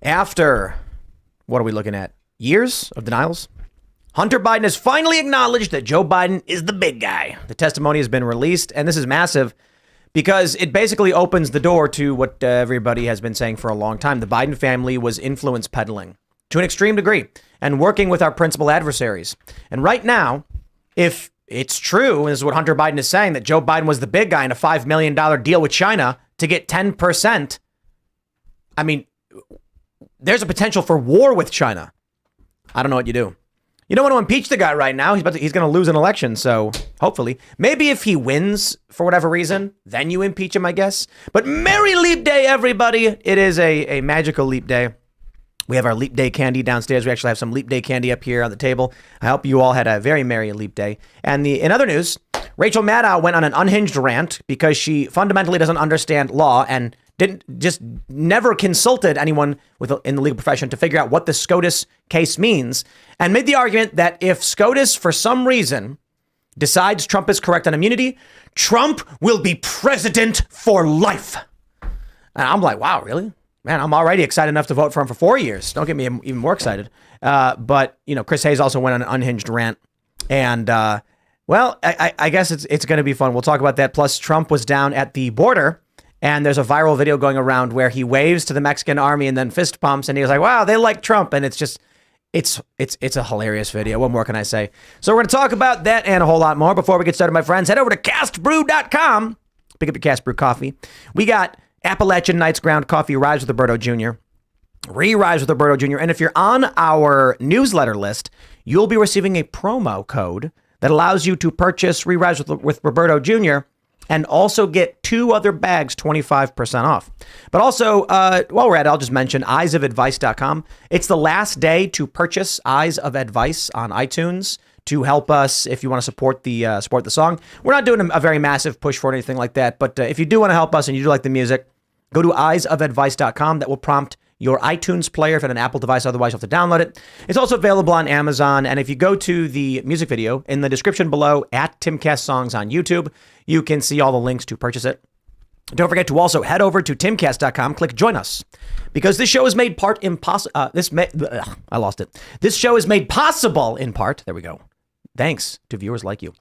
After, what are we looking at? Years of denials? Hunter Biden has finally acknowledged that Joe Biden is the big guy. The testimony has been released, and this is massive because it basically opens the door to what everybody has been saying for a long time. The Biden family was influence peddling to an extreme degree and working with our principal adversaries. And right now, if it's true, and this is what Hunter Biden is saying, that Joe Biden was the big guy in a $5 million deal with China to get 10%, I mean, there's a potential for war with China. I don't know what you do. You don't want to impeach the guy right now. He's going to lose an election. So hopefully, maybe if he wins for whatever reason, then you impeach him, I guess. But Merry Leap Day, everybody. It is a magical leap day. We have our Leap Day candy downstairs. We actually have some Leap Day candy up here on the table. I hope you all had a very merry Leap Day. And in other news, Rachel Maddow went on an unhinged rant because she fundamentally doesn't understand law and never consulted anyone in the legal profession to figure out what the SCOTUS case means, and made the argument that if SCOTUS, for some reason, decides Trump is correct on immunity, Trump will be president for life. And I'm like, wow, really? Man, I'm already excited enough to vote for him for 4 years. Don't get me even more excited. But, Chris Hayes also went on an unhinged rant. And, I guess it's going to be fun. We'll talk about that. Plus, Trump was down at the border, and there's a viral video going around where he waves to the Mexican army and then fist pumps, and he was like, wow, they like Trump. And it's just, it's a hilarious video. What more can I say? So we're going to talk about that and a whole lot more. Before we get started, my friends, head over to castbrew.com. Pick up your Cast Brew coffee. We got Appalachian Nights ground coffee, Rise with Roberto Jr., Re-Rise with Roberto Jr. And if you're on our newsletter list, you'll be receiving a promo code that allows you to purchase Re-Rise with Roberto Jr., and also get 2 other bags 25% off. But also, while we're at it, I'll just mention eyesofadvice.com. It's the last day to purchase Eyes of Advice on iTunes to help us if you want to support the song. We're not doing a very massive push for anything like that, but if you do want to help us and you do like the music, go to eyesofadvice.com. That will prompt your iTunes player if it's an Apple device. Otherwise, you'll have to download it. It's also available on Amazon. And if you go to the music video in the description below at Timcast Songs on YouTube, you can see all the links to purchase it. Don't forget to also head over to timcast.com, click join us, because this show is made This show is made possible in part. There we go. Thanks to viewers like you.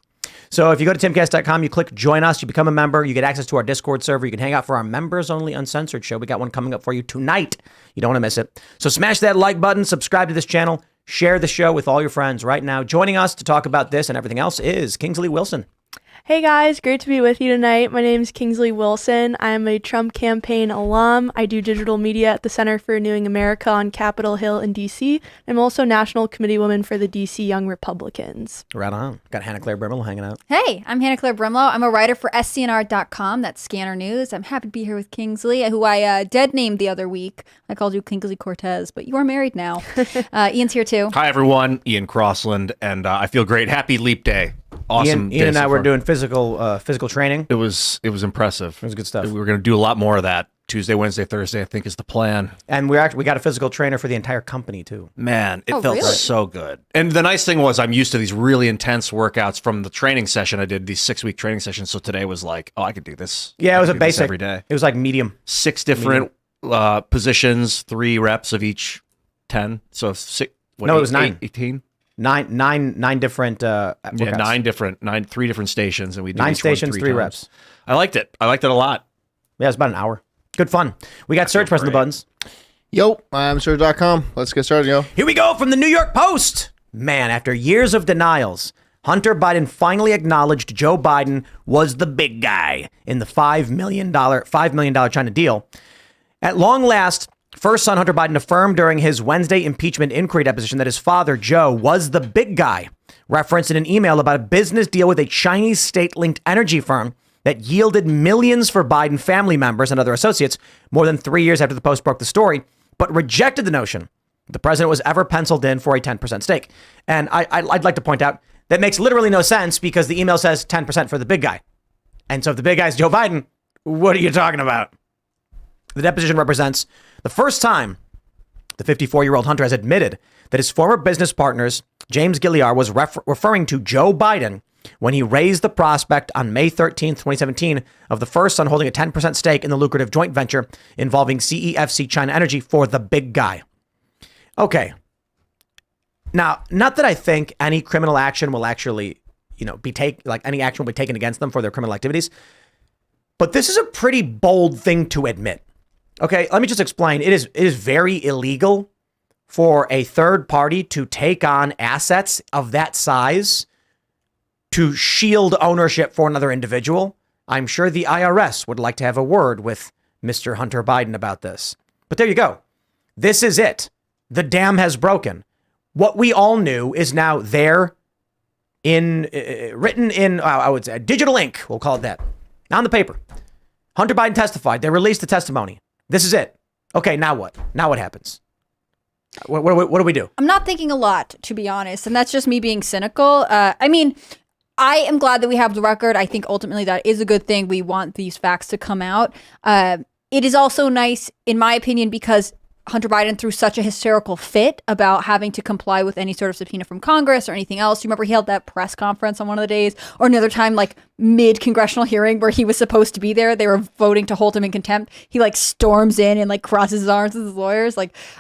So if you go to timcast.com, you click join us, you become a member, you get access to our Discord server, you can hang out for our members only uncensored show. We got one coming up for you tonight. You don't want to miss it. So smash that like button, subscribe to this channel, share the show with all your friends right now. Joining us to talk about this and everything else is Kingsley Wilson. Hey guys, great to be with you tonight. My name is Kingsley Wilson. I am a Trump campaign alum. I do digital media at the Center for Renewing America on Capitol Hill in D.C. I'm also National Committee Woman for the D.C. Young Republicans. Right on. Got Hannah Claire Brimlow hanging out. Hey, I'm Hannah Claire Brimlow. I'm a writer for SCNR.com. That's Scanner News. I'm happy to be here with Kingsley, who I dead named the other week. I called you Kingsley Cortez, but you are married now. Ian's here too. Hi everyone, Ian Crossland, and I feel great. Happy Leap Day. Awesome. Ian and I were doing physical training. It was impressive. It was good stuff. We were going to do a lot more of that. Tuesday, Wednesday, Thursday, I think is the plan. And we got a physical trainer for the entire company too. Man, it felt really? so good. And the nice thing was I'm used to these really intense workouts from the training session. I did these 6-week training sessions. So today was like, I could do this. Yeah, it was a basic every day. It was like medium. 6 different positions, 3 reps of each 10. So it was 9. 18. Nine different workouts. 3 different stations, and we did 9 each one stations, 3 3 times. reps. I liked it a lot. Yeah, it's about an hour. Good fun. We got Serge pressing the buttons. Yo, I'm Serge.com. Let's get started, yo. Here we go from the New York Post. Man, after years of denials, Hunter Biden finally acknowledged Joe Biden was the big guy in the $5 million China deal. At long last, first son Hunter Biden affirmed during his Wednesday impeachment inquiry deposition that his father, Joe, was the big guy, referenced in an email about a business deal with a Chinese state-linked energy firm that yielded millions for Biden family members and other associates more than 3 years after the Post broke the story, but rejected the notion that the president was ever penciled in for a 10% stake. And I'd like to point out that makes literally no sense because the email says 10% for the big guy. And so if the big guy is Joe Biden, what are you talking about? The deposition represents the first time the 54-year-old Hunter has admitted that his former business partners, James Gilliar, was referring to Joe Biden when he raised the prospect on May 13th, 2017, of the first son holding a 10% stake in the lucrative joint venture involving CEFC China Energy for the big guy. Okay. Now, not that I think any criminal action will actually, any action will be taken against them for their criminal activities, but this is a pretty bold thing to admit. Okay, let me just explain. It is very illegal for a third party to take on assets of that size to shield ownership for another individual. I'm sure the IRS would like to have a word with Mr. Hunter Biden about this. But there you go. This is it. The dam has broken. What we all knew is now there written in, I would say, digital ink. We'll call it that. On the paper. Hunter Biden testified. They released the testimony. This is it. Okay, now what? Now what happens? What do we do? I'm not thinking a lot, to be honest, and that's just me being cynical. I am glad that we have the record. I think ultimately that is a good thing. We want these facts to come out. It is also nice, in my opinion, because Hunter Biden threw such a hysterical fit about having to comply with any sort of subpoena from Congress or anything else. You remember he held that press conference on one of the days, or another time, like mid-congressional hearing where he was supposed to be there. They were voting to hold him in contempt. He storms in and crosses his arms with his lawyers.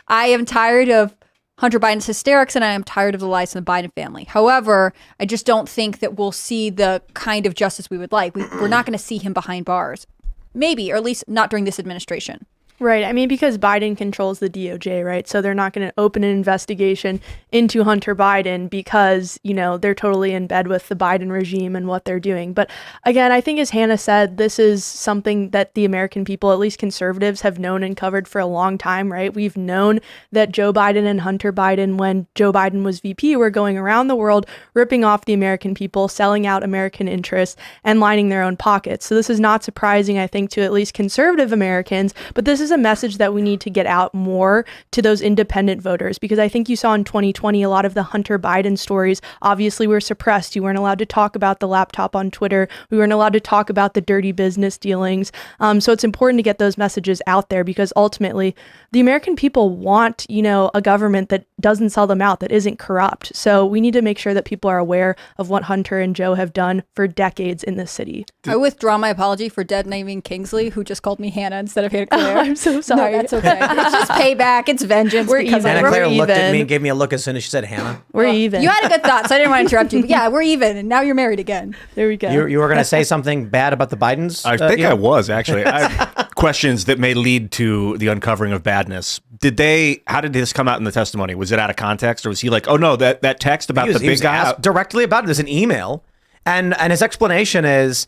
I am tired of Hunter Biden's hysterics, and I am tired of the lies from the Biden family. However, I just don't think that we'll see the kind of justice we would like. We're not going to see him behind bars. Maybe, or at least not during this administration. Right. I mean, because Biden controls the DOJ, right? So they're not going to open an investigation into Hunter Biden because, they're totally in bed with the Biden regime and what they're doing. But again, I think as Hannah said, this is something that the American people, at least conservatives, have known and covered for a long time, right? We've known that Joe Biden and Hunter Biden, when Joe Biden was VP, were going around the world, ripping off the American people, selling out American interests, and lining their own pockets. So this is not surprising, I think, to at least conservative Americans, but this is a message that we need to get out more to those independent voters, because I think you saw in 2020 a lot of the Hunter Biden stories obviously were suppressed. You weren't allowed to talk about the laptop on Twitter. We weren't allowed to talk about the dirty business dealings. So it's important to get those messages out there, because ultimately the American people want, a government that doesn't sell them out, that isn't corrupt. So we need to make sure that people are aware of what Hunter and Joe have done for decades in this city. I withdraw my apology for dead naming Kingsley, who just called me Hannah instead of Hannah Claire. I'm so sorry. No, that's okay. It's just payback. It's vengeance. We're because even. Hannah Claire We're looked at even. me and gave me a look as soon as she said Hannah. We're even. You had a good thought, so I didn't want to interrupt you. But yeah, we're even, and now you're married again. There we go. You were going to say something bad about the Bidens? I think I was, actually. I have questions that may lead to the uncovering of badness. How did this come out in the testimony? Was it out of context, or was he like, oh no, that text about the big guy? Asked directly about it. There's an email. And his explanation is,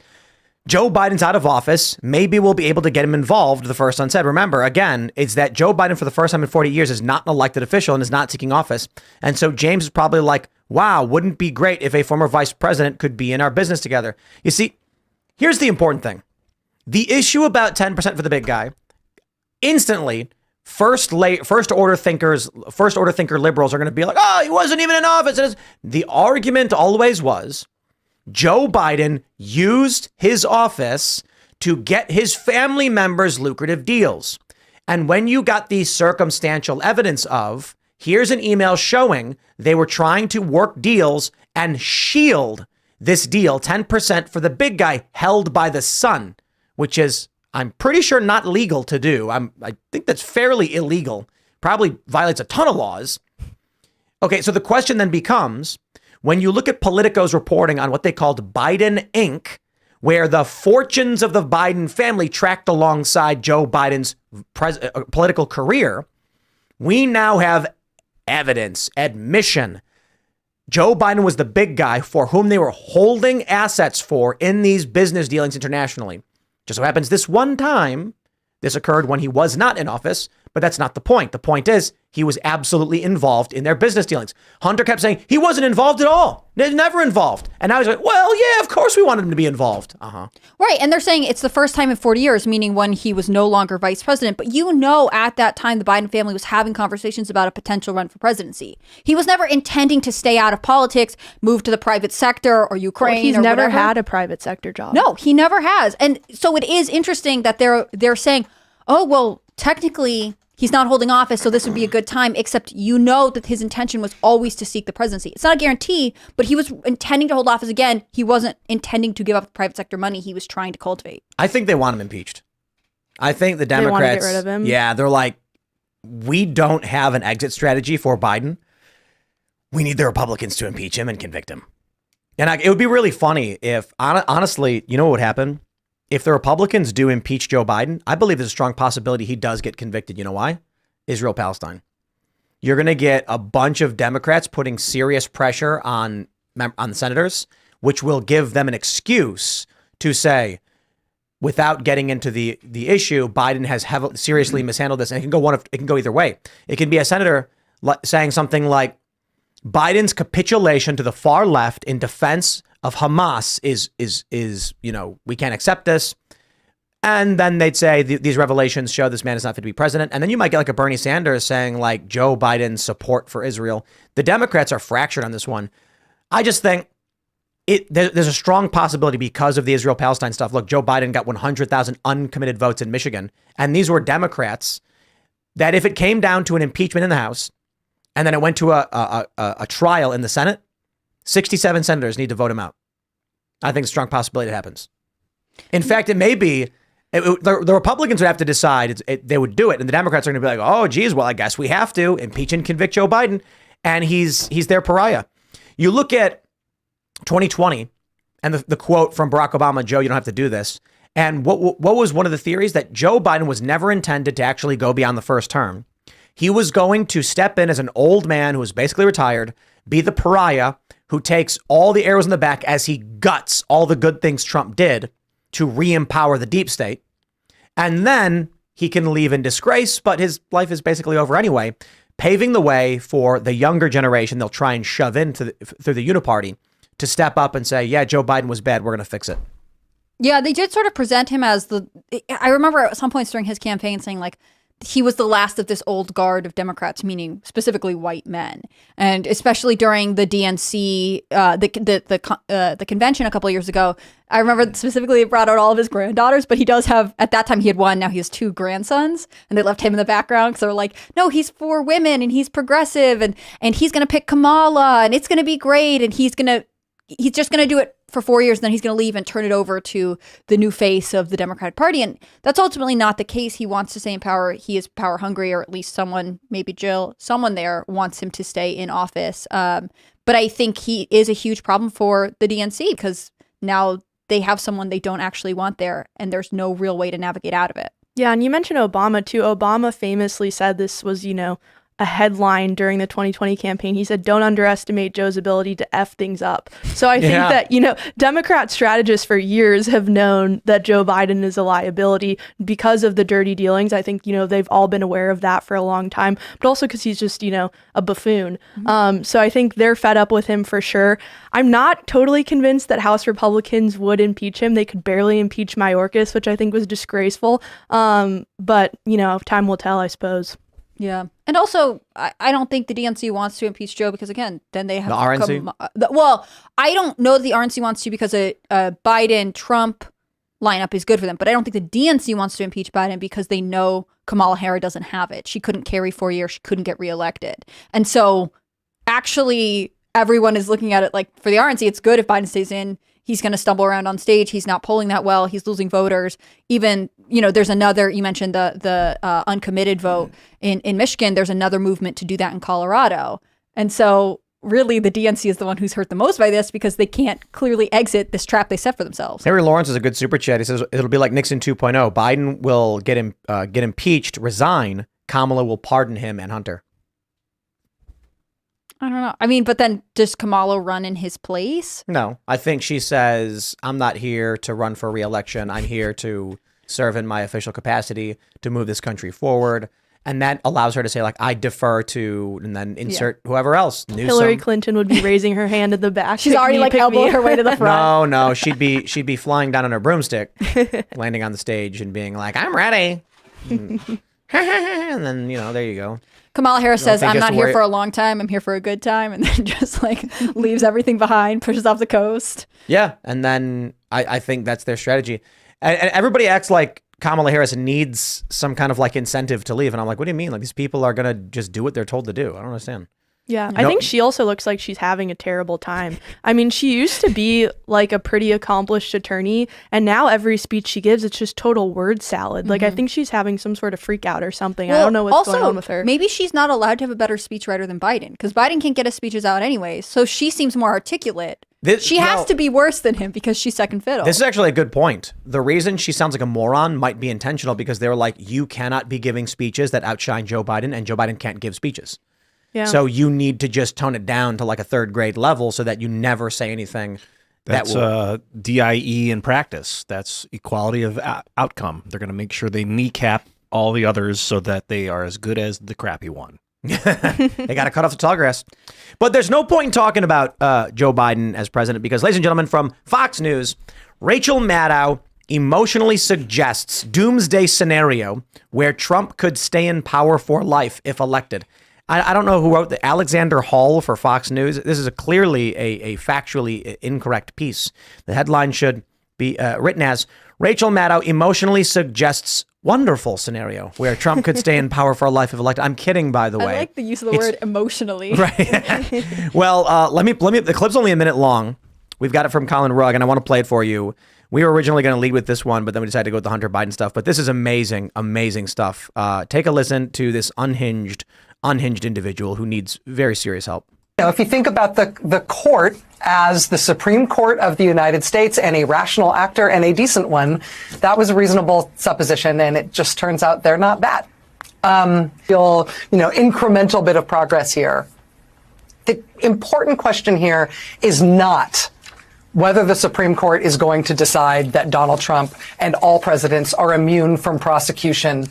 Joe Biden's out of office. Maybe we'll be able to get him involved, the first son said. Remember, again, it's that Joe Biden, for the first time in 40 years, is not an elected official and is not seeking office. And so James is probably like, wow, wouldn't it be great if a former vice president could be in our business together? You see, here's the important thing. The issue about 10% for the big guy, instantly, first order thinker liberals are going to be like, oh, he wasn't even in office. The argument always was, Joe Biden used his office to get his family members lucrative deals. And when you got the circumstantial evidence of, here's an email showing they were trying to work deals and shield this deal, 10% for the big guy held by the son, which is, I'm pretty sure, not legal to do. I think that's fairly illegal, probably violates a ton of laws. Okay, so the question then becomes, when you look at Politico's reporting on what they called Biden Inc., where the fortunes of the Biden family tracked alongside Joe Biden's political career, we now have evidence, admission. Joe Biden was the big guy for whom they were holding assets for in these business dealings internationally. Just so happens this one time, this occurred when he was not in office, but that's not the point. The point is, he was absolutely involved in their business dealings. Hunter kept saying he wasn't involved at all. Never involved. And now he's like, well, yeah, of course we wanted him to be involved. Right. And they're saying it's the first time in 40 years, meaning when he was no longer vice president. But at that time, the Biden family was having conversations about a potential run for presidency. He was never intending to stay out of politics, move to the private sector or Ukraine. Well, he's or never whatever. had a private sector job. No, he never has. And so it is interesting that they're saying, oh, well, technically, he's not holding office, so this would be a good time, except you know that his intention was always to seek the presidency. It's not a guarantee, but he was intending to hold office again. He wasn't intending to give up the private sector money he was trying to cultivate. I think they want him impeached. I think the Democrats, want to get rid of him. Yeah, they're like, we don't have an exit strategy for Biden. We need the Republicans to impeach him and convict him. And it would be really funny if, honestly, you know what would happen? If the Republicans do impeach Joe Biden, I believe there's a strong possibility he does get convicted. You know why? Israel-Palestine. You're going to get a bunch of Democrats putting serious pressure on the senators, which will give them an excuse to say, without getting into the issue, Biden has seriously mishandled this. And it can go either way. It can be a senator saying something like, Biden's capitulation to the far left in defense of Hamas is we can't accept this. And then they'd say these revelations show this man is not fit to be president. And then you might get like a Bernie Sanders saying like Joe Biden's support for Israel. The Democrats are fractured on this one. I just think there's a strong possibility because of the Israel-Palestine stuff. Look, Joe Biden got 100,000 uncommitted votes in Michigan. And these were Democrats that if it came down to an impeachment in the House and then it went to a trial in the Senate, 67 senators need to vote him out. I think it's a strong possibility it happens. In fact, it may be the Republicans would have to decide they would do it. And the Democrats are going to be like, oh, geez, well, I guess we have to impeach and convict Joe Biden. And he's their pariah. You look at 2020 and the quote from Barack Obama, Joe, you don't have to do this. And what was one of the theories? That Joe Biden was never intended to actually go beyond the first term. He was going to step in as an old man who was basically retired, be the pariah who takes all the arrows in the back as he guts all the good things Trump did to re-empower the deep state. And then he can leave in disgrace, but his life is basically over anyway, paving the way for the younger generation they'll try and shove in through the uniparty to step up and say, yeah, Joe Biden was bad. We're going to fix it. Yeah, they did sort of present him as I remember at some points during his campaign saying like, he was the last of this old guard of Democrats, meaning specifically white men. And especially during the DNC, the convention a couple of years ago, I remember specifically it brought out all of his granddaughters, but he does have, at that time he had one, now he has two grandsons, and they left him in the background because they were like, no, he's for women and he's progressive and he's going to pick Kamala and it's going to be great and he's just going to do it for 4 years, and then he's going to leave and turn it over to the new face of the Democratic Party. And that's ultimately not the case. He wants to stay in power. He is power hungry, or at least someone, maybe Jill, someone there wants him to stay in office. But I think he is a huge problem for the DNC because now they have someone they don't actually want there, and there's no real way to navigate out of it. Yeah, and you mentioned Obama, too. Obama famously said this was, a headline during the 2020 campaign. He said, don't underestimate Joe's ability to F things up. So I think that, Democrat strategists for years have known that Joe Biden is a liability because of the dirty dealings. I think, they've all been aware of that for a long time, but also because he's just, a buffoon. Mm-hmm. So I think they're fed up with him for sure. I'm not totally convinced that House Republicans would impeach him. They could barely impeach Mayorkas, which I think was disgraceful. But, time will tell, I suppose. Yeah. And also, I don't think the DNC wants to impeach Joe because, again, then they have the RNC? Well, I don't know that the RNC wants to because a Biden-Trump lineup is good for them. But I don't think the DNC wants to impeach Biden because they know Kamala Harris doesn't have it. She couldn't carry 4 years. She couldn't get reelected. And so, actually, everyone is looking at it like, for the RNC, it's good if Biden stays in. He's going to stumble around on stage. He's not polling that well. He's losing voters. Even, there's another, you mentioned the uncommitted vote in Michigan. There's another movement to do that in Colorado. And so really the DNC is the one who's hurt the most by this because they can't clearly exit this trap they set for themselves. Henry Lawrence is a good super chat. He says it'll be like Nixon 2.0. Biden will get impeached, resign. Kamala will pardon him and Hunter. I don't know. I mean, but then does Kamala run in his place? No, I think she says, I'm not here to run for re-election. I'm here to serve in my official capacity to move this country forward. And that allows her to say, like, I defer to, and then insert whoever else. Newsom. Hillary Clinton would be raising her hand in the back. She's already elbowing her way to the front. No, she'd be flying down on her broomstick, landing on the stage and being like, I'm ready. And then, there you go. Kamala Harris says, I'm not here for a long time. I'm here for a good time. And then just leaves everything behind, pushes off the coast. Yeah. And then I think that's their strategy. And everybody acts like Kamala Harris needs some kind of like incentive to leave. And I'm like, what do you mean? Like these people are going to just do what they're told to do. I don't understand. Yeah, I think she also looks like she's having a terrible time. I mean, she used to be like a pretty accomplished attorney, and now every speech she gives, it's just total word salad. Like, I think she's having some sort of freak out or something. I don't know what's going on with her. Maybe she's not allowed to have a better speechwriter than Biden, because Biden can't get his speeches out anyway, so she seems more articulate. She has to be worse than him because she's second fiddle. This is actually a good point. The reason she sounds like a moron might be intentional because they were like, you cannot be giving speeches that outshine Joe Biden, and Joe Biden can't give speeches. Yeah. So you need to just tone it down to like a third grade level so that you never say anything. That's DIE in practice. That's equality of outcome. They're going to make sure they kneecap all the others so that they are as good as the crappy one. They got to cut off the tall grass. But there's no point in talking about Joe Biden as president because, ladies and gentlemen, from Fox News, Rachel Maddow emotionally suggests doomsday scenario where Trump could stay in power for life if elected. I don't know who wrote the Alexander Hall for Fox News. This is clearly a factually incorrect piece. The headline should be written as Rachel Maddow emotionally suggests wonderful scenario where Trump could stay in power for life if elected. I'm kidding, by the way. I like the use of the word emotionally. Right. Well, let me. The clip's only a minute long. We've got it from Colin Rugg, and I want to play it for you. We were originally going to lead with this one, but then we decided to go with the Hunter Biden stuff. But this is amazing, amazing stuff. Take a listen to this unhinged individual who needs very serious help. You know, if you think about the court as the Supreme Court of the United States and a rational actor and a decent one, that was a reasonable supposition, and it just turns out they're not that. Incremental bit of progress here. The important question here is not whether the Supreme Court is going to decide that Donald Trump and all presidents are immune from prosecution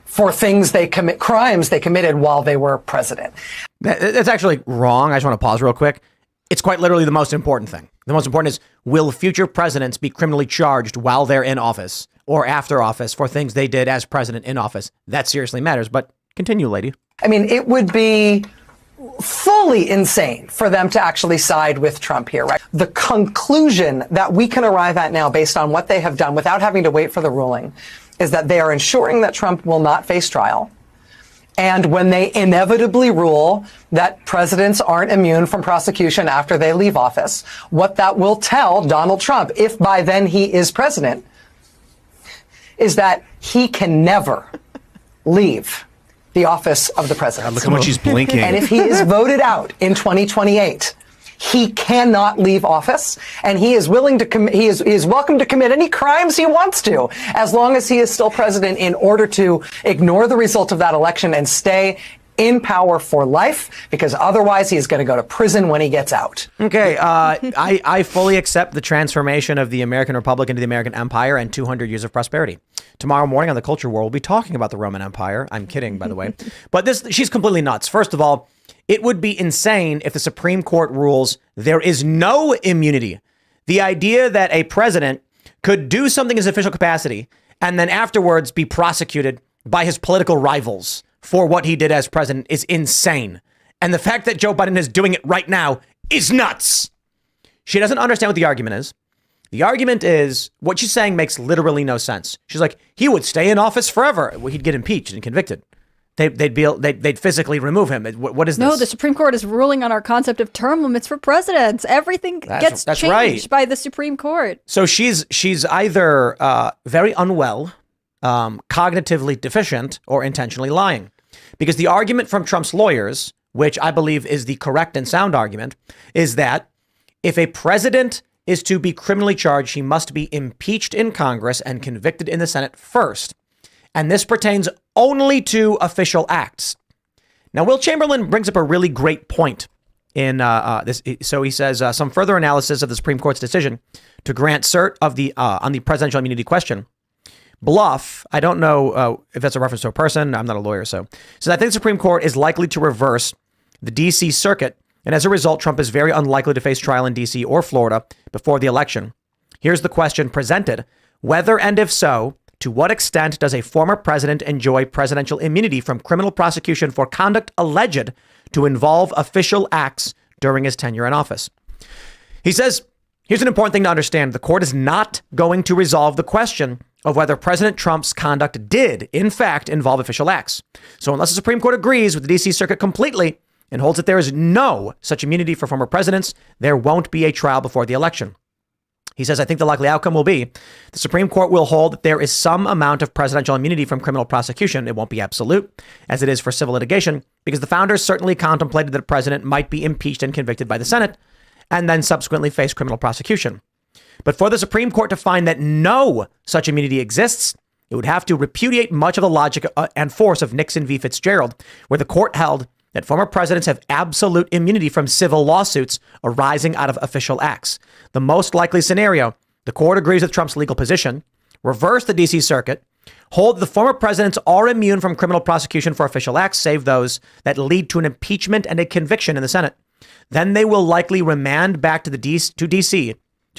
for things crimes they committed while they were president. That's actually wrong. I just want to pause real quick. It's quite literally the most important thing. The most important is, will future presidents be criminally charged while they're in office or after office for things they did as president in office? That seriously matters. But continue, lady. I mean, it would be fully insane for them to actually side with Trump here, right? The conclusion that we can arrive at now based on what they have done without having to wait for the ruling is that they are ensuring that Trump will not face trial. And when they inevitably rule that presidents aren't immune from prosecution after they leave office, what that will tell Donald Trump, if by then he is president, is that he can never leave the office of the president. God, look how much he's blinking. And if he is voted out in 2028, he cannot leave office, and he is willing to he is welcome to commit any crimes he wants to, as long as he is still president, in order to ignore the result of that election and stay in power for life, because otherwise he is going to go to prison when he gets out. Okay, I fully accept the transformation of the American Republic into the American Empire and 200 years of prosperity. Tomorrow morning on the Culture War, we'll be talking about the Roman Empire. I'm kidding, by the way. But she's completely nuts. First of all, it would be insane if the Supreme Court rules there is no immunity. The idea that a president could do something in his official capacity and then afterwards be prosecuted by his political rivals for what he did as president is insane. And the fact that Joe Biden is doing it right now is nuts. She doesn't understand what the argument is. The argument is, what she's saying makes literally no sense. She's like, he would stay in office forever. Well, he'd get impeached and convicted. They'd physically remove him. What is this? No, the Supreme Court is ruling on our concept of term limits for presidents. Everything gets changed by the Supreme Court. So she's either very unwell, cognitively deficient, or intentionally lying. Because the argument from Trump's lawyers, which I believe is the correct and sound argument, is that if a president is to be criminally charged, he must be impeached in Congress and convicted in the Senate first. And this pertains only to official acts. Now, Will Chamberlain brings up a really great point in this. So he says some further analysis of the Supreme Court's decision to grant cert of on the presidential immunity question. Bluff, I don't know if that's a reference to a person. I'm not a lawyer, so I think the Supreme Court is likely to reverse the D.C. Circuit. And as a result, Trump is very unlikely to face trial in D.C. or Florida before the election. Here's the question presented. Whether and if so, to what extent does a former president enjoy presidential immunity from criminal prosecution for conduct alleged to involve official acts during his tenure in office? He says, here's an important thing to understand. The court is not going to resolve the question of whether President Trump's conduct did, in fact, involve official acts. So unless the Supreme Court agrees with the D.C. Circuit completely and holds that there is no such immunity for former presidents, there won't be a trial before the election. He says, I think the likely outcome will be the Supreme Court will hold that there is some amount of presidential immunity from criminal prosecution. It won't be absolute, as it is for civil litigation, because the founders certainly contemplated that a president might be impeached and convicted by the Senate and then subsequently face criminal prosecution. But for the Supreme Court to find that no such immunity exists, it would have to repudiate much of the logic and force of Nixon v. Fitzgerald, where the court held that former presidents have absolute immunity from civil lawsuits arising out of official acts. The most likely scenario, the court agrees with Trump's legal position, reverse the D.C. Circuit, hold the former presidents are immune from criminal prosecution for official acts, save those that lead to an impeachment and a conviction in the Senate. Then they will likely remand back to the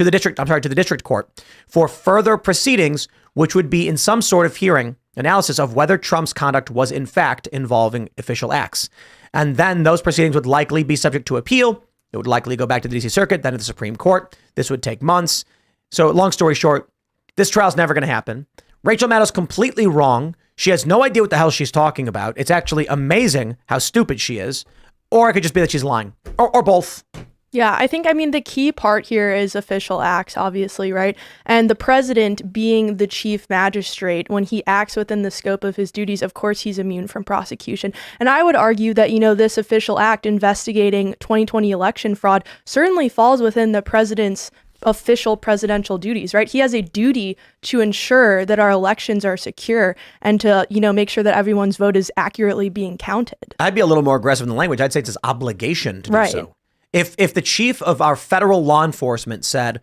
district court for further proceedings, which would be in some sort of hearing analysis of whether Trump's conduct was in fact involving official acts. And then those proceedings would likely be subject to appeal. It would likely go back to the D.C. Circuit, then to the Supreme Court. This would take months. So long story short, this trial's never going to happen. Rachel Maddow's completely wrong. She has no idea what the hell she's talking about. It's actually amazing how stupid she is. Or it could just be that she's lying. Or both. Yeah, I mean, the key part here is official acts, obviously, right? And the president being the chief magistrate, when he acts within the scope of his duties, of course, he's immune from prosecution. And I would argue that, this official act investigating 2020 election fraud certainly falls within the president's official presidential duties, right? He has a duty to ensure that our elections are secure and to, make sure that everyone's vote is accurately being counted. I'd be a little more aggressive in the language. I'd say it's his obligation to do so. If the chief of our federal law enforcement said,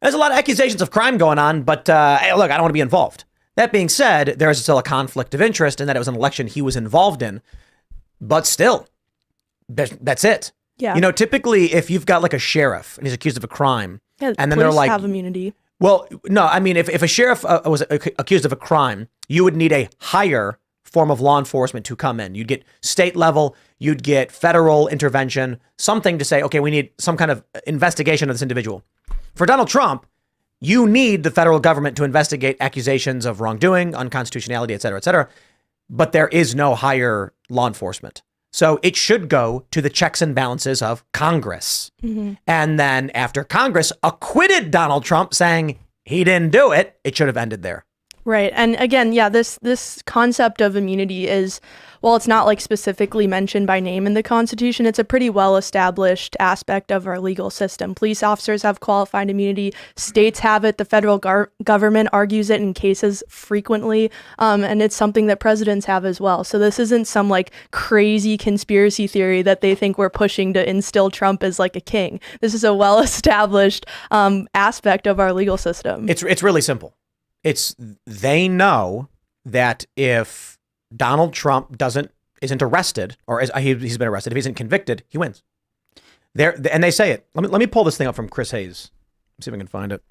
there's a lot of accusations of crime going on, but hey, look, I don't want to be involved. That being said, there is still a conflict of interest in that it was an election he was involved in. But still, that's it. Yeah. Typically, if you've got like a sheriff and he's accused of a crime, and then they're like, have immunity. Well, no, I mean, if a sheriff was accused of a crime, you would need a higher form of law enforcement to come in. You'd get state level, you'd get federal intervention, something to say, okay, we need some kind of investigation of this individual. For Donald Trump, you need the federal government to investigate accusations of wrongdoing, unconstitutionality, et cetera, but there is no higher law enforcement. So it should go to the checks and balances of Congress. Mm-hmm. And then after Congress acquitted Donald Trump saying he didn't do it, it should have ended there. Right. And again, yeah, this concept of immunity is, well, it's not like specifically mentioned by name in the Constitution. It's a pretty well-established aspect of our legal system. Police officers have qualified immunity. States have it. The federal government argues it in cases frequently. And it's something that presidents have as well. So this isn't some like crazy conspiracy theory that they think we're pushing to instill Trump as like a king. This is a well-established aspect of our legal system. It's really simple. They know that if Donald Trump isn't arrested, or he's been arrested, if he isn't convicted, he wins. And they say it. Let me pull this thing up from Chris Hayes. See if I can find it.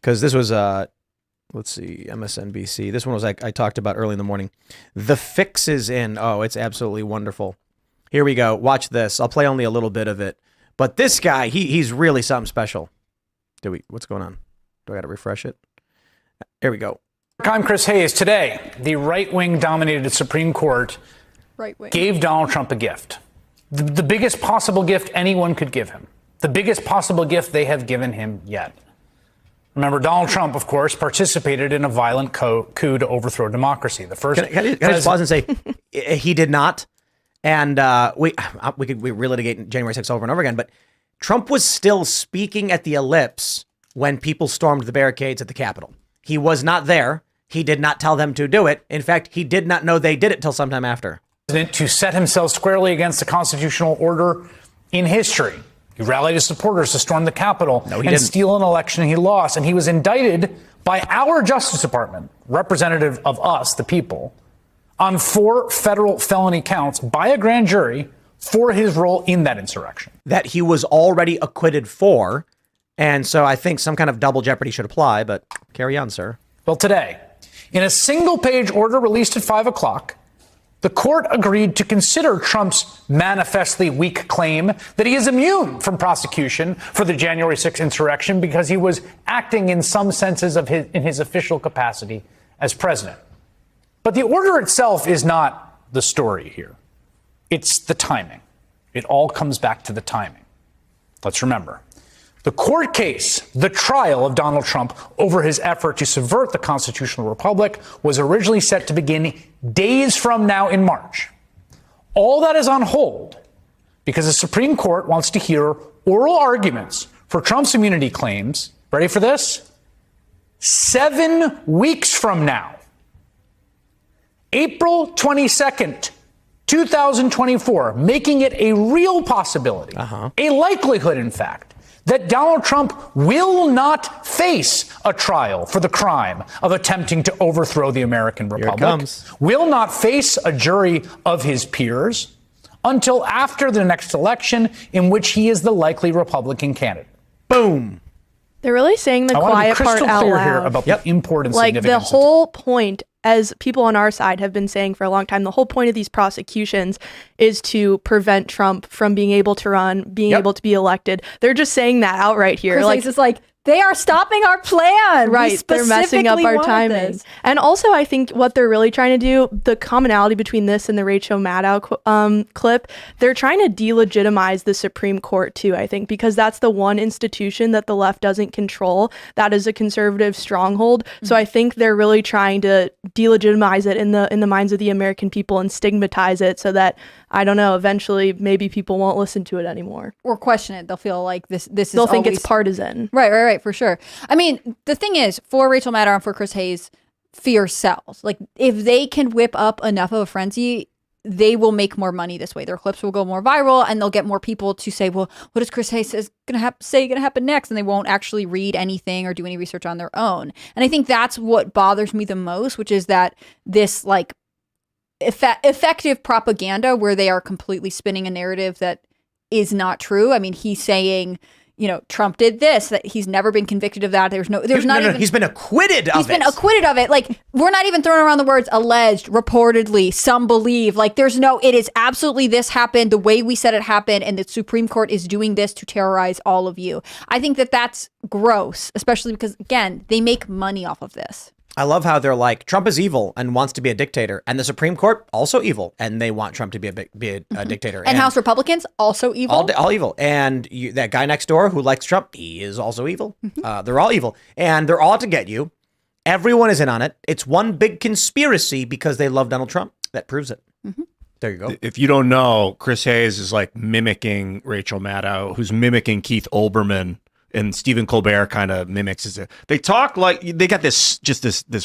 Because this was, let's see, MSNBC. This one was I talked about early in the morning. The fix is in. Oh, it's absolutely wonderful. Here we go. Watch this. I'll play only a little bit of it. But this guy, he's really something special. What's going on? Do I got to refresh it? Here we go. I'm Chris Hayes. Today, the right-wing dominated Supreme Court gave Donald Trump a gift. The biggest possible gift anyone could give him. The biggest possible gift they have given him yet. Remember, Donald Trump, of course, participated in a violent coup to overthrow democracy. The first. Can I just pause and say he did not? And we relitigate January 6th over and over again, but Trump was still speaking at the ellipse when people stormed the barricades at the Capitol. He was not there. He did not tell them to do it. In fact, he did not know they did it till sometime after. To set himself squarely against the constitutional order in history. He rallied his supporters to storm the Capitol and steal an election he lost. And he was indicted by our Justice Department, representative of us, the people, on 4 federal felony counts by a grand jury for his role in that insurrection. That he was already acquitted for. And so I think some kind of double jeopardy should apply, but carry on, sir. Well, today, in a single-page order released at 5 o'clock, the court agreed to consider Trump's manifestly weak claim that he is immune from prosecution for the January 6th insurrection because he was acting in some senses in his official capacity as president. But the order itself is not the story here. It's the timing. It all comes back to the timing. Let's remember. The court case, the trial of Donald Trump over his effort to subvert the constitutional republic, was originally set to begin days from now in March. All that is on hold because the Supreme Court wants to hear oral arguments for Trump's immunity claims. Ready for this? 7 weeks from now. April 22nd, 2024, making it a real possibility, a likelihood, in fact, that Donald Trump will not face a trial for the crime of attempting to overthrow the American republic, will not face a jury of his peers until after the next election in which he is the likely Republican candidate. Boom. They're really saying the quiet part out loud. Here about the import and like significance. The whole point, as people on our side have been saying for a long time, the whole point of these prosecutions is to prevent Trump from being able to run, being able to be elected. They're just saying that outright here. Chris Hayes is like, they are stopping our plan. Right, they're messing up our timing. And also, I think what they're really trying to do, the commonality between this and the Rachel Maddow clip, they're trying to delegitimize the Supreme Court too, I think, because that's the one institution that the left doesn't control. That is a conservative stronghold. So I think they're really trying to delegitimize it in the minds of the American people and stigmatize it so that, I don't know, eventually maybe people won't listen to it anymore. Or question it. They'll feel like this is They'll think always... it's partisan. Right, for sure. I mean, the thing is, for Rachel Maddow and for Chris Hayes, fear sells. Like, if they can whip up enough of a frenzy, they will make more money this way. Their clips will go more viral, and they'll get more people to say, well, what is Chris Hayes going to happen next? And they won't actually read anything or do any research on their own. And I think that's what bothers me the most, which is that this, like, effective propaganda where they are completely spinning a narrative that is not true. I mean, he's saying, you know, Trump did this, that he's never been convicted of that. He's been acquitted of it. He's been acquitted of it. Like, we're not even throwing around the words alleged, reportedly, some believe. Like, it is absolutely this happened the way we said it happened, and the Supreme Court is doing this to terrorize all of you. I think that that's gross, especially because, again, they make money off of this. I love how they're like, Trump is evil and wants to be a dictator, and the Supreme Court also evil, and they want Trump to be a dictator. And House Republicans also evil. All evil. And that guy next door who likes Trump, he is also evil. They're all evil, and they're all out to get you. Everyone is in on it. It's one big conspiracy because they love Donald Trump. That proves it. There you go. If you don't know, Chris Hayes is like mimicking Rachel Maddow, who's mimicking Keith Olbermann. And Stephen Colbert kind of mimics it. They talk like they got this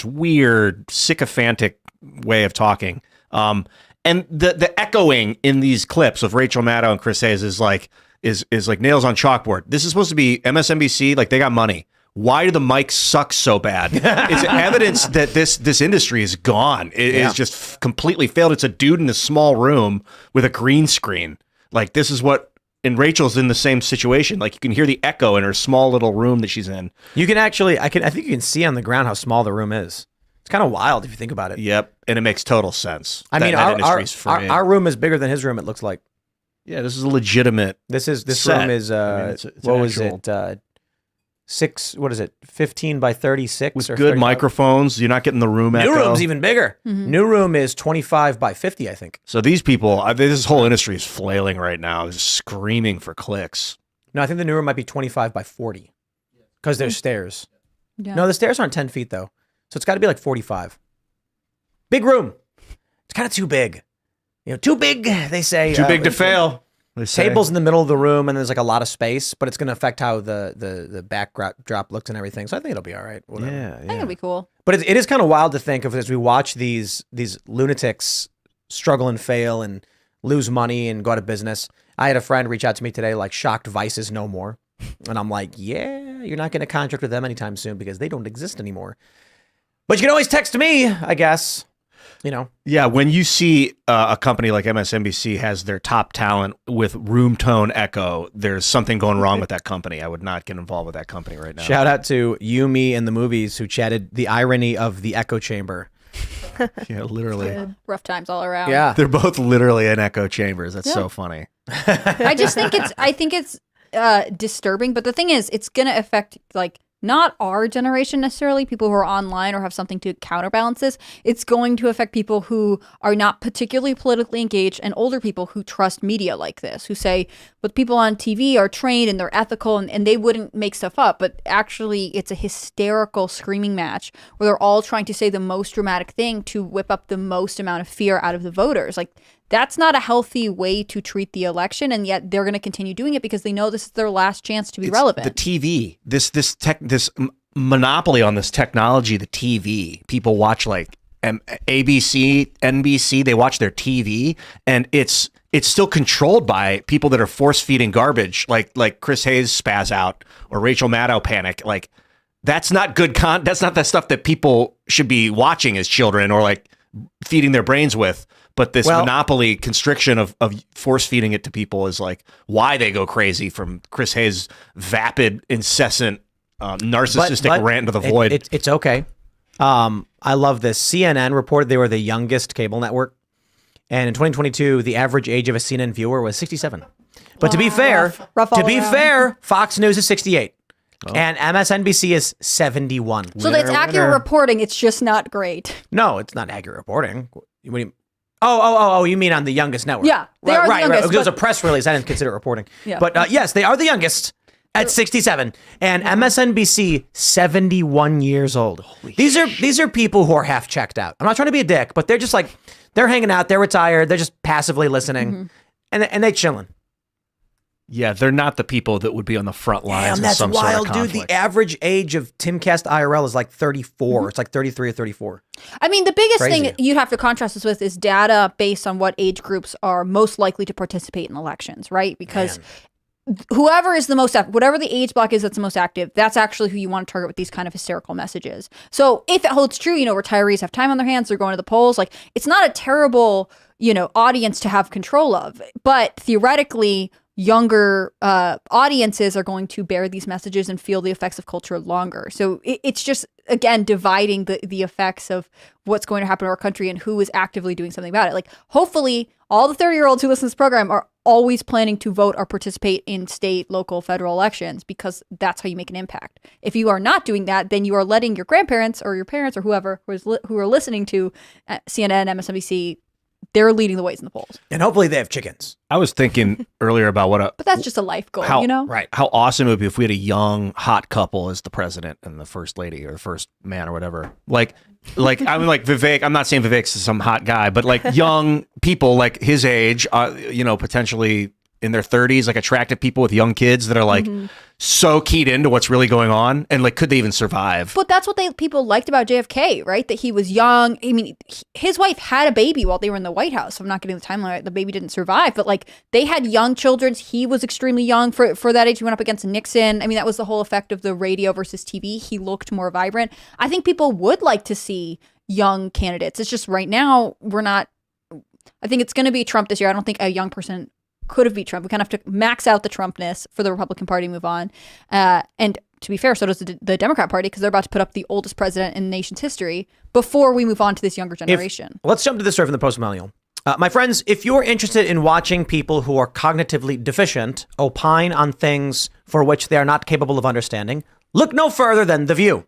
weird sycophantic way of talking. And the echoing in these clips of Rachel Maddow and Chris Hayes is like nails on chalkboard. This is supposed to be MSNBC, like they got money. Why do the mics suck so bad? It's evidence that this industry is gone. It is just completely failed. It's a dude in a small room with a green screen. Like, this is what. And Rachel's in the same situation. Like, you can hear the echo in her small little room that she's in. You can actually, I think you can see on the ground how small the room is. It's kind of wild if you think about it. Yep, and it makes total sense. I mean, our room is bigger than his room. It looks like. Yeah, this is a legitimate. This set. room is it's what was it? 15 by 36 with or good 35? Microphones. You're not getting the room echo. New room's even bigger. New room is 25 by 50, I think. So these people, this whole industry is flailing right now, just screaming for clicks. No, I think the new room might be 25 by 40 because there's stairs. Yeah. No, the stairs aren't 10 feet though, so it's got to be like 45. Big room. It's kind of too big. You know, too big. They say too big to fail. Tables in the middle of the room, and there's like a lot of space, but it's going to affect how the backdrop looks and everything. So I think it'll be all right. Whatever. I think it'll be cool. But it is kind of wild to think of as we watch these lunatics struggle and fail and lose money and go out of business. I had a friend reach out to me today, like, shocked Vice is no more. And I'm like, yeah, you're not going to contract with them anytime soon because they don't exist anymore. But you can always text me, I guess. You know, yeah. When you see a company like MSNBC has their top talent with room tone echo, there's something going wrong with that company. I would not get involved with that company right now. Shout out to You, Me, and the Movies who chatted the irony of the echo chamber. Yeah, literally. Rough times all around. Yeah. They're both literally in echo chambers. That's so funny. I think it's disturbing, but the thing is, it's going to affect like not our generation necessarily, people who are online or have something to counterbalance this. It's going to affect people who are not particularly politically engaged and older people who trust media like this, who say, but people on TV are trained and they're ethical and they wouldn't make stuff up. But actually, it's a hysterical screaming match where they're all trying to say the most dramatic thing to whip up the most amount of fear out of the voters. Like, that's not a healthy way to treat the election, and yet they're going to continue doing it because they know this is their last chance to be relevant. The TV, this monopoly on this technology, the TV. People watch like ABC, NBC. They watch their TV, and it's still controlled by people that are force feeding garbage, like Chris Hayes spaz out or Rachel Maddow panic. Like, that's not good That's not the stuff that people should be watching as children or like feeding their brains with. But this monopoly constriction of force feeding it to people is like why they go crazy from Chris Hayes' vapid, incessant, narcissistic rant into the void. It's okay. I love this. CNN reported they were the youngest cable network. And in 2022, the average age of a CNN viewer was 67. But to be fair, Fox News is 68. Oh. And MSNBC is 71. So that's accurate reporting. It's just not great. No, it's not accurate reporting. What do you mean? Oh, you mean on the youngest network? Yeah, they are the youngest. Right. It was a press release. I didn't consider it reporting. Yeah. But yes, they are the youngest at 67. And MSNBC, 71 years old. These are people who are half checked out. I'm not trying to be a dick, but they're just like, they're hanging out. They're retired. They're just passively listening. And they chilling. Yeah, they're not the people that would be on the front lines. Damn, that's some wild, sort of dude. The average age of Timcast IRL is like 34. Mm-hmm. It's like 33 or 34. I mean, the biggest thing you'd have to contrast this with is data based on what age groups are most likely to participate in elections, right? Because whoever is the most active, whatever the age block is that's the most active, that's actually who you want to target with these kind of hysterical messages. So if it holds true, retirees have time on their hands, they're going to the polls. Like, it's not a terrible, audience to have control of. But theoretically, younger audiences are going to bear these messages and feel the effects of culture longer. So it's just, again, dividing the effects of what's going to happen to our country and who is actively doing something about it. Like, hopefully, all the 30-year-olds who listen to this program are always planning to vote or participate in state, local, federal elections because that's how you make an impact. If you are not doing that, then you are letting your grandparents or your parents or whoever who are listening to CNN, MSNBC, they're leading the ways in the polls. And hopefully they have chickens. I was thinking earlier about but that's just a life goal, Right. How awesome it would be if we had a young, hot couple as the president and the first lady or the first man or whatever. Like I mean, like Vivek, I'm not saying Vivek's some hot guy, but like young people like his age, potentially in their 30s, like attractive people with young kids that are like so keyed into what's really going on, and like, could they even survive? But that's what people liked about JFK, right? That he was young. I mean, his wife had a baby while they were in the White House. So I'm not getting the timeline right. The baby didn't survive, but like they had young children. He was extremely young for that age. He went up against Nixon. I mean, that was the whole effect of the radio versus TV. He looked more vibrant. I think people would like to see young candidates. It's just right now we're not. I think it's going to be Trump this year. I don't think a young person could have beat Trump. We kind of have to max out the Trumpness for the Republican Party to move on. And to be fair, so does the Democrat Party, because they're about to put up the oldest president in the nation's history before we move on to this younger generation. Let's jump to this story from the Post-Millennial. My friends, if you're interested in watching people who are cognitively deficient opine on things for which they are not capable of understanding, look no further than The View.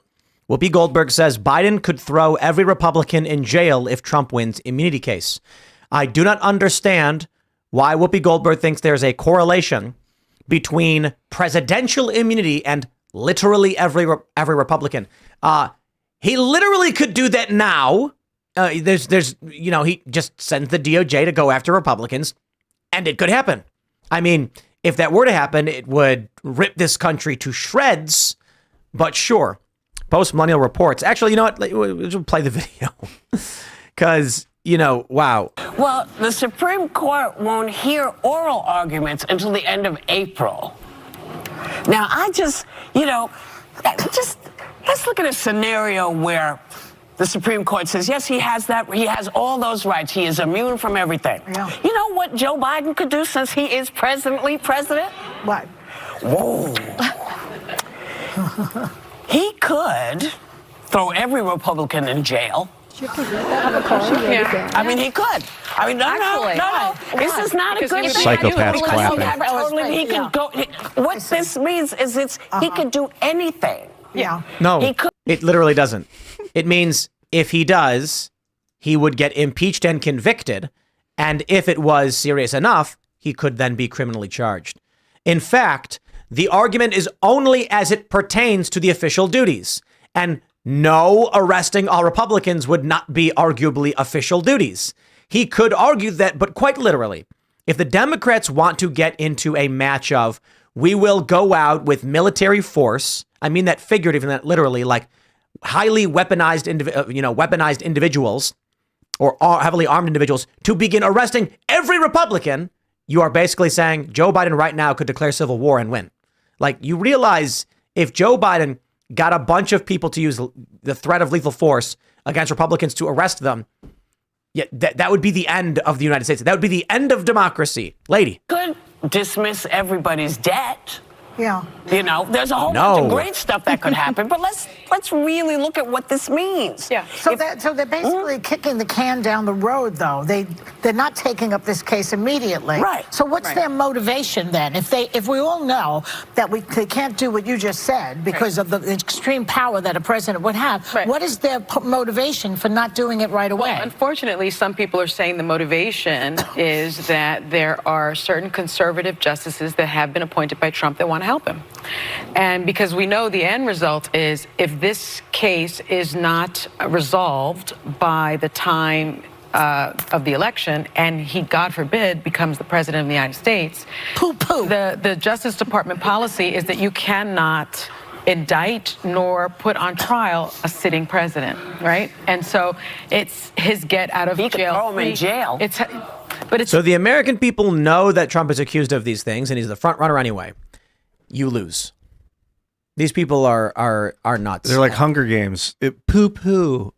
Whoopi Goldberg says Biden could throw every Republican in jail if Trump wins immunity case. I do not understand why Whoopi Goldberg thinks there's a correlation between presidential immunity and literally every Republican. He literally could do that now. He just sends the DOJ to go after Republicans, and it could happen. I mean, if that were to happen, it would rip this country to shreds. But sure, Post-Millennial reports. Actually, you know what? We'll play the video because. Wow. Well, the Supreme Court won't hear oral arguments until the end of April. Now, let's look at a scenario where the Supreme Court says, yes, he has all those rights. He is immune from everything. Yeah. You know what Joe Biden could do since he is presently president? What? Whoa. He could throw every Republican in jail. I mean, he could. I mean, no. This is not a good thing. Psychopaths clapping. Totally, he can go. What this means is he could do anything. Yeah. No, He could. it literally doesn't. It means if he does, he would get impeached and convicted. And if it was serious enough, he could then be criminally charged. In fact, the argument is only as it pertains to the official duties. And no, arresting all Republicans would not be arguably official duties. He could argue that, but quite literally, if the Democrats want to get into a match of, we will go out with military force, I mean that figuratively, not literally, like highly weaponized, weaponized individuals or heavily armed individuals to begin arresting every Republican, you are basically saying Joe Biden right now could declare civil war and win. Like, you realize if Joe Biden got a bunch of people to use the threat of lethal force against Republicans to arrest them, yeah, that would be the end of the United States. That would be the end of democracy. Lady. Could dismiss everybody's debt. Yeah. You know, there's a whole bunch of great stuff that could happen, but let's really look at what this means. Yeah. So they're basically kicking the can down the road, though. They're not taking up this case immediately. Right. So what's their motivation then? If we all know that they can't do what you just said because of the extreme power that a president would have, what is their motivation for not doing it right away? Well, unfortunately, some people are saying the motivation is that there are certain conservative justices that have been appointed by Trump that want to help him. And because we know the end result is if this case is not resolved by the time of the election and he, God forbid, becomes the president of the United States, the Justice Department policy is that you cannot indict nor put on trial a sitting president, right? And so it's his get out of jail. He could throw him in jail. So the American people know that Trump is accused of these things and he's the front runner anyway. You lose. These people are nuts. They're like Hunger Games. Poo-poo.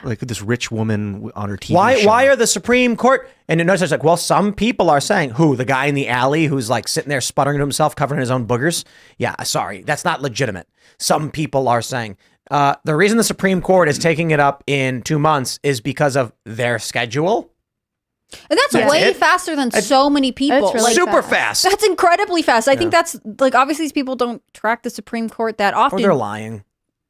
Like this rich woman on her TV show. Why are the Supreme Court? And you notice it's like, well, some people are saying, who? The guy in the alley who's like sitting there sputtering to himself, covering his own boogers? Yeah, sorry. That's not legitimate. Some people are saying the reason the Supreme Court is taking it up in 2 months is because of their schedule. And that's way faster than so many people. It's really super fast. That's incredibly fast. I think that's like, obviously these people don't track the Supreme Court that often. Or they're lying.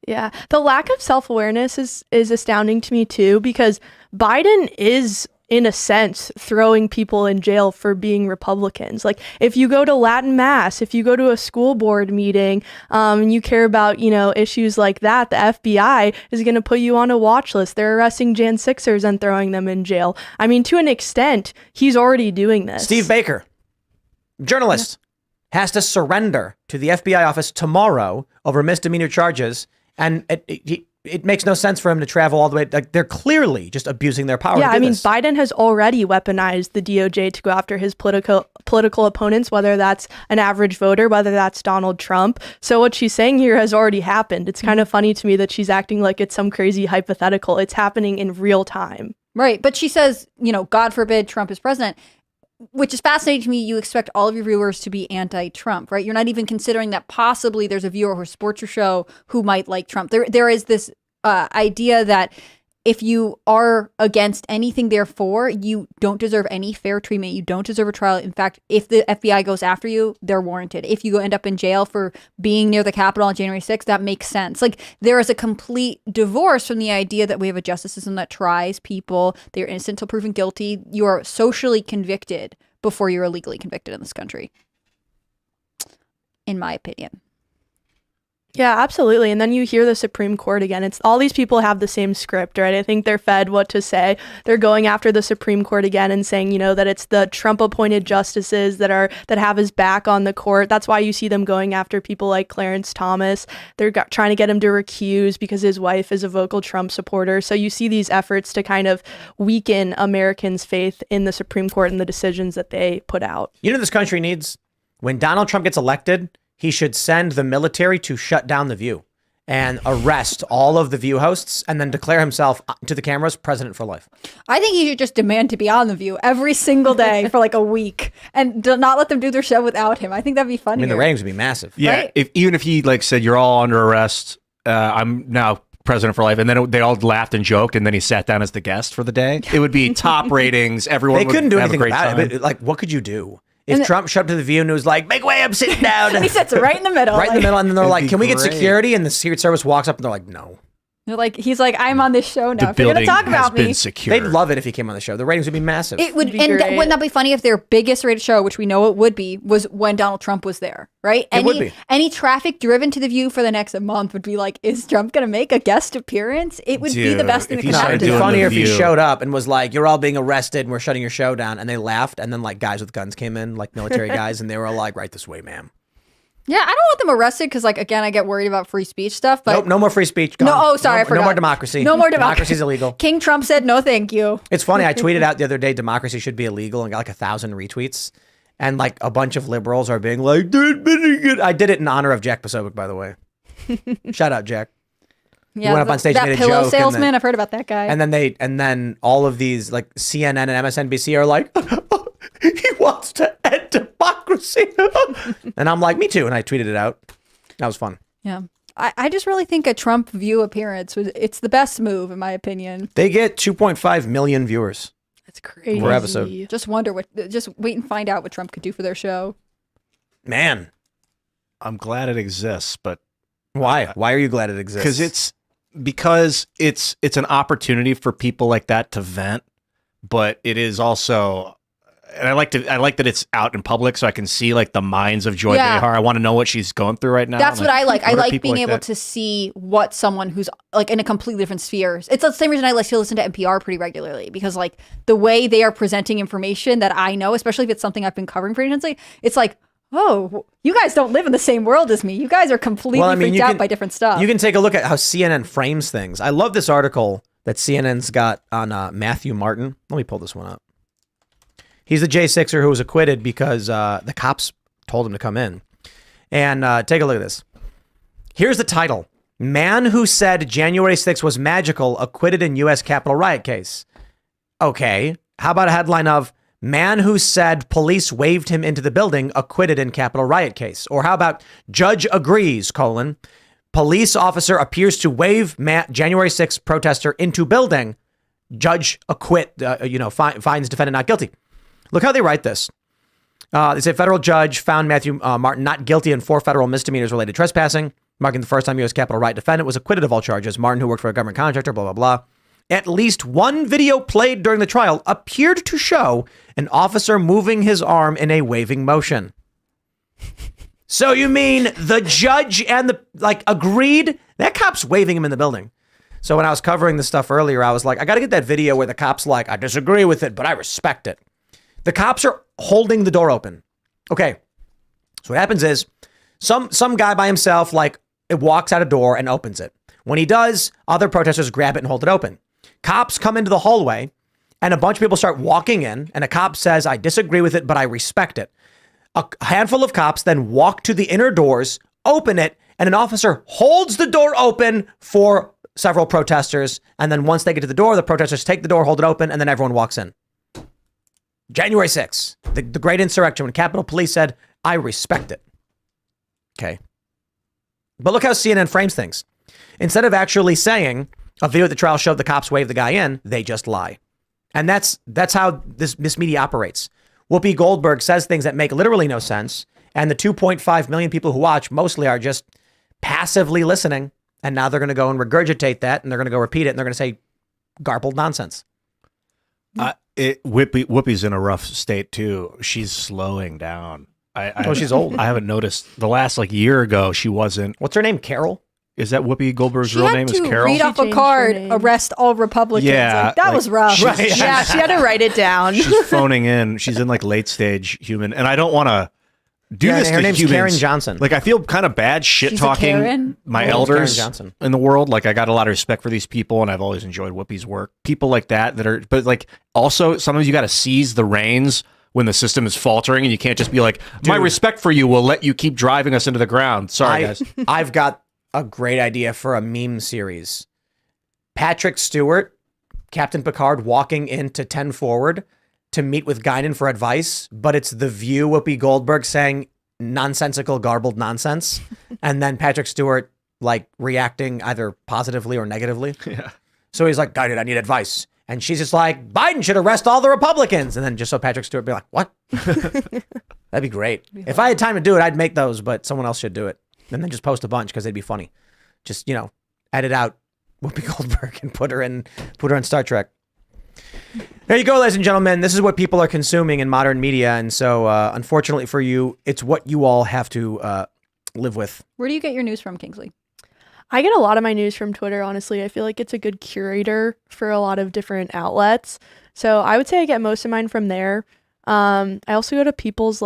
Yeah. The lack of self-awareness is astounding to me too, because Biden is, in a sense, throwing people in jail for being Republicans. Like, if you go to Latin Mass, if you go to a school board meeting, and you care about, issues like that, the FBI is going to put you on a watch list. They're arresting Jan 6ers and throwing them in jail. I mean, to an extent, he's already doing this. Steve Baker, journalist, has to surrender to the FBI office tomorrow over misdemeanor charges. And it makes no sense for him to travel all the way. Like, they're clearly just abusing their power. Yeah, to do I mean, this. Biden has already weaponized the DOJ to go after his political opponents, whether that's an average voter, whether that's Donald Trump. So what she's saying here has already happened. It's kind of funny to me that she's acting like it's some crazy hypothetical. It's happening in real time. Right. But she says, God forbid Trump is president, which is fascinating to me. You expect all of your viewers to be anti-Trump, right? You're not even considering that possibly there's a viewer who supports your show who might like Trump. There is this idea that if you are against anything, therefore, you don't deserve any fair treatment. You don't deserve a trial. In fact, if the FBI goes after you, they're warranted. If you end up in jail for being near the Capitol on January 6th, that makes sense. Like, there is a complete divorce from the idea that we have a justice system that tries people. They're innocent until proven guilty. You are socially convicted before you're illegally convicted in this country, in my opinion. Yeah, absolutely. And then you hear the Supreme Court again. It's all these people have the same script, right? I think they're fed what to say. They're going after the Supreme Court again and saying, that it's the Trump appointed justices that have his back on the court. That's why you see them going after people like Clarence Thomas. They're trying to get him to recuse because his wife is a vocal Trump supporter. So you see these efforts to kind of weaken Americans' faith in the Supreme Court and the decisions that they put out. This country needs? When Donald Trump gets elected, he should send the military to shut down The View and arrest all of The View hosts and then declare himself to the cameras president for life. I think he should just demand to be on The View every single day for like a week and not let them do their show without him. I think that'd be funny. I mean, the ratings would be massive. Yeah, right? even if he said, you're all under arrest, I'm now president for life, and then they all laughed and joked, and then he sat down as the guest for the day, it would be top ratings. Everyone They couldn't do have a anything great about time. it. But, like, what could you do? If Trump showed up to the View and was like, make way, I'm sitting down. And he sits right in the middle. Right in the middle. And then they're It'd like, be can we get great. security? And the Secret Service walks up and they're like, no. They're like, he's like, I'm on this show now. The If you're going building to talk has about been me. secured. They'd love it if he came on the show. The ratings would be massive. It would, It'd be and great. wouldn't that be funny if their biggest rated show, which we know it would be, was when Donald Trump was there, right? It would be. Any traffic driven to the View for the next month would be like, is Trump going to make a guest appearance? It would be the Dude, best thing if that you could started happen. It'd be doing funnier The if he View. showed up and was like, you're all being arrested and we're shutting your show down. And they laughed. And then like guys with guns came in, like military guys. And they were all like, right this way, ma'am. Yeah, I don't want them arrested because, like, again, I get worried about free speech stuff. But Nope, no more free speech. Gone. No, oh, sorry, I no, forgot. no more democracy. No more democracy. Democracy's illegal. King Trump said no, thank you. It's funny. I tweeted out the other day, democracy should be illegal, and got like 1,000 retweets. And like a bunch of liberals are being like, they're admitting it. I did it in honor of Jack Posobiec, by the way. Shout out, Jack. Yeah, went up on stage and that made a pillow joke, and salesman. then- I've heard about that guy. And then all of these like CNN and MSNBC are like, he wants to end democracy. And I'm like, me too. And I tweeted it out. That was fun. Yeah. I just really think a Trump View appearance it's the best move in my opinion. They get 2.5 million viewers. That's crazy. Per episode. Just wait and find out what Trump could do for their show. Man, I'm glad it exists, but why? Why are you glad it exists? Because it's an opportunity for people like that to vent, but it is also, and I like that it's out in public so I can see like the minds of Joy Yeah. Behar. I want to know what she's going through right now. That's what I like. I what are like people being like able that? to see what someone who's like in a completely different sphere. It's the same reason I like to listen to NPR pretty regularly because like the way they are presenting information that I know, especially if it's something I've been covering pretty intensely, it's like, oh, you guys don't live in the same world as me. You guys are completely freaked out by different stuff. You can take a look at how CNN frames things. I love this article that CNN's got on Matthew Martin. Let me pull this one up. He's the J6er who was acquitted because the cops told him to come in. And take a look at this. Here's the title. Man who said January 6th was magical acquitted in U.S. Capitol riot case. Okay. How about a headline of man who said police waved him into the building acquitted in Capitol riot case? Or how about judge agrees, police officer appears to wave January 6th protester into building. Judge acquit, finds defendant not guilty. Look how they write this. They say federal judge found Matthew Martin not guilty in 4 federal misdemeanors related to trespassing, marking the first time U.S. Capitol riot defendant was acquitted of all charges. Martin, who worked for a government contractor, blah, blah, blah. At least one video played during the trial appeared to show an officer moving his arm in a waving motion. So you mean the judge and agreed? That cop's waving him in the building. So when I was covering this stuff earlier, I was like, I got to get that video where the cop's like, I disagree with it, but I respect it. The cops are holding the door open. Okay. So what happens is some guy by himself, it walks out a door and opens it. When he does, other protesters grab it and hold it open. Cops come into the hallway and a bunch of people start walking in and a cop says, I disagree with it, but I respect it. A handful of cops then walk to the inner doors, open it, and an officer holds the door open for several protesters. And then once they get to the door, the protesters take the door, hold it open, and then everyone walks in. January 6th, the great insurrection, when Capitol Police said, I respect it. Okay. But look how CNN frames things. Instead of actually saying a video at the trial showed the cops wave the guy in, they just lie. And that's how this media operates. Whoopi Goldberg says things that make literally no sense. And the 2.5 million people who watch mostly are just passively listening. And now they're going to go and regurgitate that and they're going to go repeat it and they're going to say garbled nonsense. Whoopi's in a rough state too. She's slowing down. She's old. I haven't noticed. The last year ago, she wasn't. What's her name? Carol? Is that Whoopi Goldberg's real name? Is She had Carol? to read off a card, arrest all Republicans. Yeah, that was rough. Right. Yeah, she had to write it down. She's phoning in. She's in late stage human, and I don't want to do this her to name's humans. Karen Johnson. I feel kind of bad shit She's a talking Karen? my Karen elders Johnson. in the world. I got a lot of respect for these people, and I've always enjoyed Whoopi's work. People like that are, but also sometimes you got to seize the reins when the system is faltering, and you can't just be like, my respect for you will let you keep driving us into the ground. Sorry, guys. I've got a great idea for a meme series. Patrick Stewart, Captain Picard, walking into 10 Forward to meet with Guinan for advice, but it's the View Whoopi Goldberg saying nonsensical, garbled nonsense. And then Patrick Stewart like reacting either positively or negatively. Yeah. So he's like, I need advice. And she's just like, Biden should arrest all the Republicans. And then just so Patrick Stewart be like, what? That'd be great. If I had time to do it, I'd make those, but someone else should do it. And then just post a bunch because they'd be funny. Just, edit out Whoopi Goldberg and put her in Star Trek. There you go, ladies and gentlemen. This is what people are consuming in modern media. And so, unfortunately for you, it's what you all have to live with. Where do you get your news from, Kingsley? I get a lot of my news from Twitter, honestly. I feel like it's a good curator for a lot of different outlets. So I would say I get most of mine from there. I also go to people's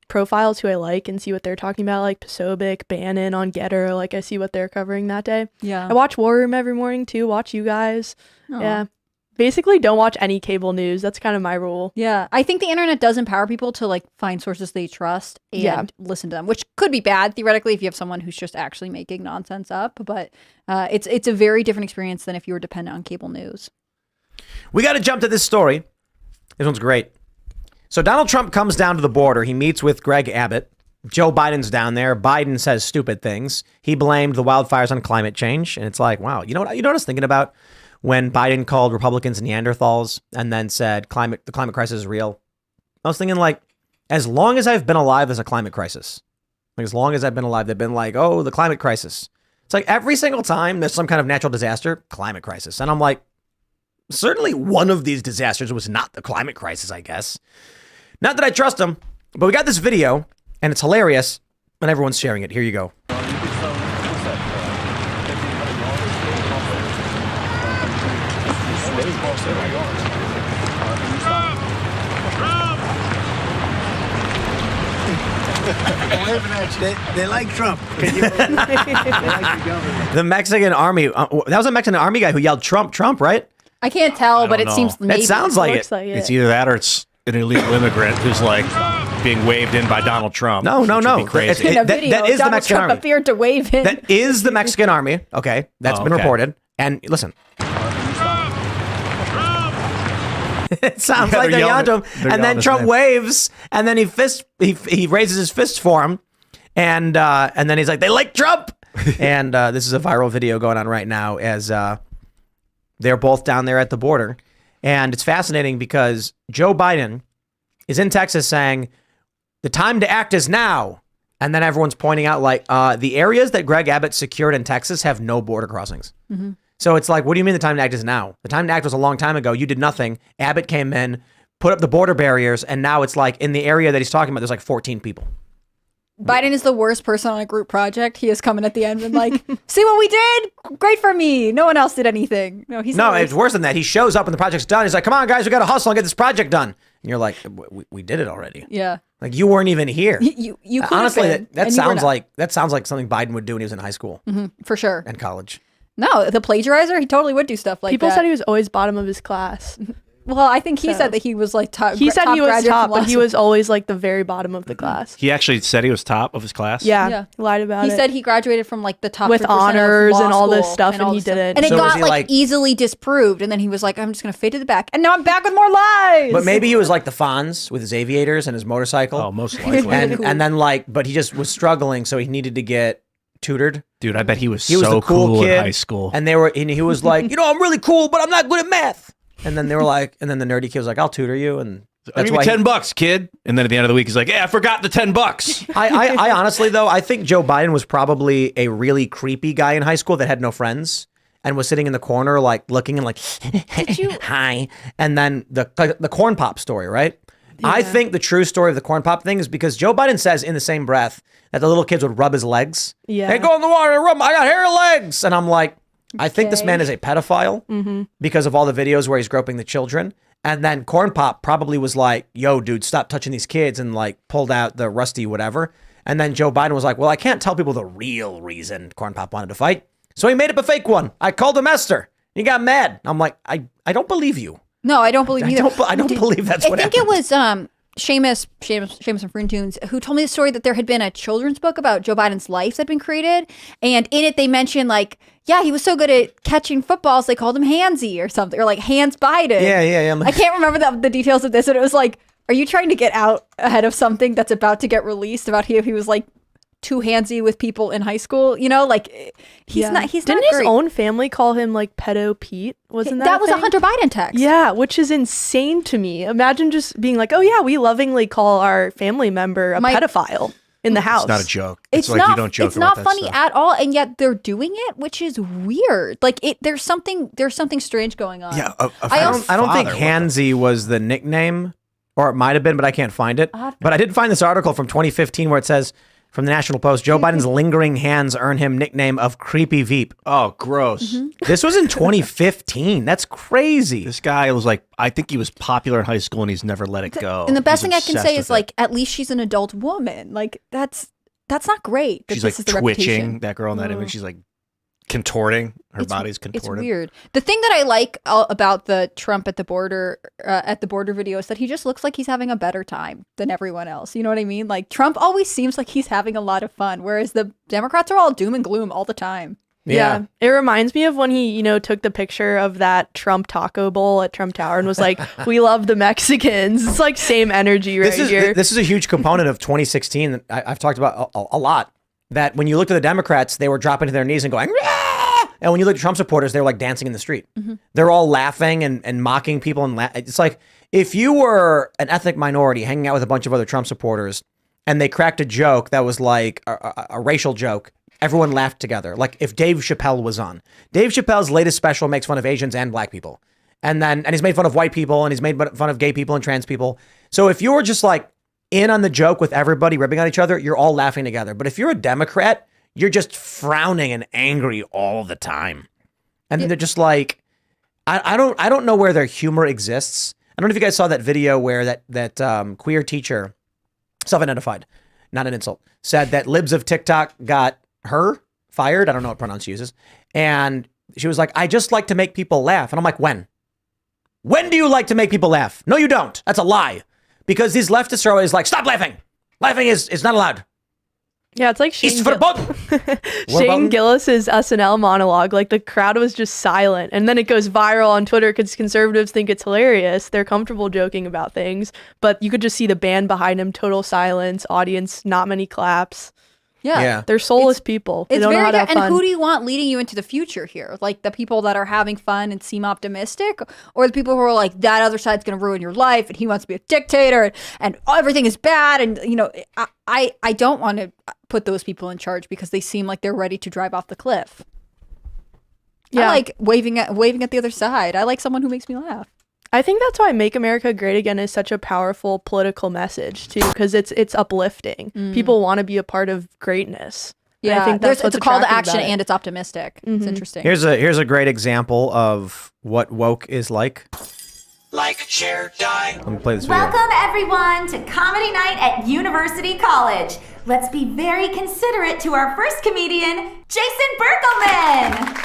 profiles who I like and see what they're talking about, like Posobiec, Bannon on Getter. Like I see what they're covering that day. Yeah. I watch War Room every morning too. Watch you guys. Aww. Yeah. Basically don't watch any cable news. That's kind of my rule. Yeah. I think the internet does empower people to find sources they trust and listen to them, which could be bad theoretically if you have someone who's just actually making nonsense up. But it's a very different experience than if you were dependent on cable news. We got to jump to this story. This one's great. So Donald Trump comes down to the border. He meets with Greg Abbott. Joe Biden's down there. Biden says stupid things. He blamed the wildfires on climate change. And it's like, wow, you know what I was thinking about? When Biden called Republicans Neanderthals and then said the climate crisis is real. I was thinking as long as I've been alive, there's a climate crisis. As long as I've been alive, they've been oh, the climate crisis. It's every single time there's some kind of natural disaster, climate crisis. And I'm like, certainly one of these disasters was not the climate crisis, I guess. Not that I trust them, but we got this video and it's hilarious and everyone's sharing it. Here you go. They like Trump. The Mexican army. That was a Mexican army guy who yelled Trump, Trump, right? I can't tell, but it seems maybe. It sounds like it. It's either that or it's an illegal immigrant who's being waved in by Donald Trump. No. Crazy. That is Donald the Mexican Trump army. appeared to wave in. That is the Mexican army. Okay, that's been reported. And listen. It sounds like they're yelling to him, and then Trump waves, and then he raises his fist for him, and then he's like, "They like Trump," and this is a viral video going on right now as they're both down there at the border, and it's fascinating because Joe Biden is in Texas saying, "The time to act is now," and then everyone's pointing out the areas that Greg Abbott secured in Texas have no border crossings. Mm-hmm. So it's what do you mean the time to act is now? The time to act was a long time ago. You did nothing. Abbott came in, put up the border barriers, and now it's in the area that he's talking about, there's 14 people. Biden is the worst person on a group project. He is coming at the end and see what we did? Great for me. No one else did anything. No, it's worse than that. He shows up and the project's done. He's like, come on, guys, we got to hustle and get this project done. And you're like, we did it already. Yeah. You weren't even here. You honestly, that sounds like something Biden would do when he was in high school. Mm-hmm, for sure. And college. No, the plagiarizer, he totally would do stuff like People that. said he was always bottom of his class. Well, I think he said that he was top. He said he was top, but he was always the very bottom of the Mm-hmm. class. He actually said he was top of his class? Yeah. He lied about it. He said he graduated from the top with 3% honors of law and all this school stuff, and he didn't. And it So got easily disproved, and then he was like, I'm just going to fade to the back. And now I'm back with more lies. But maybe he was like the Fonz with his aviators and his motorcycle. Oh, most likely. And then but he just was struggling, so he needed to get tutored. Dude, I bet he was so the cool kid in high school. And he was like, I'm really cool, but I'm not good at math. And then they were like, and then the nerdy kid was like, I'll tutor you. And that's why $10, kid. And then at the end of the week, he's like, I forgot the $10. I honestly, though, I think Joe Biden was probably a really creepy guy in high school that had no friends and was sitting in the corner, looking and hi. And then the corn pop story, right? Yeah. I think the true story of the corn pop thing is because Joe Biden says in the same breath that the little kids would rub his legs. Yeah. Hey, go in the water and rub. I got hairy legs. And I'm like, I think this man is a pedophile because of all the videos where he's groping the children. And then Corn Pop probably was like, yo, dude, stop touching these kids, and pulled out the rusty whatever. And then Joe Biden was like, well, I can't tell people the real reason Corn Pop wanted to fight. So he made up a fake one. I called him Esther. He got mad. I'm like, I don't believe you. No, I don't believe either. I don't believe that's what happened. I think it was Seamus and Free Tunes who told me the story that there had been a children's book about Joe Biden's life that had been created. And in it, they mentioned he was so good at catching footballs, they called him Hansy or something, or Hans Biden. Yeah. I can't remember the details of this. And it was are you trying to get out ahead of something that's about to get released about he was too handsy with people in high school. You know, like he's not Didn't not his great. own family call him like pedo Pete? Wasn't that That was a thing? Hunter Biden text. Yeah, which is insane to me. Imagine just being like, oh yeah, we lovingly call our family member a pedophile in the house. It's not a joke. It's like not, you don't joke it's about not that funny stuff. at all, and yet they're doing it, which is weird. Like there's something strange going on. Yeah, I don't think Handsy was the nickname, or it might have been, but I can't find it. But I did find this article from 2015 where it says, from the National Post, Joe Biden's lingering hands earn him nickname of Creepy Veep. Oh, gross. Mm-hmm. This was in 2015. That's crazy. This guy was like, I think he was popular in high school and he's never let it go. And the best He's thing I can obsessed say with is like, at least she's an adult woman. Like that's not great. That she's this like is the twitching, reputation. that girl in that image. She's like contorting. Her body's contorted. It's weird. The thing that I like about the Trump at the border video is that he just looks like he's having a better time than everyone else. You know what I mean? Like Trump always seems like he's having a lot of fun, whereas the Democrats are all doom and gloom all the time. Yeah. It reminds me of when he, took the picture of that Trump taco bowl at Trump Tower and was like, we love the Mexicans. It's like same energy here. This is a huge component of 2016 that I've talked about a lot. That when you looked at the Democrats, they were dropping to their knees and going, "Rah!" And when you look at Trump supporters, they were like dancing in the street. Mm-hmm. They're all laughing and mocking people. And it's like, if you were an ethnic minority hanging out with a bunch of other Trump supporters and they cracked a joke that was like a racial joke, everyone laughed together. Like if Dave Chappelle was on. Dave Chappelle's latest special makes fun of Asians and black people. And he's made fun of white people and he's made fun of gay people and trans people. So if you were just like in on the joke with everybody ripping on each other, you're all laughing together. But if you're a Democrat, you're just frowning and angry all the time. And they're just like, I don't know where their humor exists. I don't know if you guys saw that video where that queer teacher, self-identified, not an insult, said that libs of TikTok got her fired. I don't know what pronouns she uses. And she was like, I just like to make people laugh. And I'm like, when? When do you like to make people laugh? No, you don't. That's a lie. Because these leftists are always like, stop laughing. Laughing is not allowed. Yeah, it's like Shane Gillis's SNL monologue. Like the crowd was just silent. And then it goes viral on Twitter because conservatives think it's hilarious. They're comfortable joking about things. But you could just see the band behind him, total silence, audience, not many claps. Yeah. They're soulless people. They It's don't know very how to have and fun. who do you want leading you into the future here? Like the people that are having fun and seem optimistic, or the people who are like, that other side's going to ruin your life and he wants to be a dictator and everything is bad. And, I don't want to put those people in charge because they seem like they're ready to drive off the cliff. Yeah. I like waving at the other side. I like someone who makes me laugh. I think that's why Make America Great Again is such a powerful political message too, because it's uplifting. People want to be a part of greatness. And Yeah, I think that's it's a call to action and it's optimistic. It's interesting. Here's a great example of what woke is like. Like, share, die. Let me play this video. Welcome everyone to Comedy Night at University College. Let's be very considerate to our first comedian, Jason Berkelman.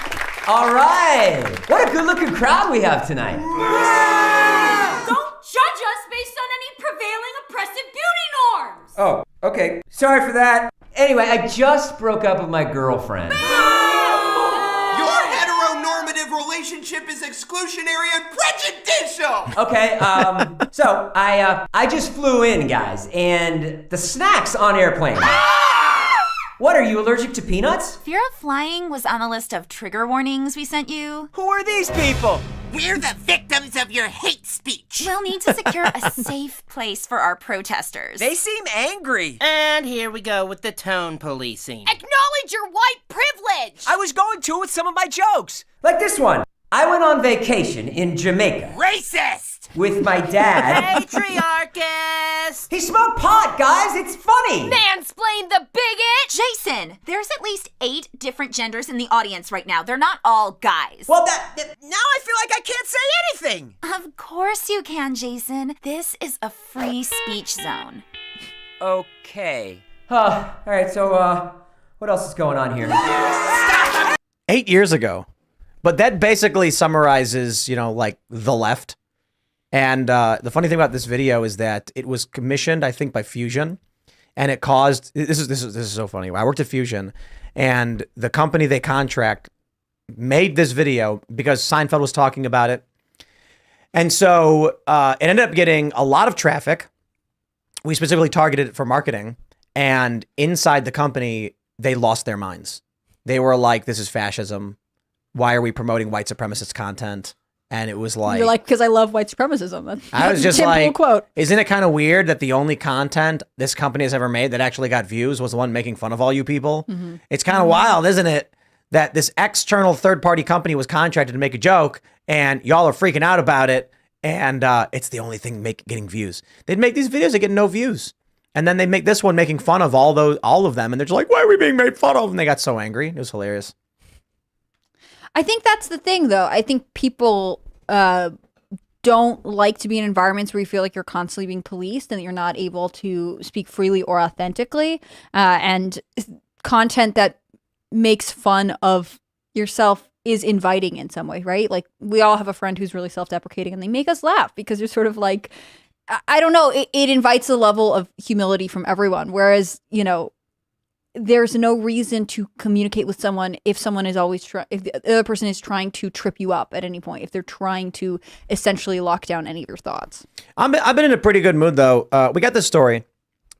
All right. What a good-looking crowd we have tonight. Don't judge us based on any prevailing oppressive beauty norms. Oh, okay. Sorry for that. Anyway, I just broke up with my girlfriend. Your heteronormative relationship is exclusionary and prejudicial. Okay, so I just flew in, guys, and the snacks on airplane. What, are you allergic to peanuts? Fear of flying was on the list of trigger warnings we sent you. Who are these people? We're the victims of your hate speech. We'll need to secure a safe place for our protesters. They seem angry. And here we go with the tone policing. Acknowledge your white privilege! I was going to with some of my jokes. Like this one. I went on vacation in Jamaica. Racist! With my dad. Patriarchist! He smoked pot, guys. It's funny. Mansplain the bigot! Jason, there's at least 8 different genders in the audience right now. They're not all guys. Well, now I feel like I can't say anything. Of course you can, Jason. This is a free speech zone. Okay. All right, so, what else is going on here? 8 years ago. But that basically summarizes, like the left. And the funny thing about this video is that it was commissioned, I think, by Fusion, and it caused. This is so funny. I worked at Fusion, and the company they contract made this video because Seinfeld was talking about it, and so it ended up getting a lot of traffic. We specifically targeted it for marketing, And inside the company, they lost their minds. They were like, this is fascism. Why are we promoting white supremacist content? And it was like... You're like, because I love white supremacism. That's I was just simple like, quote. Isn't it kind of weird that the only content this company has ever made that actually got views was the one making fun of all you people? Mm-hmm. It's kind of wild, isn't it? That this external third-party company was contracted to make a joke, and y'all are freaking out about it, and it's the only thing getting views. They'd make these videos that get no views. And then they make this one making fun of all of them, and they're just like, why are we being made fun of? And they got so angry. It was hilarious. I think that's the thing, though. I think people don't like to be in environments where you feel like you're constantly being policed and that you're not able to speak freely or authentically. And content that makes fun of yourself is inviting in some way, right? Like, we all have a friend who's really self-deprecating and they make us laugh because you're sort of like, I don't know, it invites a level of humility from everyone. Whereas, there's no reason to communicate with someone if someone is always if the other person is trying to trip you up at any point, if they're trying to essentially lock down any of your thoughts. I've been in a pretty good mood, though. We got this story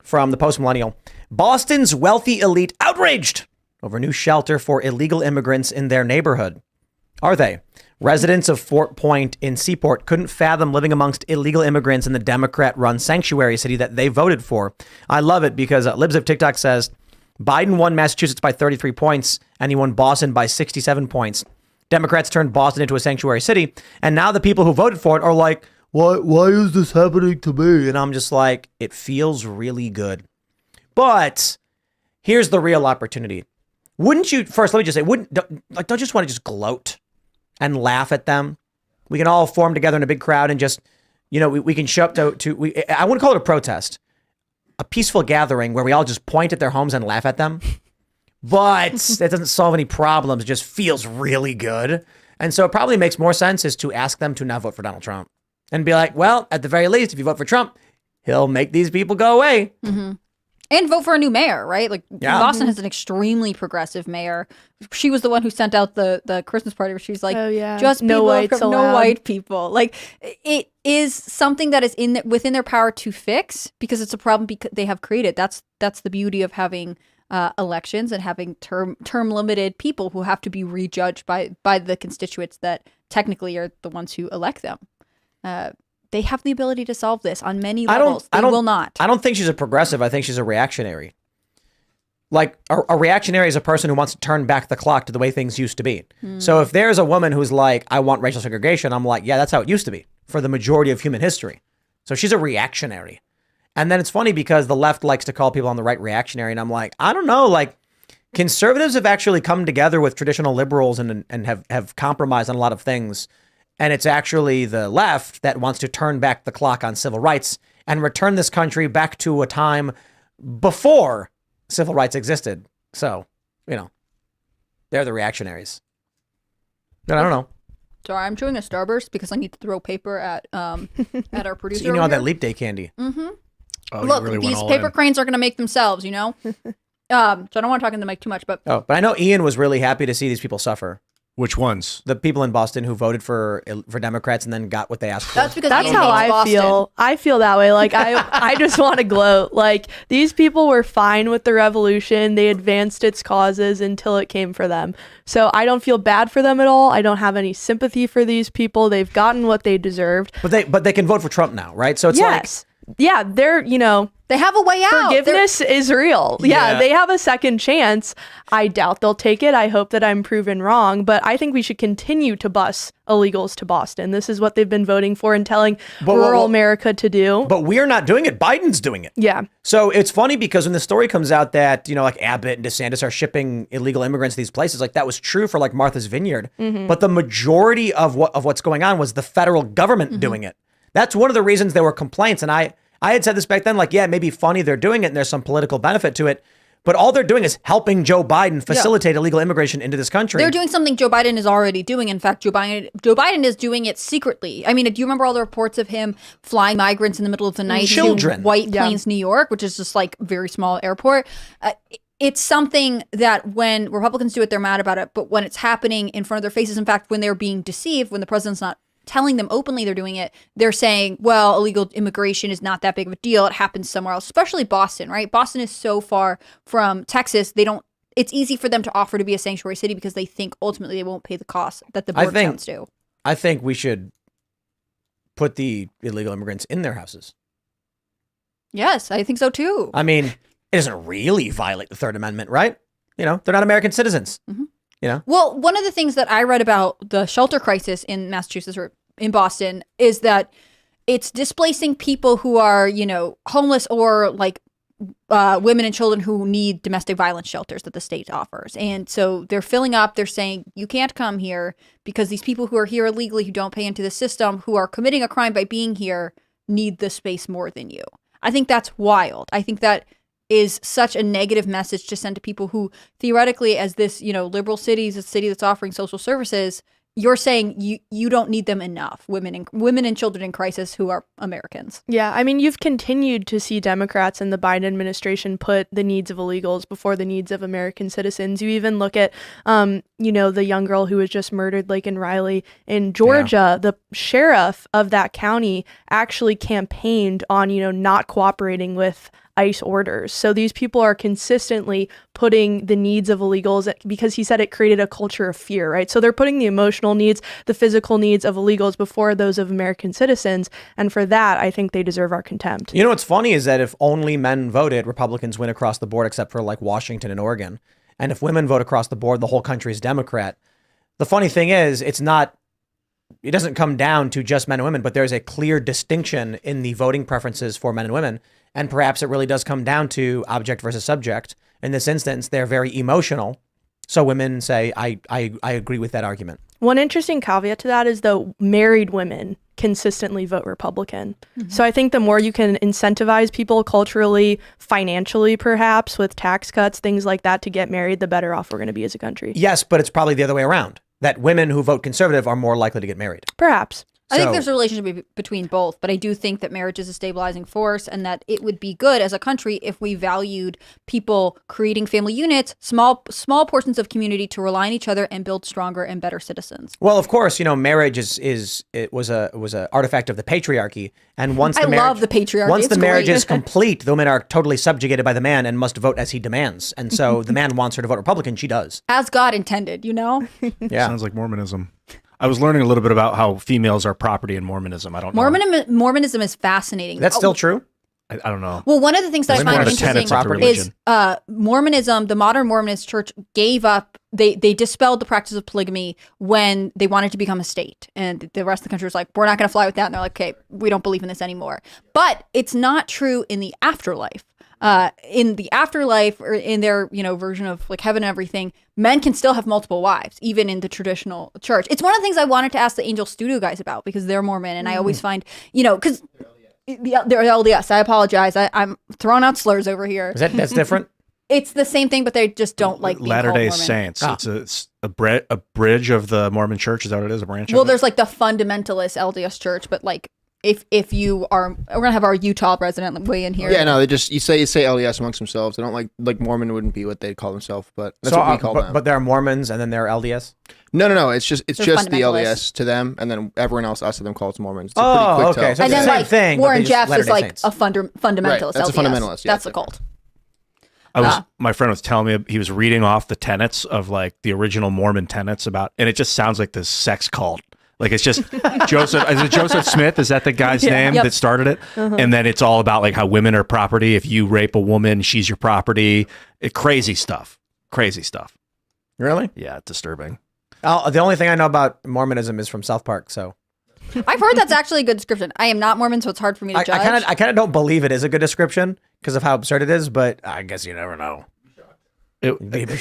from the Post Millennial. Boston's wealthy elite outraged over new shelter for illegal immigrants in their neighborhood. Are they? Residents of Fort Point in Seaport couldn't fathom living amongst illegal immigrants in the Democrat-run sanctuary city that they voted for. I love it because Libs of TikTok says, Biden won Massachusetts by 33 points, and he won Boston by 67 points. Democrats turned Boston into a sanctuary city, and now the people who voted for it are like, why is this happening to me? And I'm just like, it feels really good. But here's the real opportunity. Wouldn't you, first, let me just say, don't you just want to just gloat and laugh at them? We can all form together in a big crowd and just, we can show up I wouldn't call it a protest. A peaceful gathering where we all just point at their homes and laugh at them. But that doesn't solve any problems. It just feels really good. And so it probably makes more sense is to ask them to not vote for Donald Trump and be like, well, at the very least, if you vote for Trump, he'll make these people go away. Mm-hmm. And vote for a new mayor, right? Like, Boston has an extremely progressive mayor. She was the one who sent out the Christmas party where she's like, just no whites allowed. No white people. Like, it is something that is within their power to fix because it's a problem they have created. That's the beauty of having elections and having term limited people who have to be rejudged by the constituents that technically are the ones who elect them. They have the ability to solve this on many levels. They will not. I don't think she's a progressive. I think she's a reactionary. Like, a reactionary is a person who wants to turn back the clock to the way things used to be. So if there's a woman who's like, I want racial segregation, I'm like, yeah, that's how it used to be for the majority of human history. So she's a reactionary. And then it's funny because the left likes to call people on the right reactionary. And I'm like, I don't know, like, conservatives have actually come together with traditional liberals and have compromised on a lot of things. And it's actually the left that wants to turn back the clock on civil rights and return this country back to a time before civil rights existed. So, they're the reactionaries. But I don't know. Sorry, I'm chewing a Starburst because I need to throw paper at at our producer. So that leap day candy. Mm-hmm. Oh, look, really these paper cranes are going to make themselves, So I don't want to talk in the mic too much, but I know Ian was really happy to see these people suffer. Which ones? The people in Boston who voted for Democrats and then got what they asked for. That's because that's how I feel. I feel that way. Like I just want to gloat. Like, these people were fine with the revolution. They advanced its causes until it came for them. So I don't feel bad for them at all. I don't have any sympathy for these people. They've gotten what they deserved. But they can vote for Trump now, right? So it's yeah, they're, they have a way out. Forgiveness is real. Yeah, they have a second chance. I doubt they'll take it. I hope that I'm proven wrong, but I think we should continue to bus illegals to Boston. This is what they've been voting for and telling rural America to do. But we're not doing it. Biden's doing it. Yeah. So it's funny because when the story comes out that, like Abbott and DeSantis are shipping illegal immigrants to these places, like that was true for like Martha's Vineyard. Mm-hmm. But the majority of what's going on was the federal government doing it. That's one of the reasons there were complaints. And I had said this back then, like, yeah, it may be funny they're doing it and there's some political benefit to it, but all they're doing is helping Joe Biden facilitate illegal immigration into this country. They're doing something Joe Biden is already doing. In fact, Joe Biden is doing it secretly. I mean, do you remember all the reports of him flying migrants in the middle of the night to White Plains, New York, which is just like a very small airport? It's something that when Republicans do it, they're mad about it. But when it's happening in front of their faces, in fact, when they're being deceived, when the president's not telling them openly they're doing it, they're saying, well, illegal immigration is not that big of a deal. It happens somewhere else, especially Boston, right? Boston is so far from Texas. It's easy for them to offer to be a sanctuary city because they think ultimately they won't pay the cost that the border towns do. I think we should put the illegal immigrants in their houses. Yes, I think so too. I mean, it doesn't really violate the Third Amendment, right? You know, they're not American citizens. Mm-hmm. You know? Well, one of the things that I read about the shelter crisis in Massachusetts or in Boston is that it's displacing people who are, you know, homeless or like women and children who need domestic violence shelters that the state offers. And so they're filling up. They're saying, you can't come here because these people who are here illegally, who don't pay into the system, who are committing a crime by being here, need the space more than you. I think that's wild. I think that is such a negative message to send to people who theoretically, as this, you know, liberal city is a city that's offering social services, you're saying you don't need them enough. Women and children in crisis who are Americans. Yeah, I mean, you've continued to see Democrats in the Biden administration put the needs of illegals before the needs of American citizens. You even look at, you know, the young girl who was just murdered, Laken Riley in Georgia. The sheriff of that county actually campaigned on, you know, not cooperating with ICE orders. So these people are consistently putting the needs of illegals, because he said it created a culture of fear, right? So they're putting the emotional needs, the physical needs of illegals before those of American citizens. And for that, I think they deserve our contempt. You know, what's funny is that if only men voted, Republicans win across the board, except for like Washington and Oregon. And if women vote across the board, the whole country is Democrat. The funny thing is, it doesn't come down to just men and women, but there's a clear distinction in the voting preferences for men and women. And perhaps it really does come down to object versus subject. In this instance, they're very emotional. So women say, I agree with that argument. One interesting caveat to that is, though, married women consistently vote Republican. Mm-hmm. So I think the more you can incentivize people culturally, financially, perhaps with tax cuts, things like that, to get married, the better off we're going to be as a country. Yes, but it's probably the other way around, that women who vote conservative are more likely to get married. Perhaps. I think there's a relationship between both, but I do think that marriage is a stabilizing force and that it would be good as a country if we valued people creating family units, small portions of community to rely on each other and build stronger and better citizens. Well, of course, you know, marriage was a artifact of the patriarchy, and once the love the patriarchy. Once it's the marriage great. is complete, the women are totally subjugated by the man and must vote as he demands. And so the man wants her to vote Republican, she does. As God intended, you know? Yeah. Sounds like Mormonism. I was learning a little bit about how females are property in Mormonism. I don't know. Mormonism is fascinating. That's still true? I don't know. Well, one of the things that I find interesting is Mormonism, the modern Mormonist church gave up, they dispelled the practice of polygamy when they wanted to become a state. And the rest of the country was like, we're not going to fly with that. And they're like, okay, we don't believe in this anymore. But it's not true in the afterlife. In the afterlife, or in their, you know, version of like heaven and everything, men can still have multiple wives, even in the traditional church. It's one of the things I wanted to ask the Angel Studio guys about, because they're Mormon, and I always find, you know, because they're LDS. I apologize. I'm throwing out slurs over here. That's different? It's the same thing, but they just don't like being Latter-day called Mormon. Saints. It's a bridge of the Mormon church. Is that what it is? A branch? Well, there's like the fundamentalist LDS church, but like, if you are, we're gonna have our Utah resident weigh in here. Yeah, no, they just you say LDS amongst themselves. They don't like Mormon wouldn't be what they'd call themselves, but that's what we call them. But there are Mormons and then there are LDS. No. It's just the LDS to them, and then everyone else us to them calls Mormons. It's a pretty quick tell. So and then the same like thing, Warren Jeffs is like Saints. a fundamentalist. Right, that's LDS. a fundamentalist. Yeah, That's a cult. My friend was telling me he was reading off the tenets of like the original Mormon tenets about, and it just sounds like this sex cult. Like it's just Joseph. Is it Joseph Smith? Is that the guy's name that started it? Uh-huh. And then it's all about like how women are property. If you rape a woman, she's your property. Crazy stuff. Crazy stuff. Really? Yeah, it's disturbing. The only thing I know about Mormonism is from South Park. So I've heard that's actually a good description. I am not Mormon, so it's hard for me to judge. I kind of don't believe it is a good description because of how absurd it is. But I guess you never know. It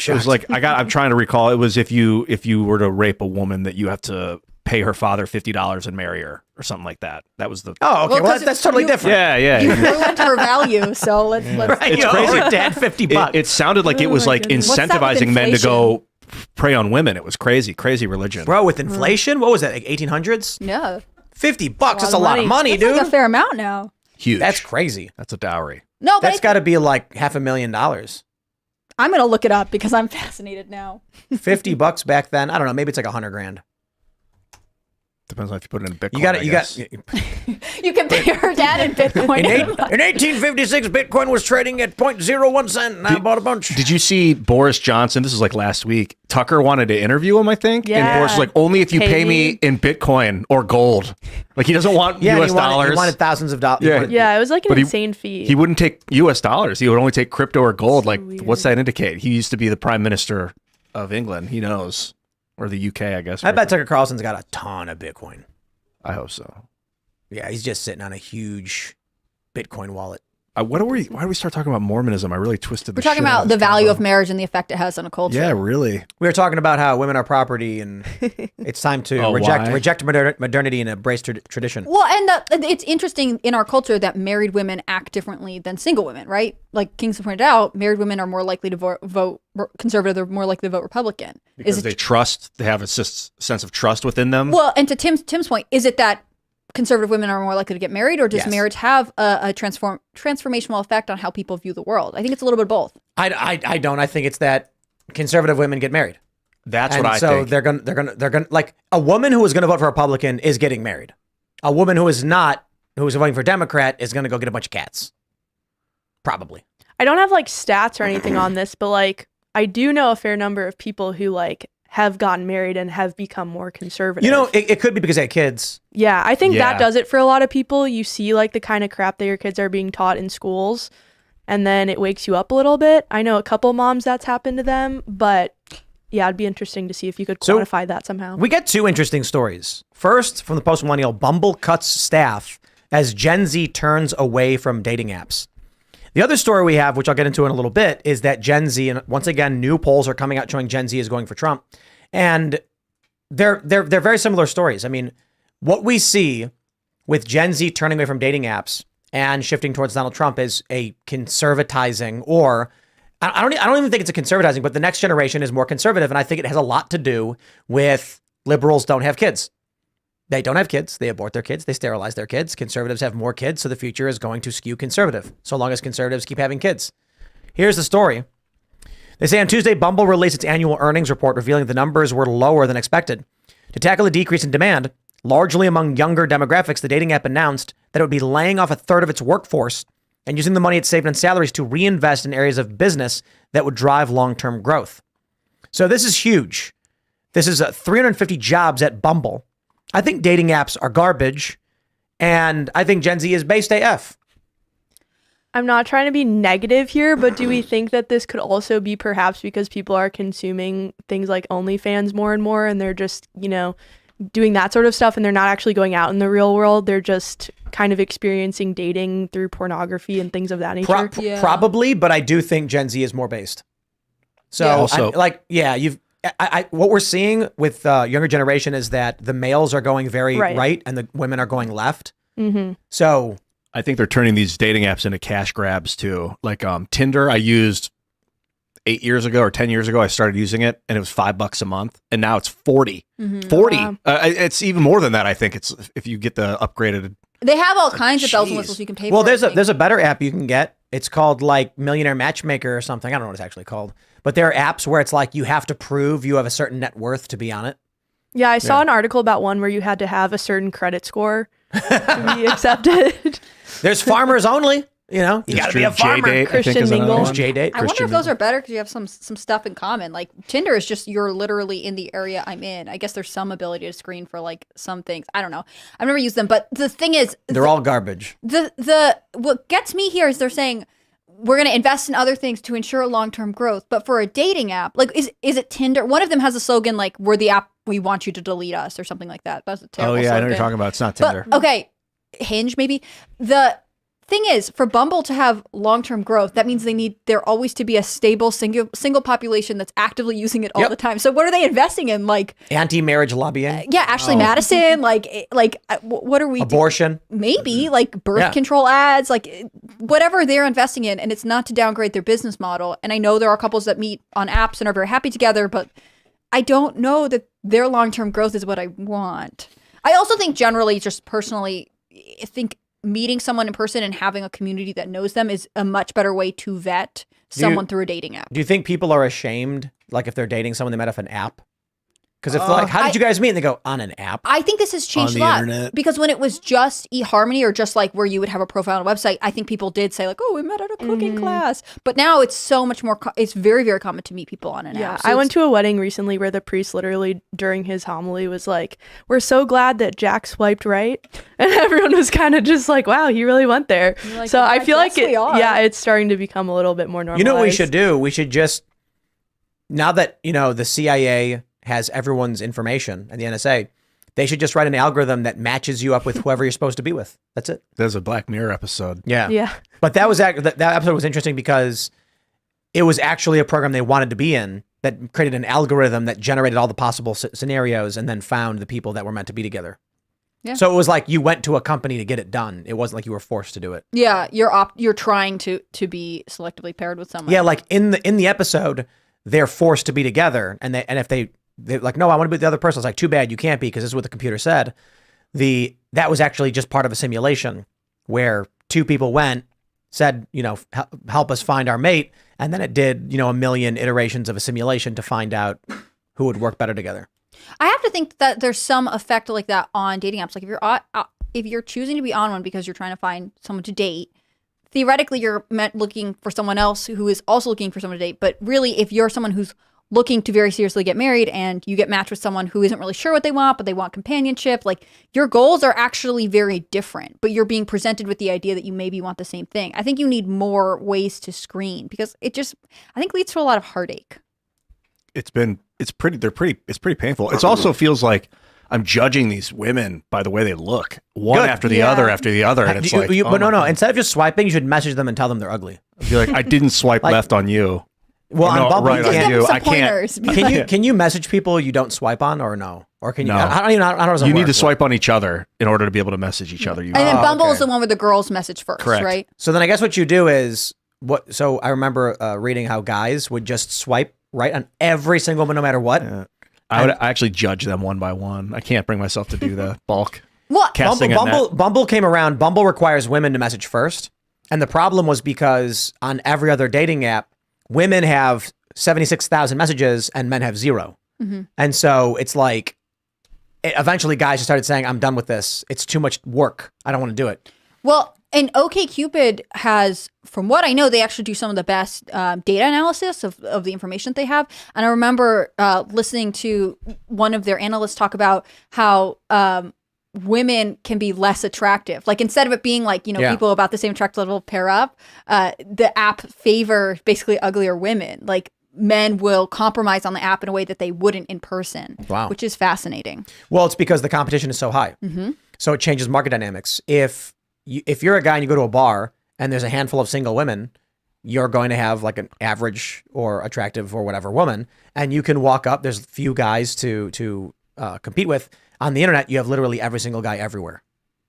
was like I'm trying to recall. It was if you were to rape a woman that you have to pay her father $50 and marry her or something like that. That was the. Oh, okay. Well, that's totally different. Yeah. You ruined her value, so let's. Right, it's crazy. Dad, $50. It sounded like it was like incentivizing men to go prey on women. It was crazy religion. Bro, with inflation, what was that? Like 1800s? Yeah. $50. That's a lot of money, dude. That's like a fair amount now. Huge. That's crazy. That's a dowry. No, but that's got to be like $500,000. I'm gonna look it up because I'm fascinated now. $50 back then. I don't know. Maybe it's like $100,000. Depends on if you put it in Bitcoin. You can pay her dad in Bitcoin. In 1856, Bitcoin was trading at 0.01 cent, and I bought a bunch. Did you see Boris Johnson? This was like last week. Tucker wanted to interview him, I think. Yeah. And Boris was like, only if you pay me in Bitcoin or gold. Like, he doesn't want U.S. dollars. He wanted thousands of dollars. Yeah, it was like an insane fee. He wouldn't take U.S. dollars. He would only take crypto or gold. Like, what's that indicate? He used to be the prime minister of England. He knows. Or the UK, I guess. I bet Tucker Carlson's got a ton of Bitcoin. I hope so. Yeah, he's just sitting on a huge Bitcoin wallet. Why do we start talking about Mormonism? I really twisted the We're talking about the value of marriage and the effect it has on a culture. Yeah, really. We were talking about how women are property and it's time to reject modernity and embrace tradition. Well, and it's interesting in our culture that married women act differently than single women, right? Like Kingsley pointed out, married women are more likely to vote conservative, they're more likely to vote Republican. Because they have a sense of trust within them. Well, and to Tim's point, is it that conservative women are more likely to get married, or does marriage have a transformational effect on how people view the world? I think it's a little bit of both. I don't. I think it's that conservative women get married. That's what I think. So they're gonna like a woman who is gonna vote for Republican is getting married. A woman who is not, who is voting for Democrat, is gonna go get a bunch of cats. Probably. I don't have like stats or anything on this, but like I do know a fair number of people who like have gotten married and have become more conservative. You know, it could be because they had kids. Yeah, I think that does it for a lot of people. You see like the kind of crap that your kids are being taught in schools, and then it wakes you up a little bit. I know a couple moms that's happened to them, but yeah, it'd be interesting to see if you could quantify that somehow. We get two interesting stories. First, from the post-millennial, Bumble cuts staff as Gen Z turns away from dating apps. The other story we have, which I'll get into in a little bit, is that Gen Z, and once again, new polls are coming out showing Gen Z is going for Trump. And they're very similar stories. I mean, what we see with Gen Z turning away from dating apps and shifting towards Donald Trump is a conservatizing, or I don't even think it's a conservatizing, but the next generation is more conservative. And I think it has a lot to do with liberals don't have kids. They don't have kids. They abort their kids. They sterilize their kids. Conservatives have more kids. So the future is going to skew conservative, so long as conservatives keep having kids. Here's the story. They say on Tuesday, Bumble released its annual earnings report, revealing the numbers were lower than expected. To tackle a decrease in demand, largely among younger demographics, the dating app announced that it would be laying off a third of its workforce and using the money it saved on salaries to reinvest in areas of business that would drive long-term growth. So this is huge. This is 350 jobs at Bumble. I think dating apps are garbage, and I think Gen Z is based AF. I'm not trying to be negative here, but do we think that this could also be perhaps because people are consuming things like OnlyFans more and more, and they're just, you know, doing that sort of stuff, and they're not actually going out in the real world? They're just kind of experiencing dating through pornography and things of that nature. Probably, but I do think Gen Z is more based. So, what we're seeing with younger generation is that the males are going very right and the women are going left. Mm-hmm. So I think they're turning these dating apps into cash grabs too. Like Tinder, I used 8 years ago or 10 years ago. I started using it and it was $5 a month, and now it's 40. Mm-hmm. 40. Wow. It's even more than that. I think it's if you get the upgraded. They have all kinds of bells and whistles you can pay for. Well, there's a better app you can get. It's called like Millionaire Matchmaker or something. I don't know what it's actually called. But there are apps where it's like you have to prove you have a certain net worth to be on it. Yeah, I saw an article about one where you had to have a certain credit score to be accepted. There's farmers only. You know, you got to be a farmer. J-Date, Christian Mingle. J-Date. I wonder if those are better because you have some stuff in common. Like Tinder is just you're literally in the area I'm in. I guess there's some ability to screen for like some things. I don't know. I've never used them, but the thing is, they're all garbage. The what gets me here is they're saying we're going to invest in other things to ensure long-term growth. But for a dating app, like is it Tinder? One of them has a slogan like "We're the app we want you to delete us" or something like that. That's a terrible slogan. I know what you're talking about. It's not Tinder. But, okay, Hinge maybe. The thing is, for Bumble to have long-term growth, that means they need there always to be a stable single population that's actively using it all the time. So what are they investing in? Like anti-marriage lobbying? Yeah, Ashley Madison. Like what are we? Abortion? Maybe like birth control ads. Like whatever they're investing in, and it's not to downgrade their business model. And I know there are couples that meet on apps and are very happy together, but I don't know that their long-term growth is what I want. I also think generally, just personally, I think meeting someone in person and having a community that knows them is a much better way to vet someone through a dating app. Do you think people are ashamed, like if they're dating someone they met off an app? Because if like, how did you guys meet? And they go, on an app. I think this has changed a lot. Because when it was just eHarmony or just like where you would have a profile on a website, I think people did say like, oh, we met at a cooking class. But now it's so much more, it's very, very common to meet people on an app. So I went to a wedding recently where the priest literally during his homily was like, we're so glad that Jack swiped right. And everyone was kind of just like, wow, he really went there. Like, so I feel like it's starting to become a little bit more normalized. You know what we should do? We should just, now that, the CIA has everyone's information and the NSA, they should just write an algorithm that matches you up with whoever you're supposed to be with. That's it. There's a Black Mirror episode. Yeah. But that episode was interesting because it was actually a program they wanted to be in that created an algorithm that generated all the possible scenarios and then found the people that were meant to be together. Yeah. So it was like you went to a company to get it done. It wasn't like you were forced to do it. Yeah, you're trying to be selectively paired with someone. Yeah, like in the episode, they're forced to be together, and if they're like, no, I want to be with the other person. It's like, too bad you can't be because this is what the computer said. That was actually just part of a simulation where two people went, said, help us find our mate, and then it did, a million iterations of a simulation to find out who would work better together. I have to think that there's some effect like that on dating apps. Like if you're choosing to be on one because you're trying to find someone to date, theoretically you're looking for someone else who is also looking for someone to date. But really, if you're someone who's looking to very seriously get married and you get matched with someone who isn't really sure what they want, but they want companionship, like your goals are actually very different, but you're being presented with the idea that you maybe want the same thing. I think you need more ways to screen because it just, I think, leads to a lot of heartache. It's pretty painful. It also feels like I'm judging these women by the way they look, one after the other, and it's no. Instead of just swiping, you should message them and tell them they're ugly. Be like, I didn't swipe left on you. Well, on Bumble, right on you. I can't. Can you message people you don't swipe on or no? Or can you? No. I don't know. You need to swipe on each other in order to be able to message each other. And then Bumble is the one where the girls message first, Correct. right? So then I guess what you do is So I remember reading how guys would just swipe right on every single one, no matter what. Yeah. I would actually judge them one by one. I can't bring myself to do the bulk. What? Bumble came around. Bumble requires women to message first. And the problem was because on every other dating app, women have 76,000 messages and men have 0. Mm-hmm. And so it's like, eventually guys just started saying, I'm done with this. It's too much work. I don't want to do it. Well, and OkCupid has, from what I know, they actually do some of the best data analysis of the information that they have. And I remember listening to one of their analysts talk about how women can be less attractive. Like instead of it being like, people about the same attract level pair up, the app favor basically uglier women. Like men will compromise on the app in a way that they wouldn't in person. Wow. Which is fascinating. Well, it's because the competition is so high. Mm-hmm. So it changes market dynamics. If you're a guy and you go to a bar and there's a handful of single women, you're going to have like an average or attractive or whatever woman, and you can walk up. There's few guys to compete with. On the internet, you have literally every single guy everywhere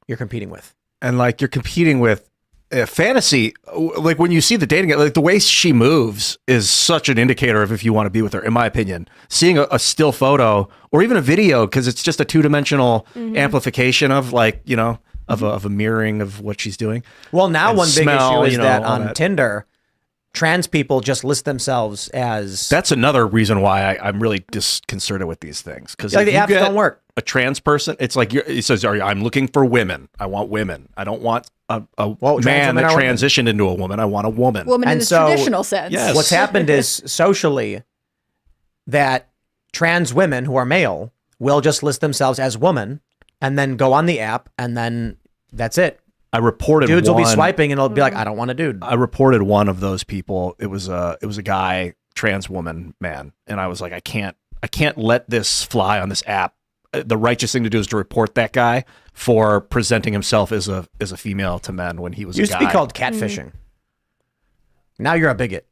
you're competing with. And like you're competing with fantasy. Like when you see the dating, like the way she moves is such an indicator of if you want to be with her, in my opinion. Seeing a still photo or even a video, because it's just a 2-dimensional amplification of like, of a mirroring of what she's doing. Well, now and one big issue is that on that. Tinder, trans people just list themselves as... That's another reason why I'm really disconcerted with these things. Because the apps don't work. A trans person, it's like it says, I'm looking for women. I want women. I don't want a man that transitioned into a woman. I want a woman. Woman in the traditional sense. Yes. What's happened is socially that trans women who are male will just list themselves as woman and then go on the app and then that's it. I reported dudes will be swiping and it'll be like, I don't want a dude. I reported one of those people. It was a guy, trans woman, man, and I was like, I can't let this fly on this app. The righteous thing to do is to report that guy for presenting himself as a female to men when he was used a guy. To be called catfishing. Now you're a bigot.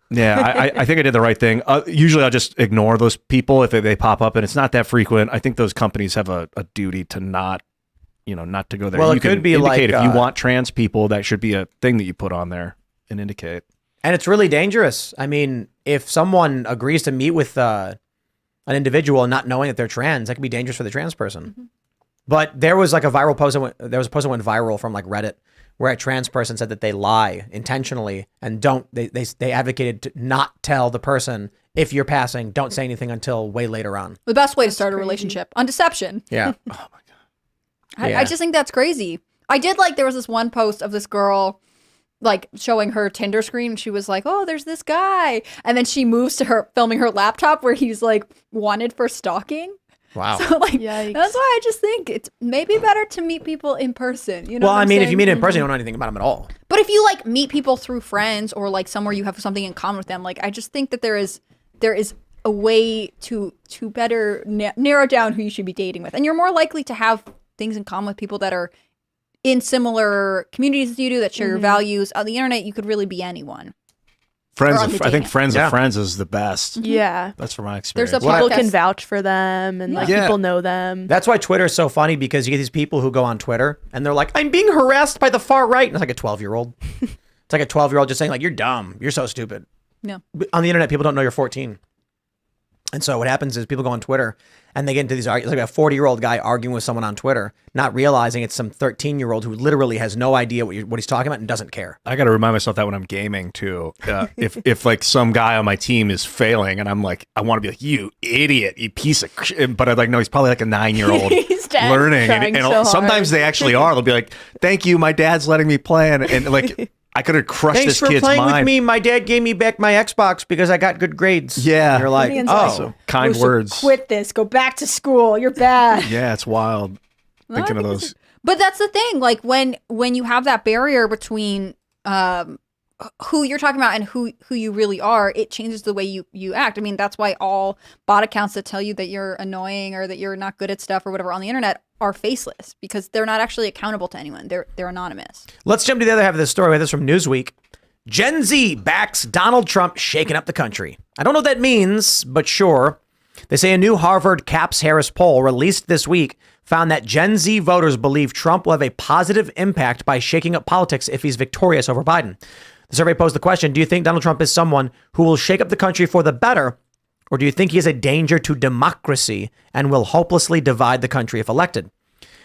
Yeah, I think I did the right thing. Usually I'll just ignore those people if they pop up, and it's not that frequent. I think those companies have a duty to not to go there. Well, you could be indicate like, if you want trans people, that should be a thing that you put on there and indicate. And it's really dangerous. I mean, if someone agrees to meet with an individual and not knowing that they're trans, that can be dangerous for the trans person. Mm-hmm. But there was like a viral post. There was a post that went viral from like Reddit where a trans person said that they lie intentionally and they advocated to not tell the person if you're passing, don't say anything until way later on. The best way to start a relationship on deception. Yeah. Oh my God. I just think that's crazy. I did there was this one post of this girl showing her Tinder screen. She was like, oh, there's this guy. And then she moves to her filming her laptop where he's wanted for stalking. Wow. So that's why I just think it's maybe better to meet people in person. You know well, what I I'm mean, saying? if you meet in person, you don't know anything about them at all. But if you meet people through friends or somewhere you have something in common with them, I just think that there is a way to better narrow down who you should be dating with. And you're more likely to have things in common with people that are in similar communities as you do, that share your values. On the internet, you could really be anyone. I think friends of friends is the best. Yeah. That's from my experience. There's people can vouch for them and people know them. That's why Twitter is so funny, because you get these people who go on Twitter and they're like, I'm being harassed by the far right. And it's like a 12-year-old. It's like a 12-year-old just saying you're dumb. You're so stupid. No. On the internet, people don't know you're 14. And so what happens is people go on Twitter and they get into these arguments, like a 40-year-old guy arguing with someone on Twitter, not realizing it's some 13-year-old who literally has no idea what he's talking about and doesn't care. I got to remind myself that when I'm gaming too. If some guy on my team is failing and I'm I want to be you idiot, you piece of shit. But I'm no, he's probably a 9-year-old learning. And so sometimes they actually are. They'll be like, thank you, my dad's letting me play. And I could have crushed this kid's mind. Thanks for playing with me. My dad gave me back my Xbox because I got good grades. Yeah. And you're like, oh. Kind words. Quit this. Go back to school. You're bad. Yeah, it's wild. Thinking of those. But that's the thing. When you have that barrier between who you're talking about and who you really are, it changes the way you act. I mean, that's why all bot accounts that tell you that you're annoying or that you're not good at stuff or whatever on the internet are faceless, because they're not actually accountable to anyone. They're anonymous. Let's jump to the other half of this story. We have this from Newsweek. Gen Z backs Donald Trump shaking up the country. I don't know what that means, but sure. They say a new Harvard Caps-Harris poll released this week found that Gen Z voters believe Trump will have a positive impact by shaking up politics if he's victorious over Biden. The survey posed the question, do you think Donald Trump is someone who will shake up the country for the better, or do you think he is a danger to democracy and will hopelessly divide the country if elected?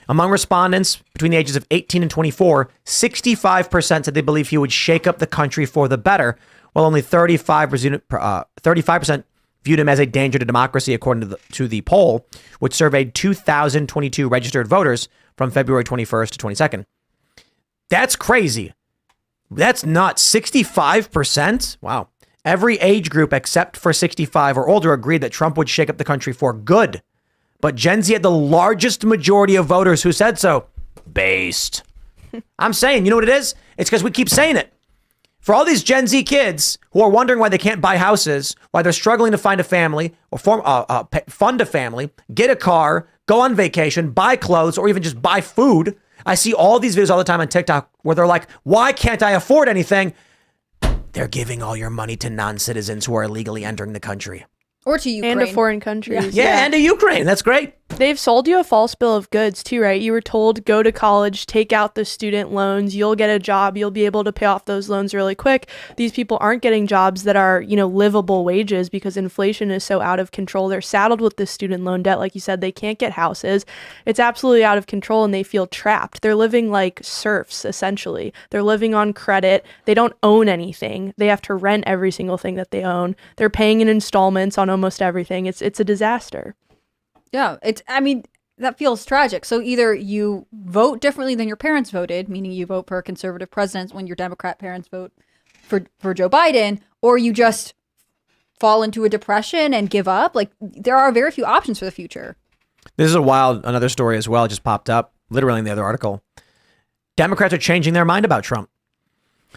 Among respondents between the ages of 18 and 24, 65% said they believe he would shake up the country for the better, while only 35% viewed him as a danger to democracy, according to the poll, which surveyed 2,022 registered voters from February 21st to 22nd. That's crazy. That's not 65%. Wow. Every age group except for 65 or older agreed that Trump would shake up the country for good. But Gen Z had the largest majority of voters who said so. Based. I'm saying, you know what it is? It's because we keep saying it. For all these Gen Z kids who are wondering why they can't buy houses, why they're struggling to find a family or fund a family, get a car, go on vacation, buy clothes, or even just buy food. I see all these videos all the time on TikTok where they're like, why can't I afford anything? They're giving all your money to non-citizens who are illegally entering the country. Or to Ukraine. And to foreign countries. Yeah, and to Ukraine. That's great. They've sold you a false bill of goods too, right? You were told, go to college, take out the student loans, you'll get a job, you'll be able to pay off those loans really quick. These people aren't getting jobs that are, livable wages because inflation is so out of control. They're saddled with this student loan debt. Like you said, they can't get houses. It's absolutely out of control and they feel trapped. They're living like serfs, essentially. They're living on credit. They don't own anything. They have to rent every single thing that they own. They're paying in installments on almost everything. It's a disaster. Yeah, that feels tragic. So either you vote differently than your parents voted, meaning you vote for a conservative president when your Democrat parents vote for Joe Biden, or you just fall into a depression and give up. There are very few options for the future. This is another story as well. It just popped up literally in the other article. Democrats are changing their mind about Trump.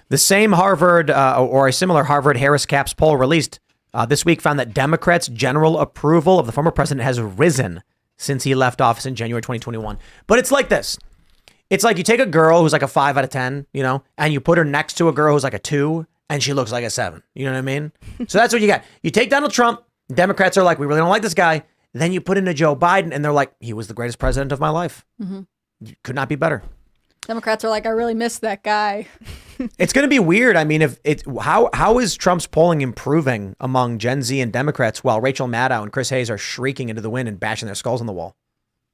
The same Harvard or a similar Harvard Harris Caps poll released this week found that Democrats' general approval of the former president has risen since he left office in January 2021. But it's like this. It's like you take a girl who's like a 5 out of 10, and you put her next to a girl who's like a 2 and she looks like a 7. You know what I mean? So that's what you got. You take Donald Trump. Democrats are like, we really don't like this guy. Then you put in a Joe Biden and they're like, he was the greatest president of my life. Mm-hmm. Could not be better. Democrats are like, I really miss that guy. It's going to be weird. I mean, how is Trump's polling improving among Gen Z and Democrats while Rachel Maddow and Chris Hayes are shrieking into the wind and bashing their skulls on the wall?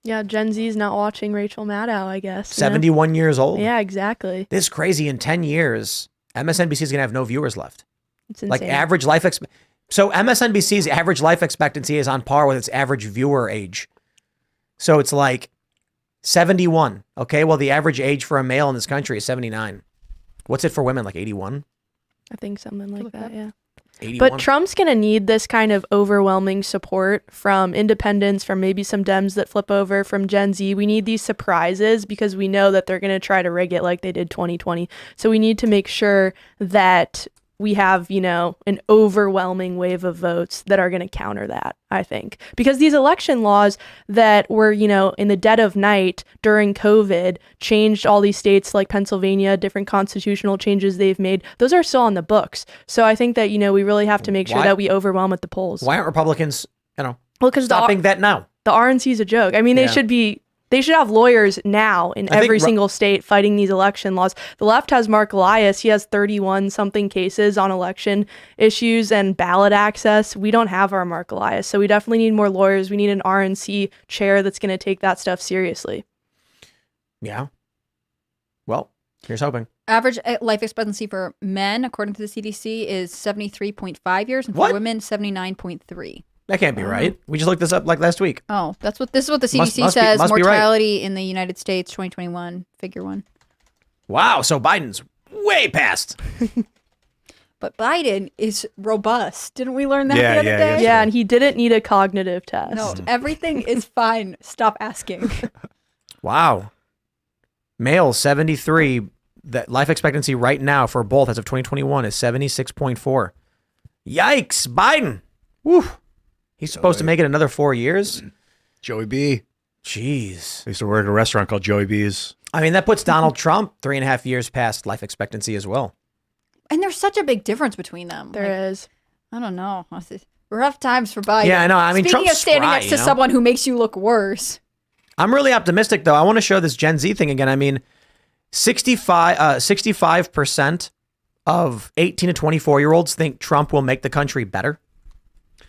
Yeah, Gen Z's not watching Rachel Maddow, I guess. 71 years old. Yeah, exactly. This is crazy. In 10 years, MSNBC is going to have no viewers left. It's insane. Like average life So MSNBC's average life expectancy is on par with its average viewer age. So it's like 71. Okay, well, the average age for a male in this country is 79. What's it for women? Like 81? I think something like that, yeah. 81? But Trump's going to need this kind of overwhelming support from independents, from maybe some Dems that flip over, from Gen Z. We need these surprises because we know that they're going to try to rig it like they did 2020. So we need to make sure that we have, you know, an overwhelming wave of votes that are going to counter that, I think. Because these election laws that were, you know, in the dead of night during COVID changed all these states like Pennsylvania, different constitutional changes they've made. Those are still on the books. So I think that, you know, we really have to make sure that we overwhelm at the polls. Why aren't Republicans, you know, because stopping that now? The RNC is a joke. I mean, they should have lawyers now in every single state fighting these election laws. The left has Mark Elias. He has 31 something cases on election issues and ballot access. We don't have our Mark Elias. So we definitely need more lawyers. We need an RNC chair that's going to take that stuff seriously. Yeah. Well, here's hoping. Average life expectancy for men, according to the CDC, is 73.5 years, and for women, 79.3. That can't be right. We just looked this up like last week. Oh, this is what the CDC must says. be right. Mortality in the United States, 2021, figure 1. Wow, so Biden's way past. But Biden is robust. Didn't we learn that the other day? Yeah, and he didn't need a cognitive test. No, everything is fine. Stop asking. Wow. Male 73. That life expectancy right now for both as of 2021 is 76.4. Yikes, Biden. Woo. He's supposed to make it another 4 years. Joey B. Jeez. I used to work at a restaurant called Joey B's. I mean, that puts Donald Trump 3.5 years past life expectancy as well. And there's such a big difference between them. There is. I don't know. Rough times for Biden. Yeah, I know. I mean, Speaking Trump's of standing spry, next to someone who makes you look worse. I'm really optimistic, though. I want to show this Gen Z thing again. I mean, 65% of 18 to 24-year-olds think Trump will make the country better.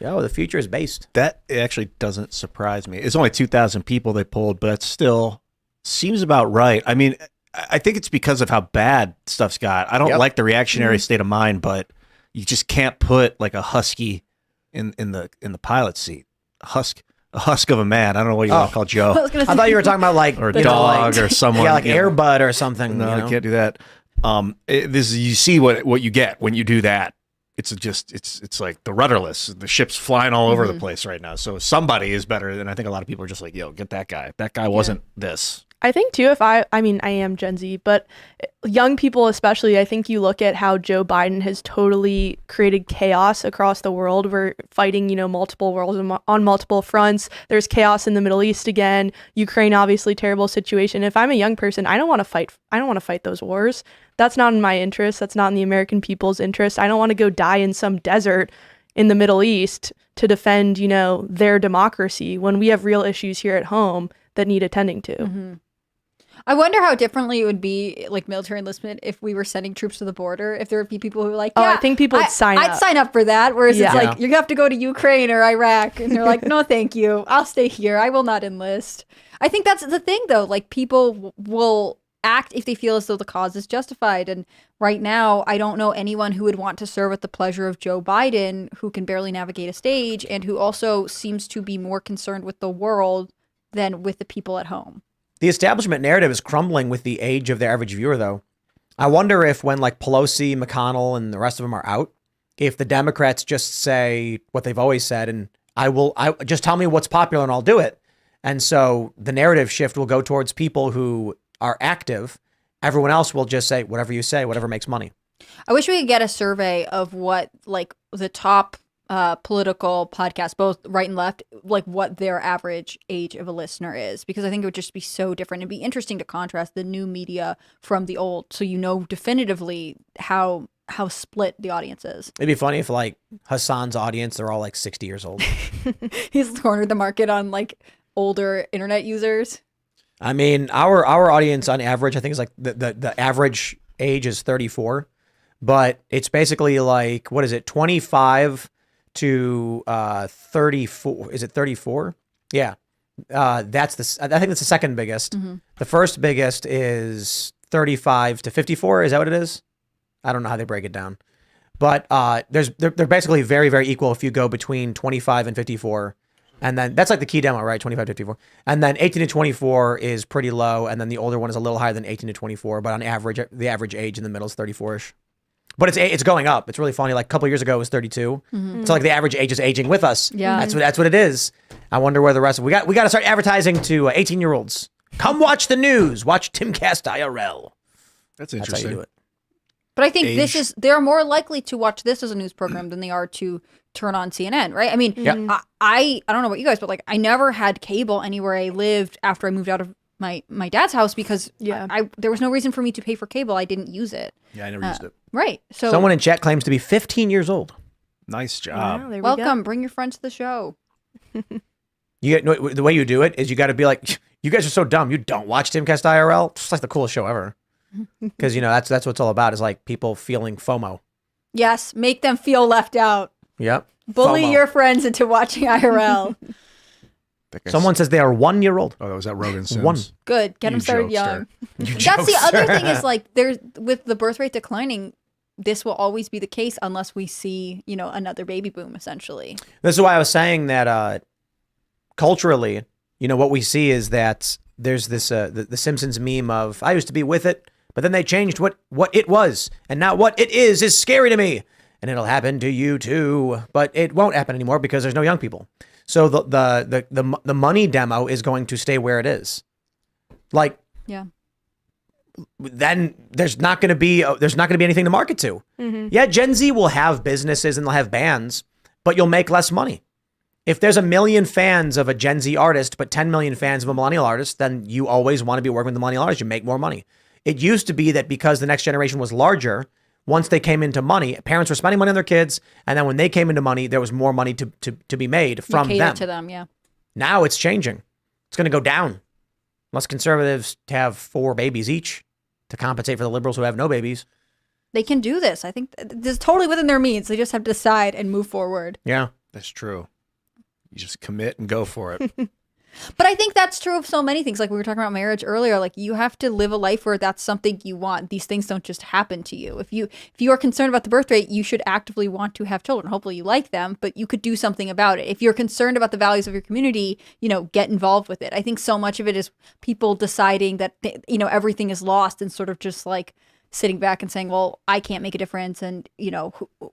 Yo, the future is based. That actually doesn't surprise me. It's only 2,000 people they polled, but it still seems about right. I mean, I think it's because of how bad stuff's got. I don't like the reactionary state of mind, but you just can't put like a husky in the pilot seat. A husk of a man. I don't know what you want to call Joe. I thought you were talking about like or a dog or someone. Yeah, like Air Bud or something. No, you know? I can't do that. You see what you get when you do that. It's like the rudderless. The ship's flying all over the place right now. So somebody is better, and I think a lot of people are just like, yo, get that guy. That guy wasn't this. I think too, I am Gen Z, but young people especially, I think you look at how Joe Biden has totally created chaos across the world. We're fighting, you know, multiple wars on multiple fronts. There's chaos in the Middle East again. Ukraine, obviously, terrible situation. If I'm a young person, I don't want to fight those wars. That's not in my interest. That's not in the American people's interest. I don't want to go die in some desert in the Middle East to defend, you know, their democracy when we have real issues here at home that need attending to. Mm-hmm. I wonder how differently it would be, like military enlistment, if we were sending troops to the border. If there would be people who were like, I think people would sign up. I'd sign up for that. Whereas it's like, you have to go to Ukraine or Iraq. And they're like, no, thank you. I'll stay here. I will not enlist. I think that's the thing, though. Like, people will act if they feel as though the cause is justified. And right now, I don't know anyone who would want to serve at the pleasure of Joe Biden, who can barely navigate a stage and who also seems to be more concerned with the world than with the people at home. The establishment narrative is crumbling with the age of their average viewer, though. I wonder if when like Pelosi, McConnell, and the rest of them are out, if the Democrats just say what they've always said, and I just tell me what's popular and I'll do it. And so the narrative shift will go towards people who are active. Everyone else will just say whatever you say, whatever makes money. I wish we could get a survey of what like the top political podcasts, both right and left, like what their average age of a listener is, because I think it would just be so different. It'd be interesting to contrast the new media from the old, so you know definitively how split the audience is. It'd be funny if like Hassan's audience, they're all like 60 years old. He's cornered the market on like older internet users. I mean, our audience on average, I think is like the average age is 34, but it's basically like, what is it, 25 to 34? Is it 34? Yeah. That's I think that's the second biggest. The first biggest is 35 to 54. Is that what it is? I don't know how they break it down, but they're basically very, very equal if you go between 25 and 54. And then that's like the key demo, right? 25 to 54. And then 18 to 24 is pretty low. And then the older one is a little higher than 18 to 24. But on average, the average age in the middle is 34-ish. But it's going up. It's really funny. Like a couple of years ago, it was 32. So like the average age is aging with us. Yeah. That's what it is. I wonder where the rest of we got to start advertising to 18-year-olds. Come watch the news. Watch Timcast IRL. That's interesting. That's how you do it. But I think they're more likely to watch this as a news program than they are to turn on CNN, right? I mean, I don't know about you guys, but like I never had cable anywhere I lived after I moved out of my dad's house because there was no reason for me to pay for cable. I didn't use it. Yeah, I never used it. Right. So someone in chat claims to be 15 years old. Nice job. Wow, there we welcome. go. Bring your friends to the show. The way you do it is you got to be like, you guys are so dumb. You don't watch Timcast IRL. It's like the coolest show ever. Because that's what it's all about. Is like people feeling FOMO. Yes, make them feel left out. Yep. Bully FOMO. your friends into watching IRL. Someone says they are 1 year old. Oh, that was that Rogan Sims. One. Good. Get them started young. That's the other thing is like there's with the birth rate declining, this will always be the case unless we see, another baby boom essentially. This is why I was saying that culturally, what we see is that there's this the Simpsons meme of I used to be with it, but then they changed what it was, and now what it is scary to me, and it'll happen to you too, but it won't happen anymore because there's no young people. So the money demo is going to stay where it is. Like, yeah. Then there's not going to be anything to market to. Yeah, Gen Z will have businesses and they'll have bands, but you'll make less money. If there's 1 million fans of a Gen Z artist, but 10 million fans of a millennial artist, then you always want to be working with the millennial artist. You make more money. It used to be that because the next generation was larger, once they came into money, parents were spending money on their kids, and then when they came into money, there was more money to be made from them. To them, yeah. Now it's changing. It's going to go down. Unless conservatives have 4 babies each to compensate for the liberals who have no babies. They can do this. I think this is totally within their means. They just have to decide and move forward. Yeah. That's true. You just commit and go for it. But I think that's true of so many things. Like we were talking about marriage earlier. Like you have to live a life where that's something you want. These things don't just happen to you. If you are concerned about the birth rate, you should actively want to have children. Hopefully you like them, but you could do something about it. If you're concerned about the values of your community, get involved with it. I think so much of it is people deciding that, everything is lost and sort of just like sitting back and saying, well, I can't make a difference. And,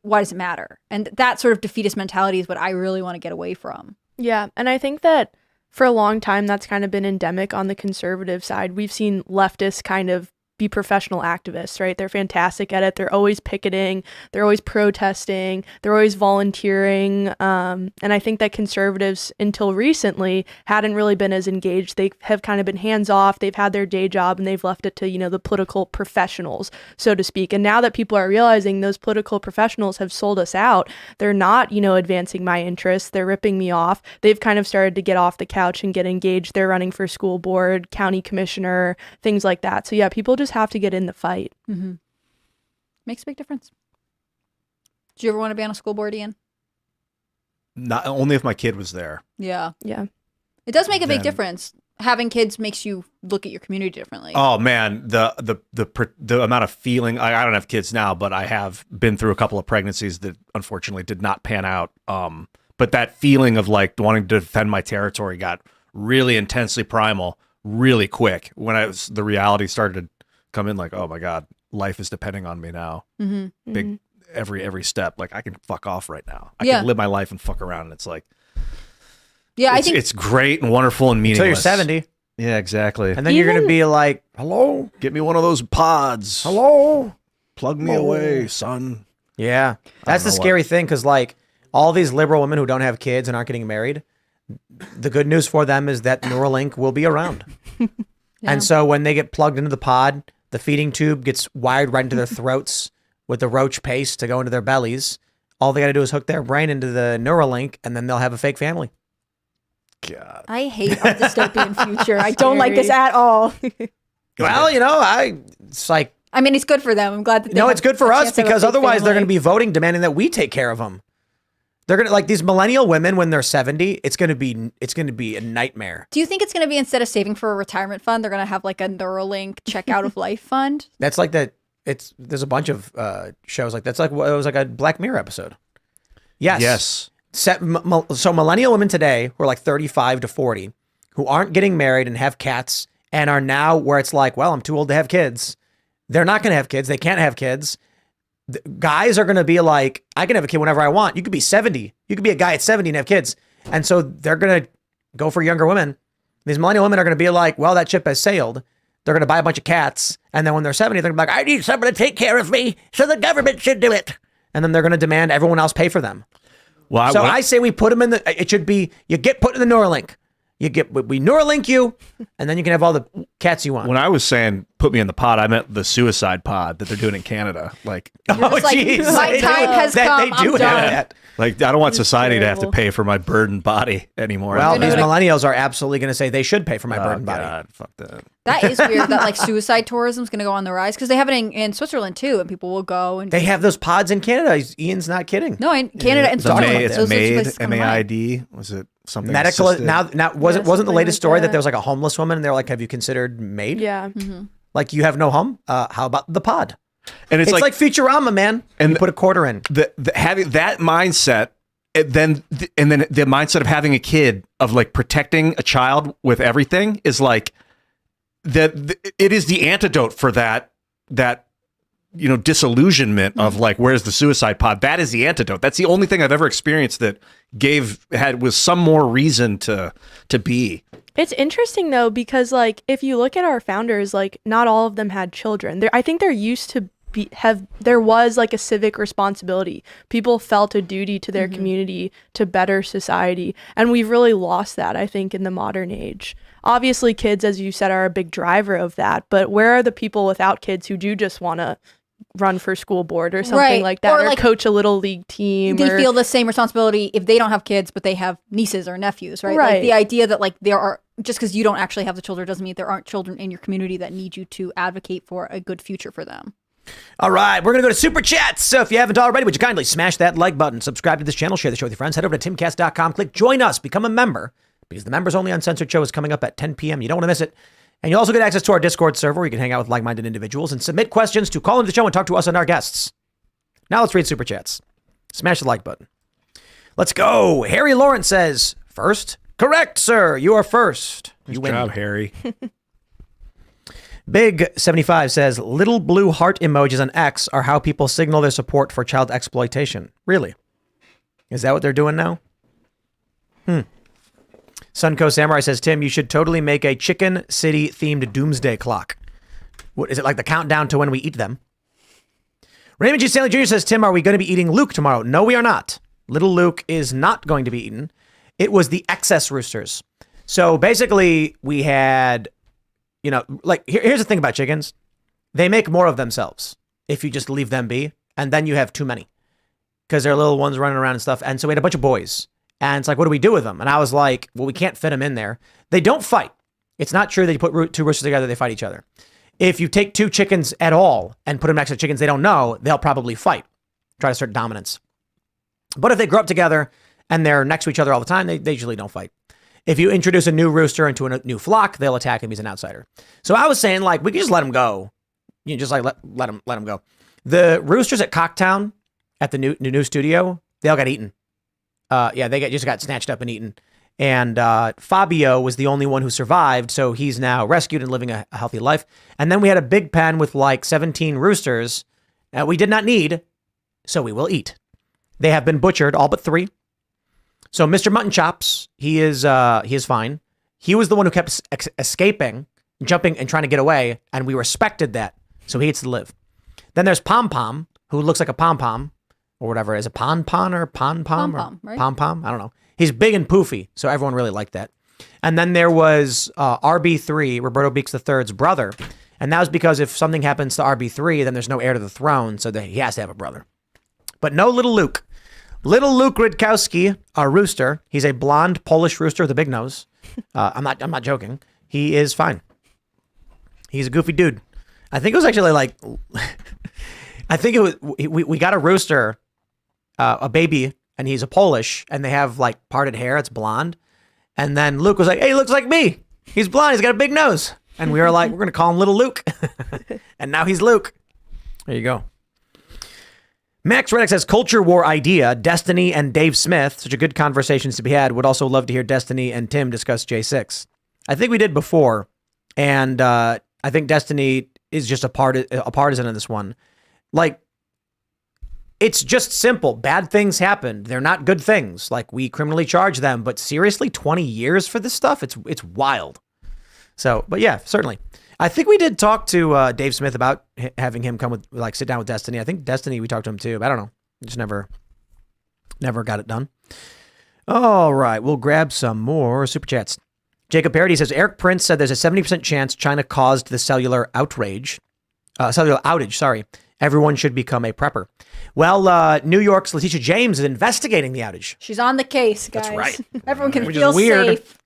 why does it matter? And that sort of defeatist mentality is what I really want to get away from. Yeah. And I think that for a long time, that's kind of been endemic on the conservative side. We've seen leftists kind of be professional activists, right? They're fantastic at it. They're always picketing. They're always protesting. They're always volunteering. And I think that conservatives, until recently, hadn't really been as engaged. They have kind of been hands off. They've had their day job and they've left it to, the political professionals, so to speak. And now that people are realizing those political professionals have sold us out, they're not, advancing my interests. They're ripping me off. They've kind of started to get off the couch and get engaged. They're running for school board, county commissioner, things like that. So yeah, people just have to get in the fight. Mm-hmm. Makes a big difference. Do you ever want to be on a school board, Ian? Not only if my kid was there. Yeah. Yeah. It does make a big difference. Having kids makes you look at your community differently. Oh man, the amount of feeling. I don't have kids now, but I have been through a couple of pregnancies that unfortunately did not pan out. But that feeling of like wanting to defend my territory got really intensely primal really quick when the reality started to come in. Like, oh my God, life is depending on me now. Mm-hmm. Big every step. Like I can fuck off right now. I can live my life and fuck around. And it's like, yeah, I think it's great and wonderful and meaningless. Until you're 70. Yeah, exactly. And then you're going to be like, hello? Get me one of those pods. Hello? Plug me away, son. Yeah. That's the scary thing because like all these liberal women who don't have kids and aren't getting married, the good news for them is that Neuralink will be around. And so when they get plugged into the pod, the feeding tube gets wired right into their throats with the roach paste to go into their bellies. All they got to do is hook their brain into the Neuralink and then they'll have a fake family. God. I hate our dystopian future. I don't like this at all. Well, it's like... I mean, it's good for them. I'm glad that they it's good for us because otherwise they're going to be be voting demanding that we take care of them. They're gonna like these millennial women when they're 70. It's gonna be a nightmare. Do you think it's going to be, instead of saving for a retirement fund, they're going to have like a Neuralink check out of life fund? That's like that. There's a bunch of shows like that's like it was like a Black Mirror episode. Yes. So millennial women today who are like 35 to 40 who aren't getting married and have cats and are now where it's like, well, I'm too old to have kids. They're not going to have kids. They can't have kids. Guys are going to be like, I can have a kid whenever I want. You could be 70. You could be a guy at 70 and have kids. And so they're going to go for younger women. These millennial women are going to be like, well, that ship has sailed. They're going to buy a bunch of cats. And then when they're 70, they're going to be like, I need someone to take care of me. So the government should do it. And then they're going to demand everyone else pay for them. Well, I say we put them in it should be, you get put in the Neuralink. We Neuralink you, and then you can have all the cats you want. When I was saying put me in the pod, I meant the suicide pod that they're doing in Canada. Like, geez, my time has come. They do have that. Like, I don't want society to have to pay for my burdened body anymore. Well, these millennials are absolutely going to say they should pay for my burdened body. Fuck that. That is weird that like suicide tourism is going to go on the rise because they have it in Switzerland too, and people will go and they have those pods in Canada. Ian's not kidding. No, in Canada and Switzerland. It's MAID, M-A-I-D. Was it something medical? assisted? Now wasn't the latest story that there was like a homeless woman and they're like, have you considered MAID? Yeah. Mm-hmm. Like you have no home. How about the pod? And it's like Futurama, man. And you put a quarter in. Having that mindset. And then the mindset of having a kid, of like protecting a child with everything, is like it is the antidote for that disillusionment of like, where's the suicide pod? That is the antidote. That's the only thing I've ever experienced that was some more reason to be. It's interesting though, because like if you look at our founders, like not all of them had children. I think they're used to there was like a civic responsibility. People felt a duty to their community to better society. And we've really lost that, I think, in the modern age. Obviously, kids, as you said, are a big driver of that. But where are the people without kids who do just want to run for school board or something like that, or like coach a little league team? They feel the same responsibility if they don't have kids, but they have nieces or nephews, right? Like the idea that like there are, just because you don't actually have the children doesn't mean there aren't children in your community that need you to advocate for a good future for them. All right, we're going to go to Super Chats. So if you haven't already, would you kindly smash that like button, subscribe to this channel, share the show with your friends, head over to timcast.com, click join us, become a member, because the members only uncensored show is coming up at 10 p.m. You don't want to miss it. And you also get access to our Discord server where you can hang out with like-minded individuals and submit questions to call into the show and talk to us and our guests. Now let's read Super Chats. Smash the like button. Let's go. Harry Lawrence says, first. Correct, sir. You are first. Good job, Harry. Big 75 says, little blue heart emojis on X are how people signal their support for child exploitation. Really? Is that what they're doing now? Sunco Samurai says, Tim, you should totally make a Chicken City themed doomsday clock. What is it, like the countdown to when we eat them? Raymond G. Stanley Jr. says, Tim, are we going to be eating Luke tomorrow? No, we are not. Little Luke is not going to be eaten. It was the excess roosters. So basically we had... like here's the thing about chickens. They make more of themselves if you just leave them be. And then you have too many because they're little ones running around and stuff. And so we had a bunch of boys and it's like, what do we do with them? And I was like, well, we can't fit them in there. They don't fight. It's not true that you put two roosters together, they fight each other. If you take two chickens at all and put them next to chickens they don't know, they'll probably fight, try to assert dominance. But if they grow up together and they're next to each other all the time, they usually don't fight. If you introduce a new rooster into a new flock, they'll attack him. He's an outsider. So I was saying, like, we could just let him go. You know, just like let him go. The roosters at Cocktown at the new studio, they all got eaten. They just got snatched up and eaten. And Fabio was the only one who survived, so he's now rescued and living a healthy life. And then we had a big pen with like 17 roosters that we did not need, so we will eat. They have been butchered, all but 3. So Mr. Mutton Chops, he is fine. He was the one who kept escaping, jumping, and trying to get away, and we respected that. So he gets to live. Then there's Pom Pom, who looks like a pom pom, or whatever. Is it Pon Pon or Pon Pom? Pom Pom, right? Pom Pom? I don't know. He's big and poofy, so everyone really liked that. And then there was RB3, Roberto Beeks III's brother, and that was because if something happens to RB3, then there's no heir to the throne, so he has to have a brother. But no little Luke. Little Luke Rydkowski, our rooster, he's a blonde Polish rooster with a big nose. I'm not joking. He is fine. He's a goofy dude. I think it was actually like, I think it was, we got a rooster, a baby and he's a Polish, and they have like parted hair. It's blonde. And then Luke was like, hey, he looks like me. He's blonde. He's got a big nose. And we were like, we're going to call him Little Luke. And now he's Luke. There you go. Max Reddick says, culture war idea, Destiny and Dave Smith. Such a good conversations to be had. Would also love to hear Destiny and Tim discuss J6. I think we did before. And I think Destiny is just a partisan in this one. Like, it's just simple. Bad things happened. They're not good things. Like, we criminally charge them. But seriously, 20 years for this stuff? It's wild. So, but yeah, certainly. I think we did talk to Dave Smith about having him come with, like, sit down with Destiny. I think Destiny, we talked to him too. But I don't know. Just never got it done. All right. We'll grab some more super chats. Jacob Parody says, Eric Prince said there's a 70% chance China caused the cellular outage. Sorry. Everyone should become a prepper. Well, New York's Letitia James is investigating the outage. She's on the case, guys. That's right. Everyone can feel safe.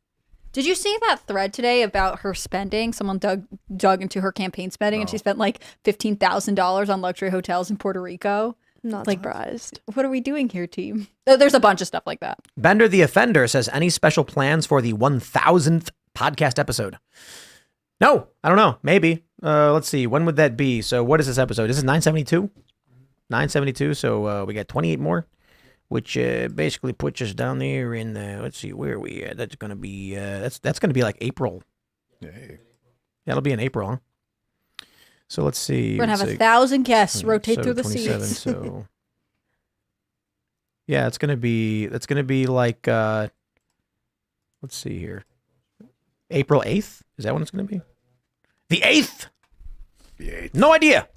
Did you see that thread today about her spending? Someone dug into her campaign spending, and she spent like $15,000 on luxury hotels in Puerto Rico. Not surprised. What are we doing here, team? There's a bunch of stuff like that. Bender the Offender says, any special plans for the 1000th podcast episode? No, I don't know. Maybe. Let's see. When would that be? So what is this episode? This is 972? 972. So we got 28 more, which basically puts us down there in the, let's see, where are we at? That's going to be, that's going to be like April. Yeah, it'll be in April, huh? So let's see. We're going to have 1,000 guests rotate through the seats. So yeah, it's going to be like, let's see here. April 8th? Is that when it's going to be? The 8th? The 8th. No idea.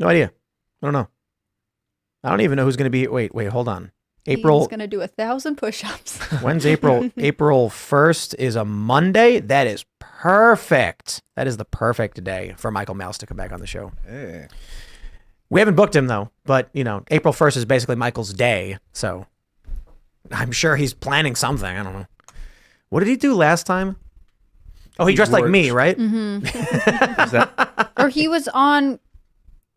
I don't know. I don't even know who's going to be. Wait, hold on. April. He's going to do 1,000 push-ups. When's April? April 1st is a Monday. That is perfect. That is the perfect day for Michael Mouse to come back on the show. Hey. We haven't booked him though, but April 1st is basically Michael's day. So I'm sure he's planning something. I don't know. What did he do last time? Oh, he dressed like me, right? Mm-hmm. Or he was on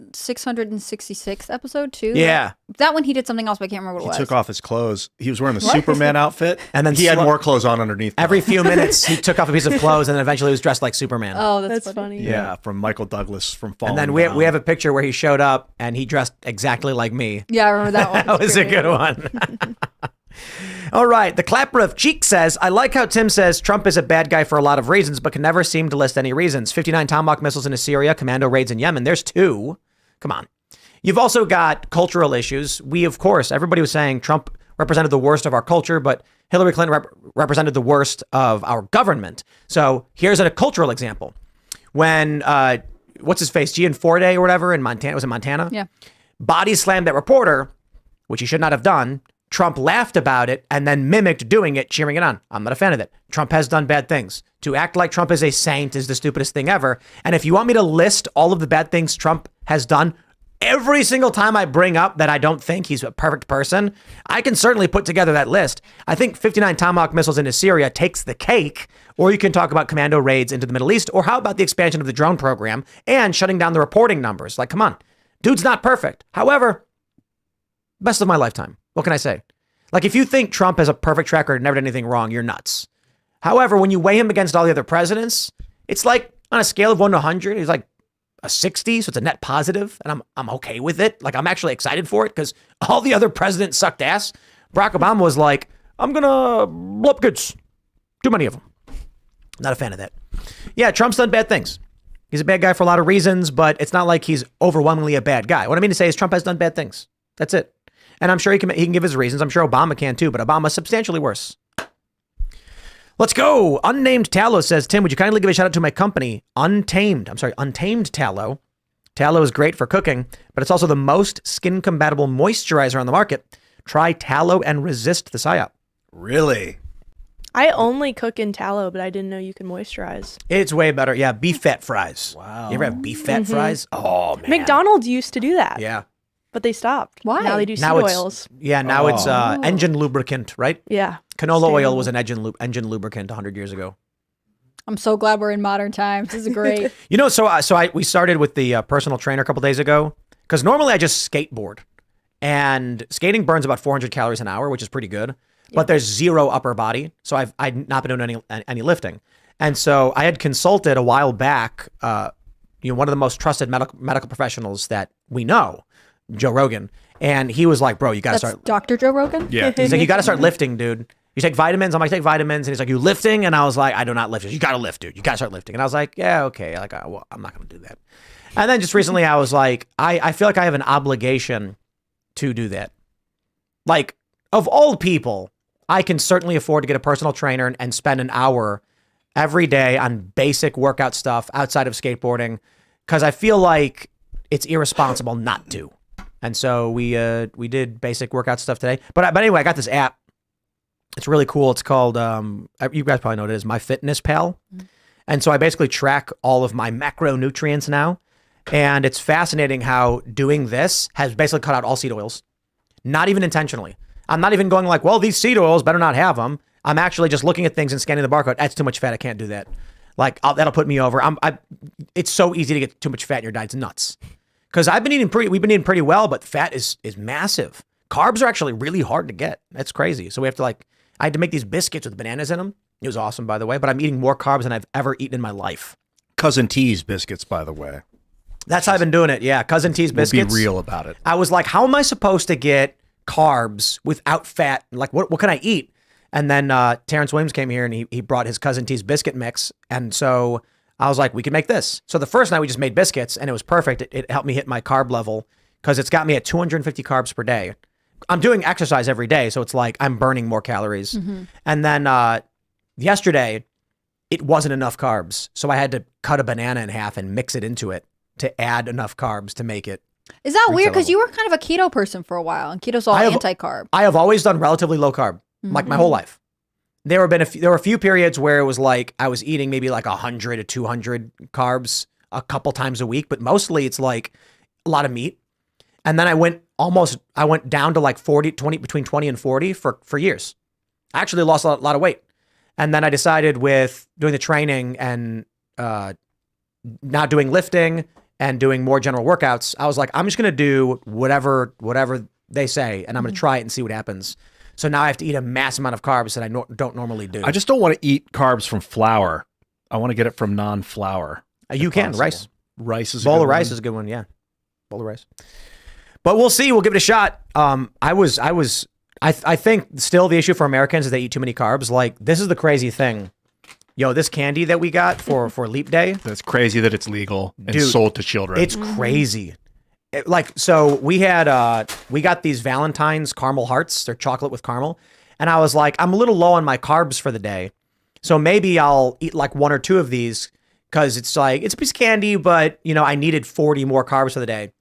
666th episode too. Yeah. That one he did something else, but I can't remember what it was. He took off his clothes. He was wearing the Superman outfit, and then he had more clothes on underneath. Every few minutes, he took off a piece of clothes, and then eventually he was dressed like Superman. Oh, that's funny. Yeah, from Michael Douglas from Falling And then we have a picture where he showed up, and he dressed exactly like me. Yeah, I remember that one. That was a good one. All right. The Clapper of Cheek says, I like how Tim says Trump is a bad guy for a lot of reasons, but can never seem to list any reasons. 59 Tomahawk missiles into Syria, commando raids in Yemen. There's 2. Come on. You've also got cultural issues. Everybody was saying Trump represented the worst of our culture, but Hillary Clinton represented the worst of our government. So here's a cultural example. When, what's his face, Gianforte or whatever in Montana, was it Montana? Yeah. Body slammed that reporter, which he should not have done. Trump laughed about it and then mimicked doing it, cheering it on. I'm not a fan of it. Trump has done bad things. To act like Trump is a saint is the stupidest thing ever. And if you want me to list all of the bad things Trump has done, every single time I bring up that I don't think he's a perfect person, I can certainly put together that list. I think 59 Tomahawk missiles into Syria takes the cake, or you can talk about commando raids into the Middle East, or how about the expansion of the drone program and shutting down the reporting numbers? Like, come on. Dude's not perfect. However, best of my lifetime. What can I say? Like, if you think Trump has a perfect track record and never did anything wrong, you're nuts. However, when you weigh him against all the other presidents, it's like on a scale of 1 to 100, he's like a 60, so it's a net positive, and I'm okay with it. Like, I'm actually excited for it because all the other presidents sucked ass. Barack Obama was like, I'm gonna blow up goods. Too many of them. Not a fan of that. Yeah, Trump's done bad things. He's a bad guy for a lot of reasons, but it's not like he's overwhelmingly a bad guy. What I mean to say is Trump has done bad things. That's it. And I'm sure he can give his reasons. I'm sure Obama can too, but Obama's substantially worse. Let's go. Unnamed Tallow says, Tim, would you kindly give a shout out to my company, Untamed Tallow. Tallow is great for cooking, but it's also the most skin compatible moisturizer on the market. Try tallow and resist the psyop. Really? I only cook in tallow, but I didn't know you can moisturize. It's way better. Yeah, beef fat fries. Wow. You ever have beef fat fries? Oh, man. McDonald's used to do that. Yeah. But they stopped. Why? Now they do seed oils. Yeah, now it's engine lubricant, right? Yeah. Canola oil was an engine lubricant 100 years ago. I'm so glad we're in modern times. This is great. We started with the personal trainer a couple days ago because normally I just skateboard. And skating burns about 400 calories an hour, which is pretty good. But there's zero upper body. So I've not been doing any lifting. And so I had consulted a while back, one of the most trusted medical professionals that we know, Joe Rogan. And he was like, bro, you got to start. Dr. Joe Rogan? Yeah. He's like, you got to start lifting, dude. You take vitamins. I'm like, take vitamins. And he's like, you lifting? And I was like, I do not lift. You got to lift, dude. You got to start lifting. And I was like, yeah, okay. Like, well, I'm not going to do that. And then just recently I was like, I feel like I have an obligation to do that. Like, of all people, I can certainly afford to get a personal trainer and spend an hour every day on basic workout stuff outside of skateboarding, because I feel like it's irresponsible not to. And so we did basic workout stuff today. But anyway, I got this app. It's really cool. It's called, you guys probably know what it is, MyFitnessPal. And so I basically track all of my macronutrients now. And it's fascinating how doing this has basically cut out all seed oils. Not even intentionally. I'm not even going like, well, these seed oils better not have them. I'm actually just looking at things and scanning the barcode. That's too much fat. I can't do that. Like, that'll put me over. It's so easy to get too much fat in your diet. It's nuts. Because we've been eating pretty well, but fat is massive. Carbs are actually really hard to get. That's crazy. So we have to I had to make these biscuits with bananas in them. It was awesome, by the way, but I'm eating more carbs than I've ever eaten in my life. Cousin T's biscuits, by the way. That's how I've been doing it. Yeah. Cousin T's biscuits. Be real about it. I was like, how am I supposed to get carbs without fat? Like, what can I eat? And then Terrence Williams came here and he brought his Cousin T's biscuit mix. And so I was like, we can make this. So the first night we just made biscuits and it was perfect. It helped me hit my carb level because it's got me at 250 carbs per day. I'm doing exercise every day. So it's like I'm burning more calories. Mm-hmm. And then yesterday, it wasn't enough carbs. So I had to cut a banana in half and mix it into it to add enough carbs to make it. Is that weird? Because you were kind of a keto person for a while, and keto's all anti-carb. I have always done relatively low carb, like my whole life. There were a few periods where it was like I was eating maybe like 100 to 200 carbs a couple times a week, but mostly it's like a lot of meat. And then I went down to like 20, between 20 and 40 for years. I actually lost a lot of weight. And then I decided with doing the training and not doing lifting and doing more general workouts, I was like, I'm just going to do whatever they say, and I'm going to try it and see what happens. So now I have to eat a mass amount of carbs that I don't normally do. I just don't want to eat carbs from flour. I want to get it from non-flour. You can. Rice. Rice is a bowl good of rice one. is a good one. Yeah. Bowl of rice. But we'll see. We'll give it a shot. I think still the issue for Americans is they eat too many carbs. Like, this is the crazy thing. Yo, this candy that we got for Leap Day. That's crazy that it's legal and sold to children. It's crazy. So we got these Valentine's caramel hearts. They're chocolate with caramel. And I was like, I'm a little low on my carbs for the day. So maybe I'll eat like one or two of these because it's like, it's a piece of candy, but I needed 40 more carbs for the day.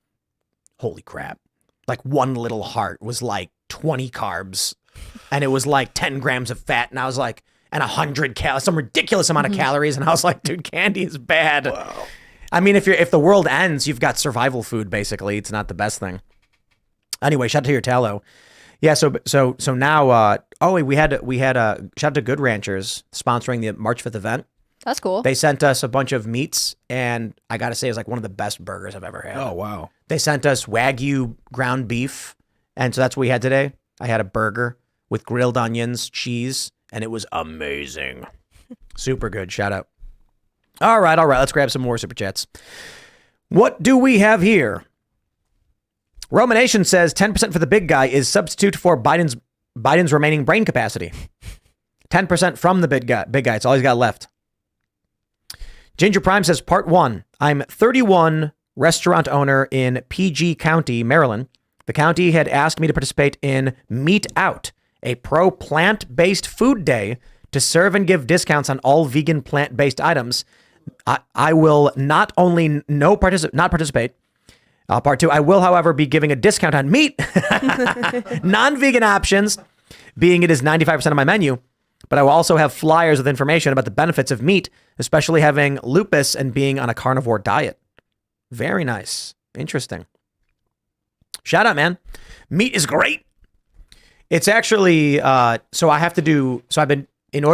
Holy crap. Like one little heart was like 20 carbs and it was like 10 grams of fat. And I was like, and 100 calories, some ridiculous amount of calories. And I was like, dude, candy is bad. Wow. I mean, if the world ends, you've got survival food, basically. It's not the best thing. Anyway, shout out to your tallow. Yeah, so now, we had shout out to Good Ranchers sponsoring the March 5th event. That's cool. They sent us a bunch of meats, and I got to say, it was like one of the best burgers I've ever had. Oh, wow. They sent us Wagyu ground beef, and so that's what we had today. I had a burger with grilled onions, cheese, and it was amazing. Super good. Shout out. All right. Let's grab some more super chats. What do we have here? Romanation says 10% for the big guy is substitute for Biden's remaining brain capacity. 10% from the big guy. It's all he's got left. Ginger Prime says part 1. I'm 31, restaurant owner in PG County, Maryland. The county had asked me to participate in Meat Out, a pro plant-based food day to serve and give discounts on all vegan plant-based items. I will not only not participate. Part 2, I will, however, be giving a discount on meat, non-vegan options, being it is 95% of my menu. But I will also have flyers with information about the benefits of meat, especially having lupus and being on a carnivore diet. Very nice. Interesting. Shout out, man. Meat is great. It's actually, in order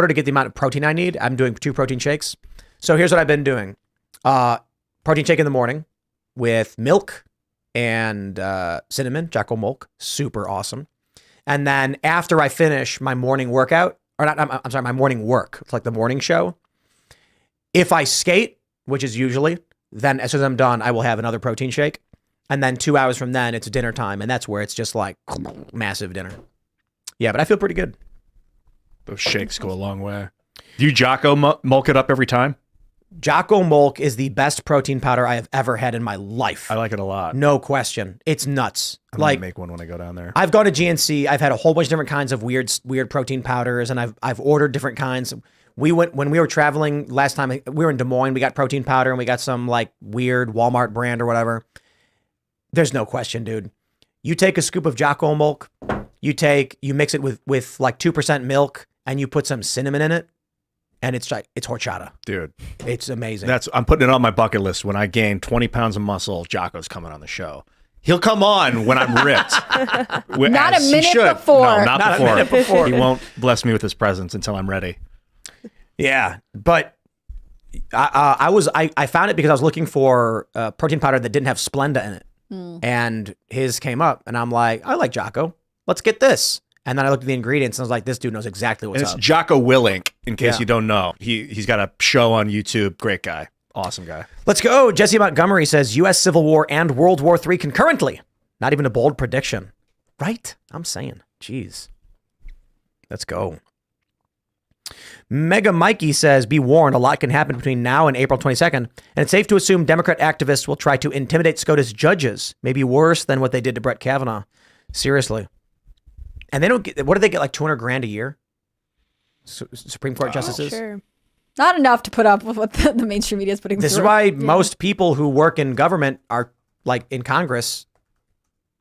to get the amount of protein I need, I'm doing 2 protein shakes. So here's what I've been doing. Protein shake in the morning with milk and cinnamon, Jocko Molk, super awesome. And then after I finish my morning workout, or not, I'm sorry, my morning work, it's like the morning show. If I skate, which is usually, then as soon as I'm done, I will have another protein shake. And then 2 hours from then, it's dinner time. And that's where it's just like massive dinner. Yeah, but I feel pretty good. Those shakes go a long way. Do you Jocko Molk it up every time? Jocko Molk is the best protein powder I have ever had in my life. I like it a lot. No question. It's nuts. I'm gonna make one when I go down there. I've gone to GNC. I've had a whole bunch of different kinds of weird protein powders, and I've ordered different kinds. We went when we were traveling last time. We were in Des Moines. We got protein powder, and we got some like weird Walmart brand or whatever. There's no question, dude. You take a scoop of Jocko Molk, you mix it with like 2% milk, and you put some cinnamon in it, and it's horchata. Dude. It's amazing. I'm putting it on my bucket list. When I gain 20 pounds of muscle, Jocko's coming on the show. He'll come on when I'm ripped. Not a minute before. No, not before. A minute before. He won't bless me with his presence until I'm ready. Yeah, but I found it because I was looking for protein powder that didn't have Splenda in it. And his came up, and I'm like, I like Jocko. Let's get this. And then I looked at the ingredients, and I was like, this dude knows exactly what's and it's up. Jocko Willink, in case you don't know. He's got a show on YouTube. Great guy. Awesome guy. Let's go. Jesse Montgomery says U.S. Civil War and World War III concurrently. Not even a bold prediction. Right? I'm saying. Jeez. Let's go. Mega Mikey says, be warned, a lot can happen between now and April 22nd, and it's safe to assume Democrat activists will try to intimidate SCOTUS judges, maybe worse than what they did to Brett Kavanaugh. Seriously. And they don't get, what do they get, like $200,000 a year? Supreme Court justices? Sure. Not enough to put up with what the mainstream media is putting This through. is why most people who work in government are, like, in Congress,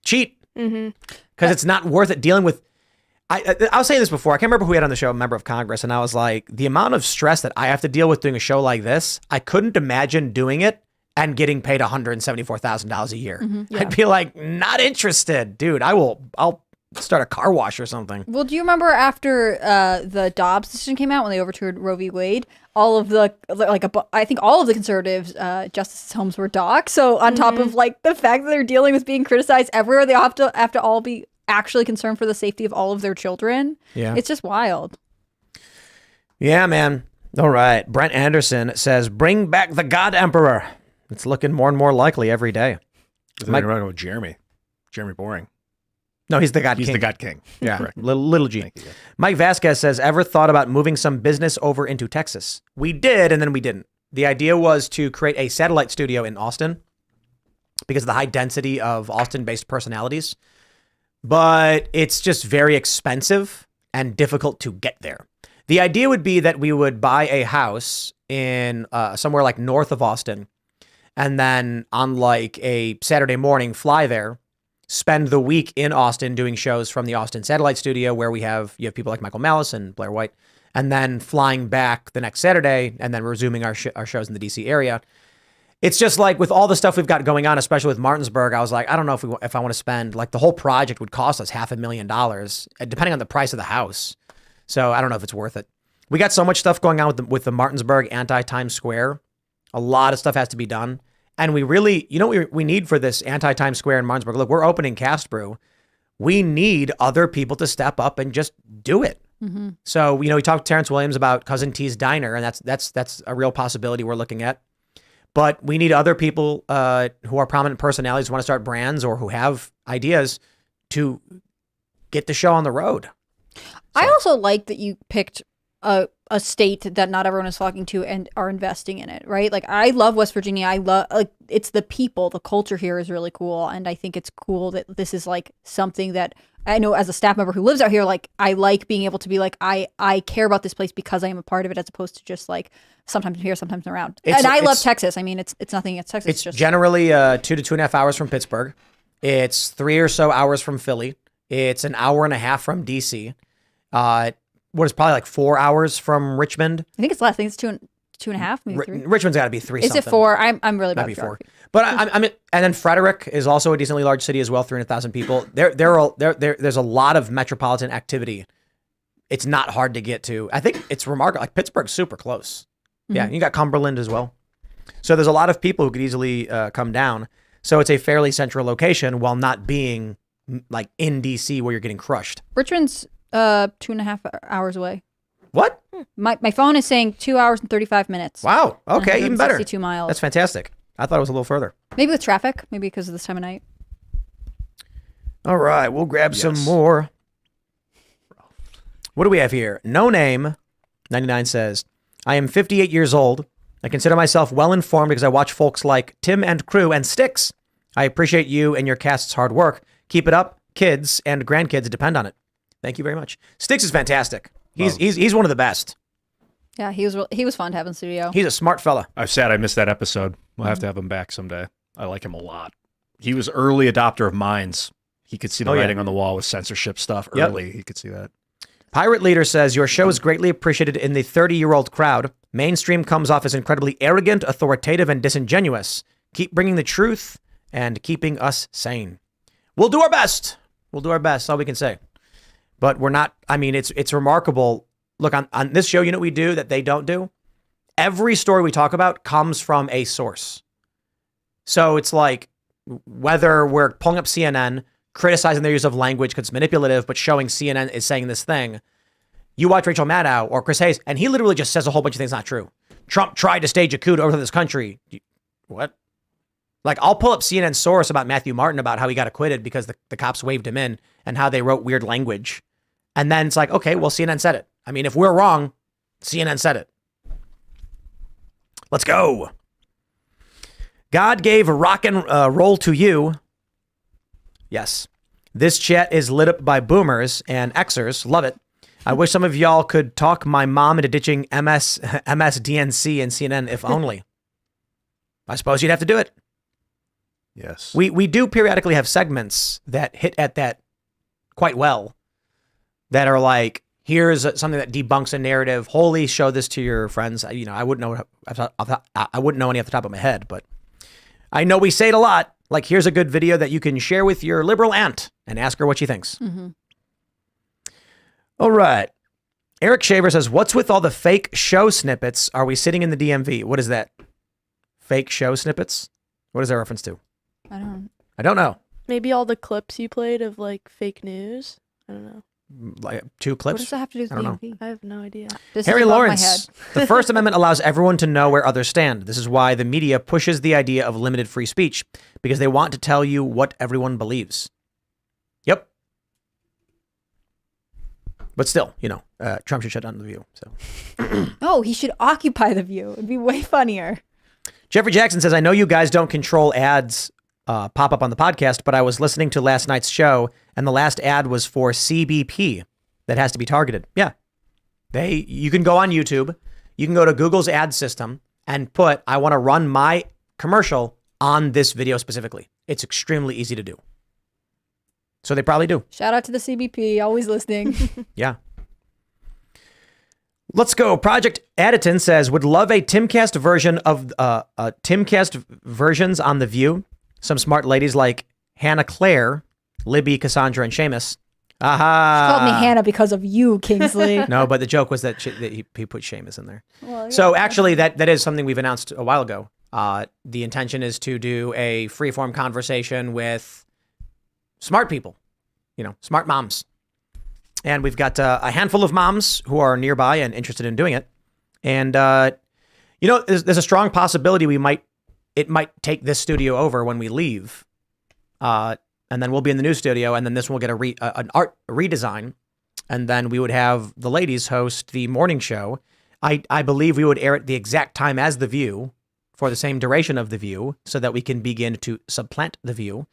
cheat. Because it's not worth it dealing with. I was saying this before. I can't remember who we had on the show, a member of Congress, and I was like, the amount of stress that I have to deal with doing a show like this, I couldn't imagine doing it and getting paid $174,000 a year. I'd be like, not interested, dude. I'll start a car wash or something. Well, do you remember after the Dobbs decision came out when they overturned Roe v. Wade, all of the I think all of the conservatives justices' homes were docked. So on top of like the fact that they're dealing with being criticized everywhere, they have to all be actually concerned for the safety of all of their children. Yeah, it's just wild. Yeah, man. All right. Brent Anderson says, "Bring back the God Emperor." It's looking more and more likely every day. Mike, with Jeremy Boring. No, he's the God King. He's the God King. Yeah, little G. Mike Vasquez says, ever thought about moving some business over into Texas? We did, and then we didn't. The idea was to create a satellite studio in Austin because of the high density of Austin-based personalities. But it's just very expensive and difficult to get there. The idea would be that we would buy a house in somewhere like north of Austin, and then on like a Saturday morning, fly there, spend the week in Austin doing shows from the Austin Satellite Studio where you have people like Michael Malice and Blair White, and then flying back the next Saturday and then resuming our shows in the DC area. It's just like with all the stuff we've got going on, especially with Martinsburg, I was like, I don't know if I want to spend, like the whole project would cost us $500,000 depending on the price of the house. So I don't know if it's worth it. We got so much stuff going on with the Martinsburg anti-Times Square. A lot of stuff has to be done. And we really, what we need for this anti-Times Square in Martinsburg? Look, we're opening Cast Brew. We need other people to step up and just do it. So, we talked to Terrence Williams about Cousin T's Diner, and that's a real possibility we're looking at. But we need other people who are prominent personalities who want to start brands or who have ideas to get the show on the road. I also like that you picked a state that not everyone is flocking to and are investing in it, right? Like, I love West Virginia. I love, like, it's the people, the culture here is really cool. And I think it's cool that this is like something that I know as a staff member who lives out here, like, I like being able to be like, I care about this place because I am a part of it, as opposed to just like sometimes here, sometimes around. And I love Texas. I mean, it's nothing against Texas. It's just generally 2 to 2.5 hours from Pittsburgh. It's 3 or so hours from Philly. It's an hour and a half from DC. What is probably like 4 hours from Richmond? I think it's less. I think it's 2.5, maybe 3. Richmond's got to be 3. Is it 4? I'm really bad. Maybe 4. But I mean, and then Frederick is also a decently large city as well, 300,000 people. There's a lot of metropolitan activity. It's not hard to get to. I think it's remarkable. Like Pittsburgh's super close. Yeah, you got Cumberland as well. So there's a lot of people who could easily come down. So it's a fairly central location while not being like in DC where you're getting crushed. Richmond's 2.5 hours away. What? My phone is saying 2 hours and 35 minutes. Wow. Okay, even better. 162 miles. That's fantastic. I thought it was a little further. Maybe with traffic. Maybe because of this time of night. All right, we'll grab some more. What do we have here? No Name 99 says, I am 58 years old. I consider myself well informed because I watch folks like Tim and Crew and Styx. I appreciate you and your cast's hard work. Keep it up. Kids and grandkids depend on it. Thank you very much. Styx is fantastic. He's one of the best. Yeah, he was fun to have in the studio. He's a smart fella. I'm sad I missed that episode. We'll have to have him back someday. I like him a lot. He was early adopter of Minds. He could see the writing on the wall with censorship stuff early. He could see that. Pirate Leader says, your show is greatly appreciated in the 30-year-old crowd. Mainstream comes off as incredibly arrogant, authoritative, and disingenuous. Keep bringing the truth and keeping us sane. We'll do our best. We'll do our best. That's all we can say. But we're not, I mean, it's remarkable. Look, on this show, you know what we do that they don't do? Every story we talk about comes from a source. So it's like, whether we're pulling up CNN, criticizing their use of language because it's manipulative, but showing CNN is saying this thing. You watch Rachel Maddow or Chris Hayes, and he literally just says a whole bunch of things not true. Trump tried to stage a coup to overthrow this country. What? Like, I'll pull up CNN's source about Matthew Martin about how he got acquitted because the cops waved him in and how they wrote weird language. And then it's like, okay, well, CNN said it. I mean, if we're wrong, CNN said it. Let's go. God gave rock and roll to you. Yes. This chat is lit up by boomers and Xers. Love it. I wish some of y'all could talk my mom into ditching MSDNC and CNN, if only. I suppose you'd have to do it. Yes. We do periodically have segments that hit at that quite well. That are like, here's something that debunks a narrative. Wholly show this to your friends. You know, I wouldn't know any off the top of my head, but I know we say it a lot. Like, here's a good video that you can share with your liberal aunt and ask her what she thinks. Mm-hmm. All right. Eric Shaver says, what's with all the fake show snippets? Are we sitting in the DMV? What is that? Fake show snippets? What is that reference to? I don't know. Maybe all the clips you played of like fake news. I don't know. Like 2 clips? What does that have to do with DMV? I have no idea. Harry Lawrence, the First Amendment allows everyone to know where others stand. This is why the media pushes the idea of limited free speech, because they want to tell you what everyone believes. Yep. But still, you know, Trump should shut down The View. So. No, he should occupy The View. It'd be way funnier. Jeffrey Jackson says, I know you guys don't control ads pop up on the podcast, but I was listening to last night's show and the last ad was for CBP that has to be targeted. Yeah. You can go on YouTube. You can go to Google's ad system and put, I want to run my commercial on this video specifically. It's extremely easy to do. So they probably do. Shout out to the CBP, always listening. Yeah. Let's go. Project Aditon says, would love a Timcast version of Timcast versions on The View. Some smart ladies like Hannah Claire, Libby, Cassandra, and Seamus. Aha. She called me Hannah because of you, Kingsley. No, but the joke was that he put Seamus in there. Well, yeah. So actually, that is something we've announced a while ago. The intention is to do a freeform conversation with smart people, you know, smart moms. And we've got a handful of moms who are nearby and interested in doing it. And, you know, there's a strong possibility it might take this studio over when we leave. And then we'll be in the new studio, and then this one will get an art redesign. And then we would have the ladies host the morning show. I believe we would air it the exact time as The View for the same duration of The View so that we can begin to supplant The View.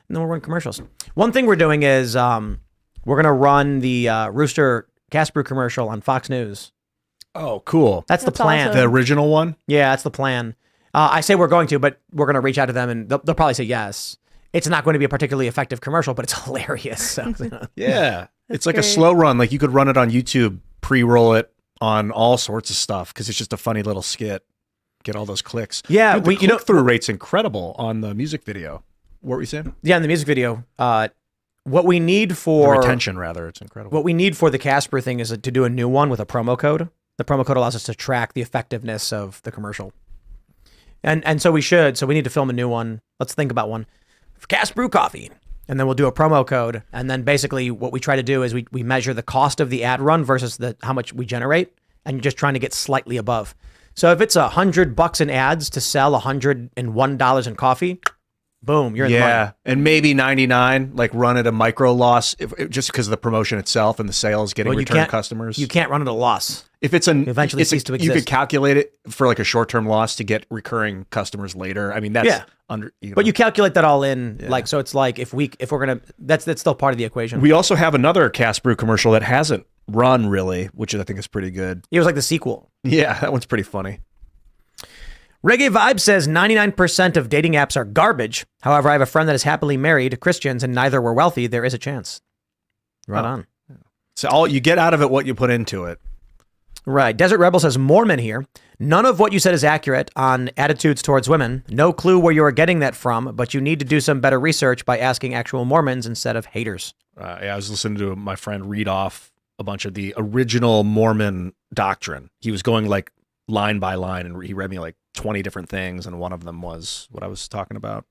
And then we'll run commercials. One thing we're doing is we're going to run the Rooster Cast Brew commercial on Fox News. Oh, cool. That's the plan. Awesome. The original one? Yeah, that's the plan. I say we're going to, but we're going to reach out to them and they'll probably say yes. It's not going to be a particularly effective commercial, but it's hilarious. So, you know. Yeah. It's like a slow run. Like you could run it on YouTube, pre-roll it on all sorts of stuff because it's just a funny little skit. Get all those clicks. Yeah. The click-through rate's incredible on the music video. What were you saying? Yeah, in the music video. What we need for... The retention, rather. It's incredible. What we need for the Casper thing is to do a new one with a promo code. The promo code allows us to track the effectiveness of the commercial. And so we should. So we need to film a new one. Let's think about one for Cast Brew Coffee. And then we'll do a promo code. And then basically what we try to do is we measure the cost of the ad run versus how much we generate. And you're just trying to get slightly above. So if it's $100 in ads to sell $101 in coffee, boom, you're in the money. And maybe 99, like run at a micro loss just because of the promotion itself and the sales getting return customers. You can't run at a loss. If it's eventually cease to exist. You could calculate it for like a short-term loss to get recurring customers later. I mean, that's But you calculate that all in, so it's like if we're gonna, that's still part of the equation. We also have another Cast Brew commercial that hasn't run really, which I think is pretty good. It was like the sequel. Yeah, that one's pretty funny. Reggae Vibe says 99% of dating apps are garbage. However, I have a friend that is happily married, Christians, and neither were wealthy. There is a chance. Right on. So you get out of it what you put into it. Right. Desert Rebel says Mormon here. None of what you said is accurate on attitudes towards women. No clue where you are getting that from, but you need to do some better research by asking actual Mormons instead of haters. I was listening to my friend read off a bunch of the original Mormon doctrine. He was going like line by line, and he read me like 20 different things, and one of them was what I was talking about.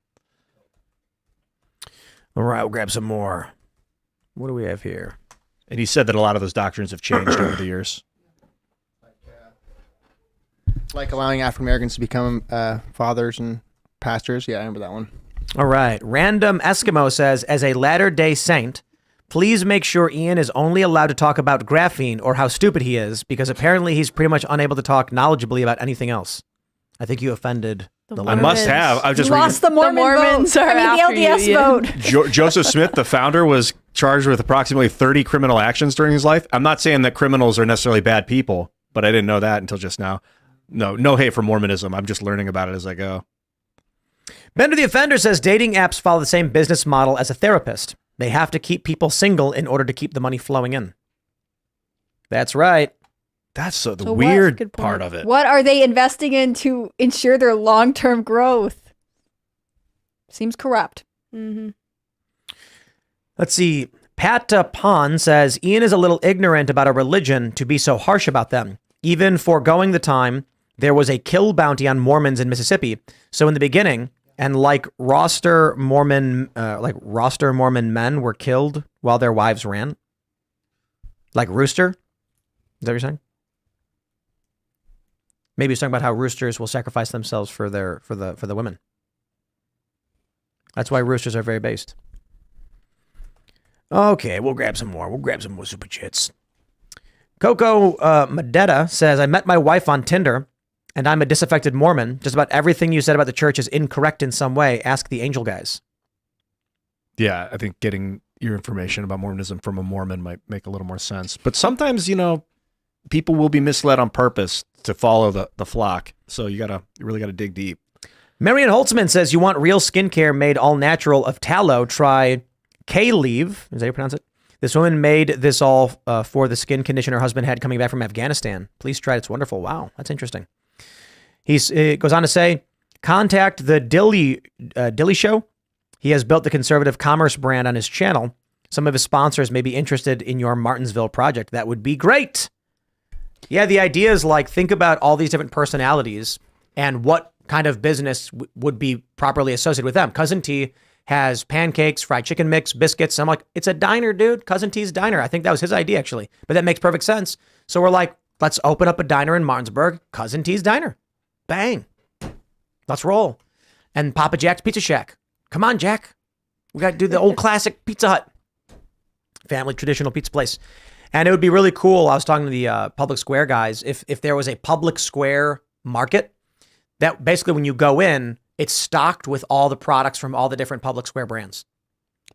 All right, we'll grab some more. What do we have here? And he said that a lot of those doctrines have changed over the years. Like allowing African Americans to become fathers and pastors. Yeah, I remember that one. All right. Random Eskimo says, as a Latter-day Saint, please make sure Ian is only allowed to talk about graphene or how stupid he is, because apparently he's pretty much unable to talk knowledgeably about anything else. I think you offended the I must have. I just lost the Mormons vote. The LDS vote. Joseph Smith, the founder, was charged with approximately 30 criminal actions during his life. I'm not saying that criminals are necessarily bad people, but I didn't know that until just now. No hate for Mormonism. I'm just learning about it as I go. Bender the Offender says dating apps follow the same business model as a therapist. They have to keep people single in order to keep the money flowing in. That's right. That's the weird part of it. What are they investing in to ensure their long-term growth? Seems corrupt. Mm-hmm. Let's see. Pat Pon says, Ian is a little ignorant about a religion to be so harsh about them. Even foregoing the time, there was a kill bounty on Mormons in Mississippi. So in the beginning, and like roster Mormon men were killed while their wives ran. Like rooster? Is that what you're saying? Maybe he's talking about how roosters will sacrifice themselves for the women. That's why roosters are very based. Okay, we'll grab some more. We'll grab some more super chits. Coco Madetta says, I met my wife on Tinder, and I'm a disaffected Mormon. Just about everything you said about the church is incorrect in some way. Ask the angel guys. Yeah, I think getting your information about Mormonism from a Mormon might make a little more sense. But sometimes, people will be misled on purpose to follow the flock. So you really gotta dig deep. Marian Holtzman says, you want real skincare made all natural of tallow. Try K-Leave. Is that how you pronounce it? This woman made this all for the skin condition her husband had coming back from Afghanistan. Please try it. It's wonderful. Wow, that's interesting. He goes on to say, contact the Dilly Show. He has built the conservative commerce brand on his channel. Some of his sponsors may be interested in your Martinsville project. That would be great. Yeah, the idea is like, think about all these different personalities and what kind of business would be properly associated with them. Cousin T has pancakes, fried chicken mix, biscuits. I'm like, it's a diner, dude. Cousin T's Diner. I think that was his idea, actually. But that makes perfect sense. So we're like, let's open up a diner in Martinsburg. Cousin T's Diner. Bang. Let's roll. And Papa Jack's Pizza Shack. Come on, Jack. We got to do the old classic Pizza Hut. Family traditional pizza place. And it would be really cool. I was talking to the Public Square guys. If there was a Public Square market, that basically when you go in, it's stocked with all the products from all the different Public Square brands.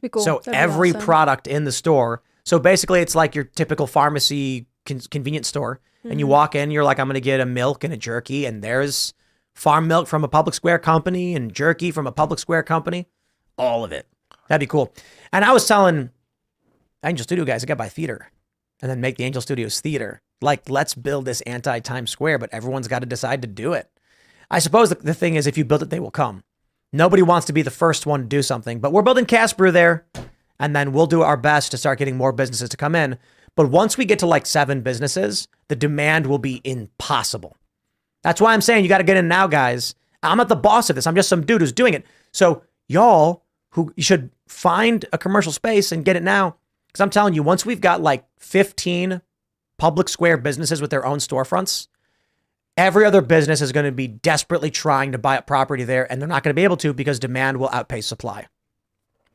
Be cool. So every product in the store. So basically it's like your typical pharmacy convenience store. Mm-hmm. And you walk in, you're like, I'm going to get a milk and a jerky. And there's farm milk from a Public Square company and jerky from a Public Square company. All of it. That'd be cool. And I was telling Angel Studio guys, I got to buy theater and then make the Angel Studios theater. Like, let's build this anti-Times Square, but everyone's got to decide to do it. I suppose the thing is, if you build it, they will come. Nobody wants to be the first one to do something, but we're building Cast Brew there, and then we'll do our best to start getting more businesses to come in. But once we get to like 7 businesses, the demand will be impossible. That's why I'm saying you got to get in now, guys. I'm not the boss of this. I'm just some dude who's doing it. So y'all who you should find a commercial space and get it now. Because I'm telling you, once we've got like 15 public square businesses with their own storefronts, every other business is going to be desperately trying to buy up property there, and they're not going to be able to because demand will outpace supply.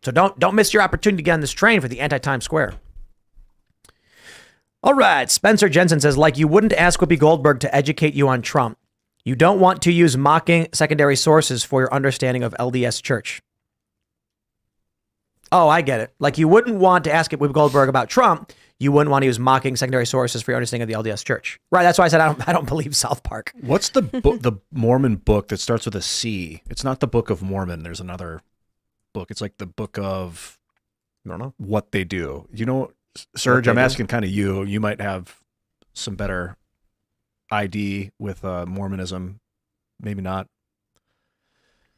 So don't miss your opportunity to get on this train for the anti-Times Square. All right, Spencer Jensen says, like you wouldn't ask Whoopi Goldberg to educate you on Trump. You don't want to use mocking secondary sources for your understanding of LDS Church. Oh, I get it. Like you wouldn't want to ask Whoopi Goldberg about Trump. You wouldn't want to use mocking secondary sources for your understanding of the LDS Church. Right, that's why I said I don't believe South Park. What's the the Mormon book that starts with a C? It's not the Book of Mormon. There's another book. It's like the book of, I don't know, what they do. You know, Serge, I'm asking kind of you. You might have some better ID with Mormonism. Maybe not.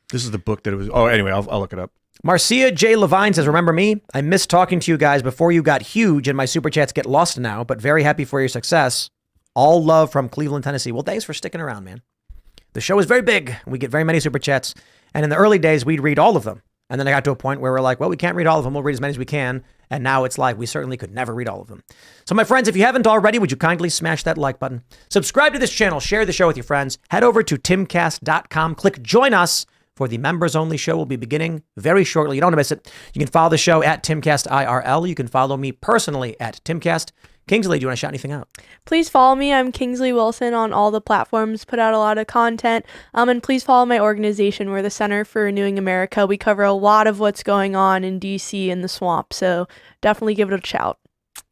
This is the book that it was. Oh, anyway, I'll look it up. Marcia J. Levine says, remember me? I missed talking to you guys before you got huge and my super chats get lost now, but very happy for your success. All love from Cleveland, Tennessee. Well, thanks for sticking around, man. The show is very big. We get very many super chats. And in the early days, we'd read all of them. And then I got to a point where we're like, well, we can't read all of them. We'll read as many as we can. And now it's like, we certainly could never read all of them. So my friends, if you haven't already, would you kindly smash that like button? Subscribe to this channel. Share the show with your friends. Head over to timcast.com. Click join us for the members only show. Will be beginning very shortly. You don't want to miss it. You can follow the show at Timcast IRL. You can follow me personally at Timcast. Kingsley, do you want to shout anything out? Please follow me. I'm Kingsley Wilson on all the platforms. Put out a lot of content. And please follow my organization. We're the Center for Renewing America. We cover a lot of what's going on in DC and the swamp. So definitely give it a shout.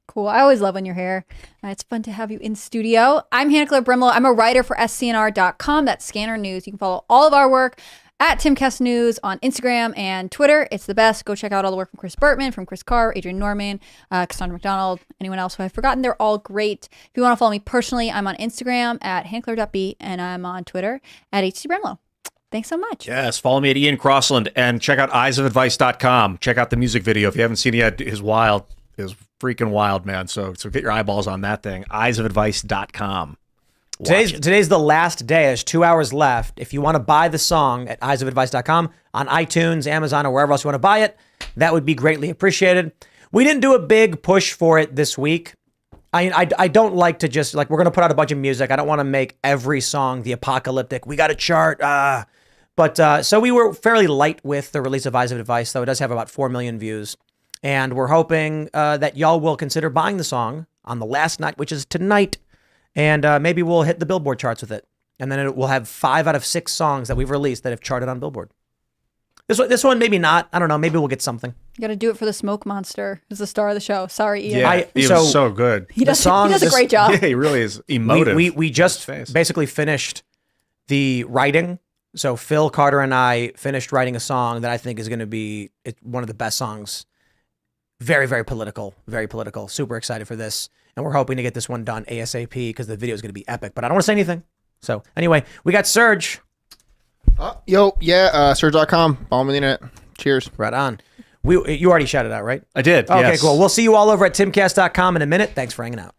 Cool. I always love when you're here. It's fun to have you in studio. I'm Hannah Claire Brimlow. I'm a writer for SCNR.com. That's Scanner News. You can follow all of our work at Timcast News on Instagram and Twitter. It's the best. Go check out all the work from Chris Bertman, from Chris Carr, Adrian Norman, Cassandra McDonald, anyone else who I've forgotten. They're all great. If you want to follow me personally, I'm on Instagram at hannahclaire.b and I'm on Twitter at HCBrimlow. Thanks so much. Yes, follow me at Ian Crossland and check out eyesofadvice.com. Check out the music video. If you haven't seen it yet, it's wild. It's freaking wild, man. So get your eyeballs on that thing. Eyesofadvice.com. Today's the last day. There's 2 hours left. If you want to buy the song at eyesofadvice.com on iTunes, Amazon, or wherever else you want to buy it, that would be greatly appreciated. We didn't do a big push for it this week. I don't like to just, like, we're going to put out a bunch of music. I don't want to make every song the apocalyptic. We got a chart. But so we were fairly light with the release of Eyes of Advice, though it does have about 4 million views. And we're hoping that y'all will consider buying the song on the last night, which is tonight. And maybe we'll hit the Billboard charts with it. And then we'll have 5 out of 6 songs that we've released that have charted on Billboard. This one, maybe not. I don't know. Maybe we'll get something. You got to do it for the smoke monster who's the star of the show. Sorry, Ian. Yeah, he was so good. He does a great job. Yeah, he really is emotive. We just basically finished the writing. So Phil Carter and I finished writing a song that I think is going to be one of the best songs. Very, very political. Very political. Super excited for this. And we're hoping to get this one done ASAP because the video is going to be epic. But I don't want to say anything. So anyway, we got Serge. Serge.com. Follow me on the internet. Cheers. Right on. You already shouted out, right? I did. Okay, yes. cool. We'll see you all over at timcast.com in a minute. Thanks for hanging out.